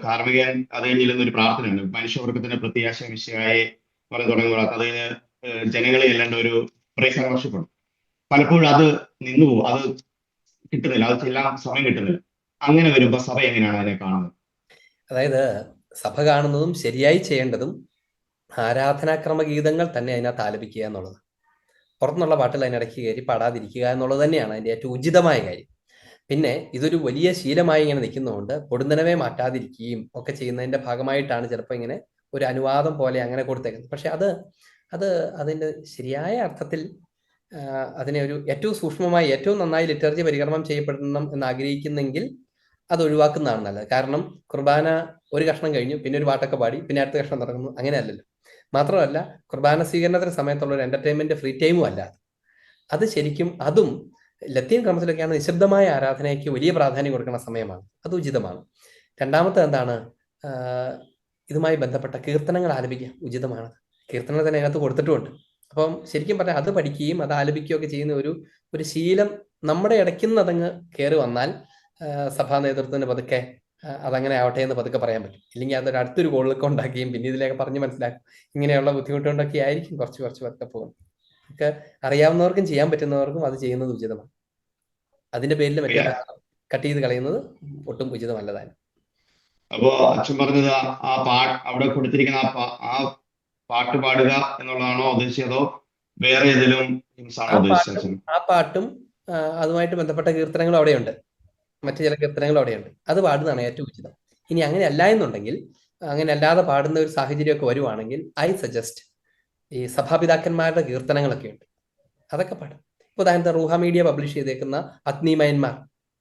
കാർമികൻ അത് കഴിഞ്ഞില്ലെന്നൊരു പ്രാർത്ഥനയുണ്ട്, മനുഷ്യവർഗത്തിന്റെ പ്രത്യാശ മിശിഹായെ പറഞ്ഞു തുടങ്ങുമ്പോൾ അതിന് ജനങ്ങളെ ചെല്ലേണ്ട ഒരു പ്രൈസ് ആവശ്യപ്പെടും. പലപ്പോഴും അത് നിന്നുപോകും, അത് കിട്ടുന്നില്ല, അത് ചെല്ലാൻ സമയം കിട്ടുന്നില്ല. അങ്ങനെ വരുമ്പോ സഭ എങ്ങനെയാണ് അതിനെ കാണുന്നത്? അതായത് സഭ കാണുന്നതും ശരിയായി ചെയ്യേണ്ടതും ആരാധനാക്രമ ഗീതങ്ങൾ തന്നെ അതിനകത്ത് ആലപിക്കുക എന്നുള്ളത്. പുറത്തുനിന്നുള്ള പാട്ടിൽ അതിനിടയ്ക്ക് കയറി പാടാതിരിക്കുക എന്നുള്ളത് തന്നെയാണ് അതിൻ്റെ ഏറ്റവും ഉചിതമായ കാര്യം. പിന്നെ ഇതൊരു വലിയ ശീലമായി ഇങ്ങനെ നിൽക്കുന്നതുകൊണ്ട് പൊടുന്നനവേ മാറ്റാതിരിക്കുകയും ഒക്കെ ചെയ്യുന്നതിന്റെ ഭാഗമായിട്ടാണ് ചിലപ്പോൾ ഇങ്ങനെ ഒരു അനുവാദം പോലെ അങ്ങനെ കൊടുത്തേക്കുന്നത്. പക്ഷെ അത് അതിൻ്റെ ശരിയായ അർത്ഥത്തിൽ അതിനെ ഒരു ഏറ്റവും സൂക്ഷ്മമായി ഏറ്റവും നന്നായി ലിറ്റർജി പരികർമ്മം ചെയ്യപ്പെടണം എന്ന് ആഗ്രഹിക്കുന്നെങ്കിൽ അത് ഒഴിവാക്കുന്നതാണ് നല്ലത്. കാരണം കുർബാന ഒരു കഷ്ണം കഴിഞ്ഞു, പിന്നെ ഒരു പാട്ടൊക്കെ പാടി, പിന്നെ അടുത്ത കഷ്ണം തുടങ്ങുന്നു, അങ്ങനെയല്ലല്ലോ. മാത്രമല്ല കുർബാന സ്വീകരണത്തിന് സമയത്തുള്ള ഒരു എന്റർടൈൻമെന്റ് ഫ്രീ ടൈമും അല്ല അത്. ശരിക്കും അതും ലത്തീൻ ക്രമത്തിലൊക്കെയാണ് നിശബ്ദമായ ആരാധനയ്ക്ക് വലിയ പ്രാധാന്യം കൊടുക്കുന്ന സമയമാണ്. അത് ഉചിതമാണ്. രണ്ടാമത്തെ എന്താണ്, ഇതുമായി ബന്ധപ്പെട്ട കീർത്തനങ്ങൾ ആലപിക്കുക ഉചിതമാണ്. കീർത്തനങ്ങൾ തന്നെ അതിനകത്ത് കൊടുത്തിട്ടുമുണ്ട്. അപ്പം ശരിക്കും പറഞ്ഞാൽ അത് പഠിക്കുകയും അത് ആലപിക്കുകയും ഒക്കെ ചെയ്യുന്ന ഒരു ശീലം നമ്മുടെ ഇടയ്ക്കുന്ന് അതങ്ങ് കയറി വന്നാൽ സഭാ നേതൃത്വത്തിന് പതുക്കെ അതങ്ങനെ ആവട്ടെ എന്ന് പതുക്കെ പറയാൻ പറ്റും. ഇല്ലെങ്കിൽ അതൊരു അടുത്തൊരു കോളിലൊക്കെ ഉണ്ടാക്കുകയും പിന്നെ ഇതിലേക്ക് പറഞ്ഞ് മനസ്സിലാക്കും. ഇങ്ങനെയുള്ള ബുദ്ധിമുട്ടുകൊണ്ടൊക്കെ ആയിരിക്കും കുറച്ച് പതുക്കെ പോകും. ഒക്കെ അറിയാവുന്നവർക്കും ചെയ്യാൻ പറ്റുന്നവർക്കും അത് ചെയ്യുന്നത് ഉചിതമാണ്. അതിന്റെ പേരിൽ മറ്റേ കട്ട് ചെയ്ത് കളയുന്നത് ഒട്ടും ഉചിതമല്ലതാണ്. അപ്പോ അച്ഛൻ പറഞ്ഞത് അവിടെ കൊടുത്തിരിക്കുന്ന ആ പാട്ട് പാടുക എന്നുള്ളതാണോ ഉദ്ദേശിച്ചത്? അതോ വേറെ ഏതെങ്കിലും ഹിംസാണോ ആ ഉദ്ദേശിച്ചത് പാട്ടും അച്ഛൻ? ആ പാട്ടും അതുമായിട്ട് ബന്ധപ്പെട്ട കീർത്തനങ്ങളും അവിടെയുണ്ട്, മറ്റു ചില കീർത്തനങ്ങളും അവിടെയുണ്ട്. അത് പാടുന്നതാണ് ഏറ്റവും ഉചിതം. ഇനി അങ്ങനെ അല്ല എന്നുണ്ടെങ്കിൽ, അങ്ങനെ അല്ലാതെ പാടുന്ന ഒരു സാഹചര്യമൊക്കെ വരുവാണെങ്കിൽ, ഐ സജസ്റ്റ് ഈ സഭാപിതാക്കന്മാരുടെ കീർത്തനങ്ങളൊക്കെ ഉണ്ട്, അതൊക്കെ പാടും. ഇപ്പൊ ഉദാഹരണത്തിന് റൂഹ മീഡിയ പബ്ലിഷ് ചെയ്തേക്കുന്ന അഗ്നിമയന്മാർ,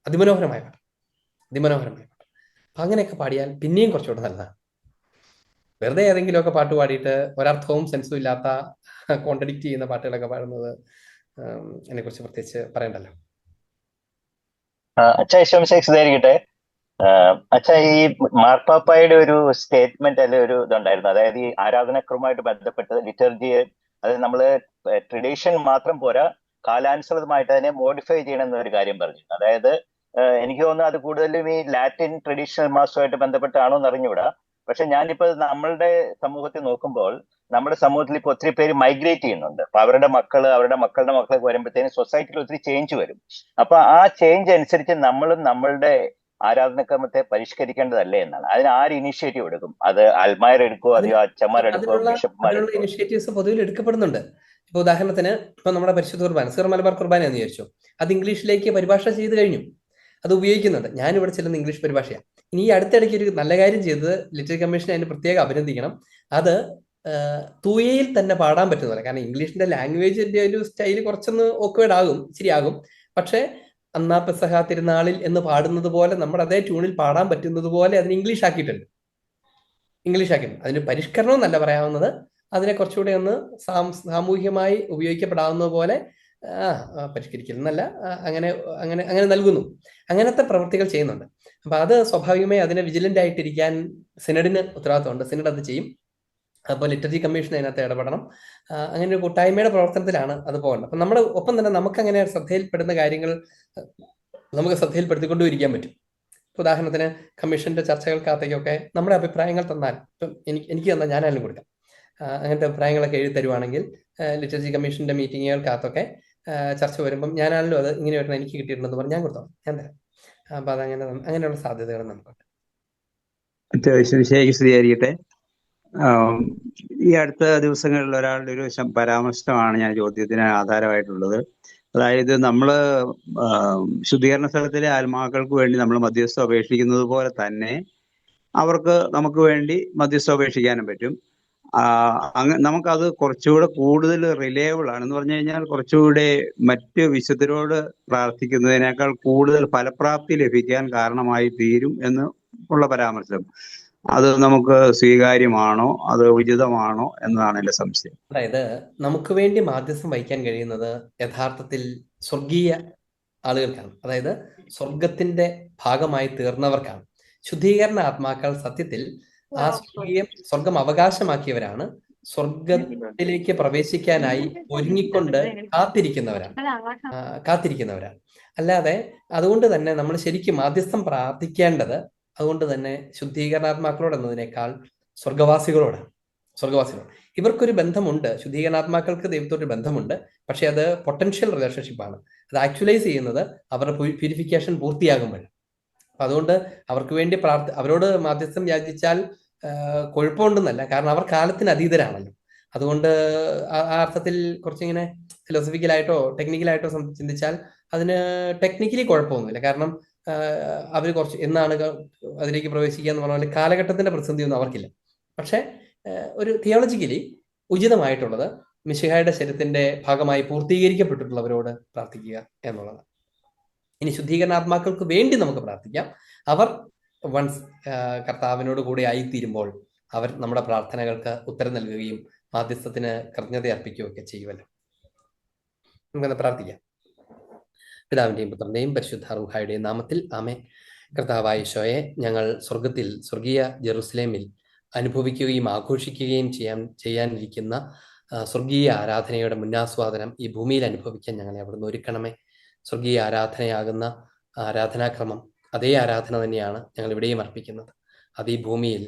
അതിമനോഹരമായ പാട്ട്, അതിമനോഹരമായ പാട്ട്. അപ്പൊ അങ്ങനെയൊക്കെ പാടിയാൽ പിന്നെയും കുറച്ചുകൂടെ നല്ലതാണ്. വെറുതെ ഏതെങ്കിലുമൊക്കെ പാട്ട് പാടിയിട്ട് ഒരർത്ഥവും സെൻസും ഇല്ലാത്ത കോൺട്രഡിക്റ്റ് ചെയ്യുന്ന പാട്ടുകളൊക്കെ പാടുന്നത് അതിനെക്കുറിച്ച് പ്രത്യേകിച്ച് പറയണ്ടല്ലോ. അച്ഛാ ഇതായിരിക്കട്ടെ. അച്ഛാ, ഈ മാർപ്പാപ്പായുടെ ഒരു സ്റ്റേറ്റ്മെന്റ് അല്ലെ ഒരു ഇതുണ്ടായിരുന്നു, അതായത് ഈ ആരാധനാക്രമമായിട്ട് ബന്ധപ്പെട്ട് ലിറ്റർജി, അതായത് നമ്മള് ട്രഡീഷൻ മാത്രം പോരാ, കാലാനുസൃതമായിട്ട് അതിനെ മോഡിഫൈ ചെയ്യണം എന്നൊരു കാര്യം പറഞ്ഞു. അതായത് എനിക്ക് തോന്നുന്നു അത് കൂടുതലും ഈ ലാറ്റിൻ ട്രഡീഷണൽ മാസവുമായിട്ട് ബന്ധപ്പെട്ടാണോ എന്ന് അറിഞ്ഞുകൂടാ. പക്ഷെ ഞാനിപ്പോ നമ്മളുടെ സമൂഹത്തിൽ നോക്കുമ്പോൾ, നമ്മുടെ സമൂഹത്തിൽ ഇപ്പൊ ഒത്തിരി പേര് മൈഗ്രേറ്റ് ചെയ്യുന്നുണ്ട്. അപ്പൊ അവരുടെ മക്കളുടെ മക്കളൊക്കെ വരുമ്പോഴത്തേനും സൊസൈറ്റിയിൽ ഒത്തിരി ചേഞ്ച് വരും. അപ്പൊ ആ ചേഞ്ച് അനുസരിച്ച് നമ്മളും നമ്മളുടെ ആരാധനക്രമത്തെ പരിഷ്കരിക്കേണ്ടതല്ലേ എന്നാണ്. അതിന് ആര് ഇനിഷ്യേറ്റീവ് എടുക്കും? അത് അൽമായർ എടുക്കുമോ, അതെയോ അച്ഛന്മാരെടുക്കുമോ, ബിഷപ്പ്മാരെടുക്കുമോ? ഇനിഷ്യേറ്റീവ്സ് പൊതുവിൽ എടുക്കപ്പെടുന്നുണ്ട്. ഇപ്പൊ ഉദാഹരണത്തിന് ഇപ്പൊ നമ്മുടെ പരിശുദ്ധ കുർബാന, സീറോ മലബാർ കുർബാന എന്ന് വിചാരിച്ചു, അത് ഇംഗ്ലീഷിലേക്ക് പരിഭാഷ ചെയ്ത് കഴിഞ്ഞു, അത് ഉപയോഗിക്കുന്നുണ്ട്. ഞാനിവിടെ ചെല്ലുന്ന ഇംഗ്ലീഷ് പരിഭാഷയാണ്. ഇനി ഈ അടുത്തിടയ്ക്ക് ഒരു നല്ല കാര്യം ചെയ്തത് ലിറ്റററി കമ്മീഷൻ അതിന് പ്രത്യേകം അഭിനന്ദിക്കണം. അത് തൂയയിൽ തന്നെ പാടാൻ പറ്റുന്നില്ല. കാരണം ഇംഗ്ലീഷിന്റെ ലാംഗ്വേജിന്റെ ഒരു സ്റ്റൈൽ കുറച്ചൊന്ന് ഓക്വേർഡ് ആകും, ശരിയാകും. പക്ഷെ അന്നാ പെസഹ തിരുനാളിൽ എന്ന് പാടുന്നത് പോലെ നമ്മുടെ അതേ ട്യൂണിൽ പാടാൻ പറ്റുന്നത് പോലെ അതിന് ഇംഗ്ലീഷ് ആക്കിയിട്ടുണ്ട്. അതിന് പരിഷ്കരണം എന്നല്ല പറയാവുന്നത്, അതിനെ കുറച്ചുകൂടെ ഒന്ന് സാമൂഹികമായി ഉപയോഗിക്കപ്പെടാവുന്ന പോലെ പരിഷ്കരിക്കുന്നല്ല, അങ്ങനെ അങ്ങനെ അങ്ങനെ നൽകുന്നു. അങ്ങനത്തെ പ്രവൃത്തികൾ ചെയ്യുന്നുണ്ട്. അപ്പൊ അത് സ്വാഭാവികമായി അതിനെ വിജിലന്റ് ആയിട്ടിരിക്കാൻ സിനഡിന് ഉത്തരവാദിത്തമുണ്ട്. സിനഡ് അത് ചെയ്യും. അപ്പോൾ ലിറ്റററി കമ്മീഷൻ അതിനകത്ത് ഇടപെടണം. അങ്ങനെ ഒരു കൂട്ടായ്മയുടെ പ്രവർത്തനത്തിലാണ് അത് പോകേണ്ടത്. അപ്പം നമ്മുടെ ഒപ്പം തന്നെ നമുക്കങ്ങനെ ശ്രദ്ധയിൽപ്പെടുന്ന കാര്യങ്ങൾ നമുക്ക് ശ്രദ്ധയിൽപ്പെടുത്തിക്കൊണ്ടിരിക്കാൻ പറ്റും. ഉദാഹരണത്തിന് കമ്മീഷന്റെ ചർച്ചകൾക്കകത്തേക്കൊക്കെ നമ്മുടെ അഭിപ്രായങ്ങൾ തന്നാൽ, ഇപ്പം എനിക്ക് തന്നാൽ ഞാനായാലും കൊടുക്കാം. അങ്ങനത്തെ അഭിപ്രായങ്ങളൊക്കെ എഴുതി തരുവാണെങ്കിൽ ലിറ്റററി കമ്മീഷന്റെ മീറ്റിങ്ങുകൾക്കകത്തൊക്കെ ചർച്ച വരുമ്പം ഞാനാണല്ലോ അത് ഇങ്ങനെ വരണം, എനിക്ക് കിട്ടിയിട്ടുണ്ടെന്ന് പറഞ്ഞ് ഞാൻ കൊടുത്തോളാം, ഞാൻ തരാം. അപ്പൊ അതങ്ങനെ അങ്ങനെയുള്ള സാധ്യതകൾ നമുക്കുണ്ട്. അത്യാവശ്യം ശരിയായിരിക്കട്ടെ. ഈ അടുത്ത ദിവസങ്ങളിൽ ഒരാളുടെ ഒരു പരാമർശമാണ് ഞാൻ ചോദ്യത്തിന് ആധാരമായിട്ടുള്ളത്. അതായത് നമ്മള് ശുദ്ധീകരണ സ്ഥലത്തിലെ ആത്മാക്കൾക്ക് വേണ്ടി നമ്മൾ മധ്യസ്ഥം അപേക്ഷിക്കുന്നത് പോലെ തന്നെ നമുക്ക് വേണ്ടി മധ്യസ്ഥം അപേക്ഷിക്കാനും പറ്റും. നമുക്കത് കുറച്ചുകൂടെ കൂടുതൽ റിലയബിൾ ആണെന്ന് പറഞ്ഞു കഴിഞ്ഞാൽ, കുറച്ചുകൂടെ മറ്റ് വിശുദ്ധരോട് പ്രാർത്ഥിക്കുന്നതിനേക്കാൾ കൂടുതൽ ഫലപ്രാപ്തി ലഭിക്കാൻ കാരണമായി തീരും എന്ന് ഉള്ള പരാമർശം, അത് നമുക്ക് സ്വീകാര്യമാണോ, അത് ഉചിതമാണോ എന്നതാണ് എന്റെ സംശയം. അതായത് നമുക്ക് വേണ്ടി മാധ്യസ്ഥം വഹിക്കാൻ കഴിയുന്നത് യഥാർത്ഥത്തിൽ സ്വർഗീയ ആളുകൾക്കാണ്, അതായത് സ്വർഗത്തിന്റെ ഭാഗമായി തീർന്നവർക്കാണ്. ശുദ്ധീകരണ ആത്മാക്കൾ സത്യത്തിൽ ആ സ്വർഗം അവകാശമാക്കിയവരാണ്, സ്വർഗത്തിലേക്ക് പ്രവേശിക്കാനായി ഒരുങ്ങിക്കൊണ്ട് കാത്തിരിക്കുന്നവരാണ്. അല്ലാതെ അതുകൊണ്ട് തന്നെ നമ്മൾ ശരിക്കും മാധ്യസ്ഥം പ്രാർത്ഥിക്കേണ്ടത് അതുകൊണ്ട് തന്നെ ശുദ്ധീകരണാത്മാക്കളോട് എന്നതിനേക്കാൾ സ്വർഗവാസികളോടാണ്. ഇവർക്കൊരു ബന്ധമുണ്ട്, ശുദ്ധീകരണാത്മാക്കൾക്ക് ദൈവത്തോട് ബന്ധമുണ്ട്. പക്ഷെ അത് പൊട്ടൻഷ്യൽ റിലേഷൻഷിപ്പാണ്. അത് ആക്ച്വലൈസ് ചെയ്യുന്നത് അവരുടെ പ്യൂരിഫിക്കേഷൻ പൂർത്തിയാകുമ്പോഴാണ്. അപ്പൊ അതുകൊണ്ട് അവർക്ക് വേണ്ടി അവരോട് മാധ്യസ്ഥം യാചിച്ചാൽ കുഴപ്പമുണ്ടെന്നല്ല, കാരണം അവർ കാലത്തിന് അതീതരാണല്ലോ. അതുകൊണ്ട് ആ അർത്ഥത്തിൽ കുറച്ചിങ്ങനെ ഫിലോസഫിക്കലായിട്ടോ ടെക്നിക്കലായിട്ടോ ചിന്തിച്ചാൽ അതിന് ടെക്നിക്കലി കുഴപ്പമൊന്നുമില്ല. കാരണം അവർ കുറച്ച് എന്നാണ് അതിലേക്ക് പ്രവേശിക്കുക എന്ന് പറഞ്ഞാൽ കാലഘട്ടത്തിന്റെ പ്രതിസന്ധിയൊന്നും അവർക്കില്ല. പക്ഷെ ഒരു തിയോളജിക്കലി ഉചിതമായിട്ടുള്ളത് മിശിഹായുടെ ശരീരത്തിന്റെ ഭാഗമായി പൂർത്തീകരിക്കപ്പെട്ടിട്ടുള്ളവരോട് പ്രാർത്ഥിക്കുക എന്നുള്ളതാണ്. ഇനി ശുദ്ധീകരണാത്മാക്കൾക്ക് വേണ്ടി നമുക്ക് പ്രാർത്ഥിക്കാം. അവർ വൺസ് കർത്താവിനോട് കൂടെ ആയിത്തീരുമ്പോൾ അവർ നമ്മുടെ പ്രാർത്ഥനകൾക്ക് ഉത്തരം നൽകുകയും മാധ്യസ്ഥത്തിന് കൃതജ്ഞത അർപ്പിക്കുകയൊക്കെ ചെയ്യുമല്ലോ. നമുക്കെന്ന് പ്രാർത്ഥിക്കാം. പിതാവിന്റെയും പുത്രന്റെയും പരിശുദ്ധ റൂഹായുടെയും നാമത്തിൽ ആമേൻ. കർത്താവായ ഈശോയെ, ഞങ്ങൾ സ്വർഗീയ ജെറുസലേമിൽ അനുഭവിക്കുകയും ആഘോഷിക്കുകയും ചെയ്യാനിരിക്കുന്ന സ്വർഗീയ ആരാധനയുടെ മുന്നാസ്വാദനം ഈ ഭൂമിയിൽ അനുഭവിക്കാൻ ഞങ്ങളെ അവിടുന്ന് ഒരുക്കണമേ. സ്വർഗീയ ആരാധനയാകുന്ന ആരാധനാക്രമം, അതേ ആരാധന തന്നെയാണ് ഞങ്ങൾ ഇവിടെയും അർപ്പിക്കുന്നത്. അത് ഈ ഭൂമിയിൽ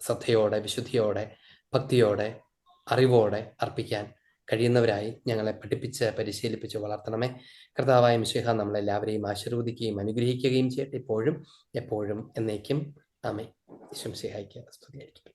ശ്രദ്ധയോടെ, വിശുദ്ധിയോടെ, ഭക്തിയോടെ, അറിവോടെ അർപ്പിക്കാൻ കഴിയുന്നവരായി ഞങ്ങളെ പഠിപ്പിച്ച് പരിശീലിപ്പിച്ച് വളർത്തണമേ. കർത്താവായ മിശിഹ നമ്മളെല്ലാവരെയും ആശീർവദിക്കുകയും അനുഗ്രഹിക്കുകയും ചെയ്യട്ടെ, ഇപ്പോഴും എപ്പോഴും എന്നേക്കും. ആമേൻ. ഈശോ മിശിഹായ്ക്ക് സ്തുതിയായിരിക്കട്ടെ.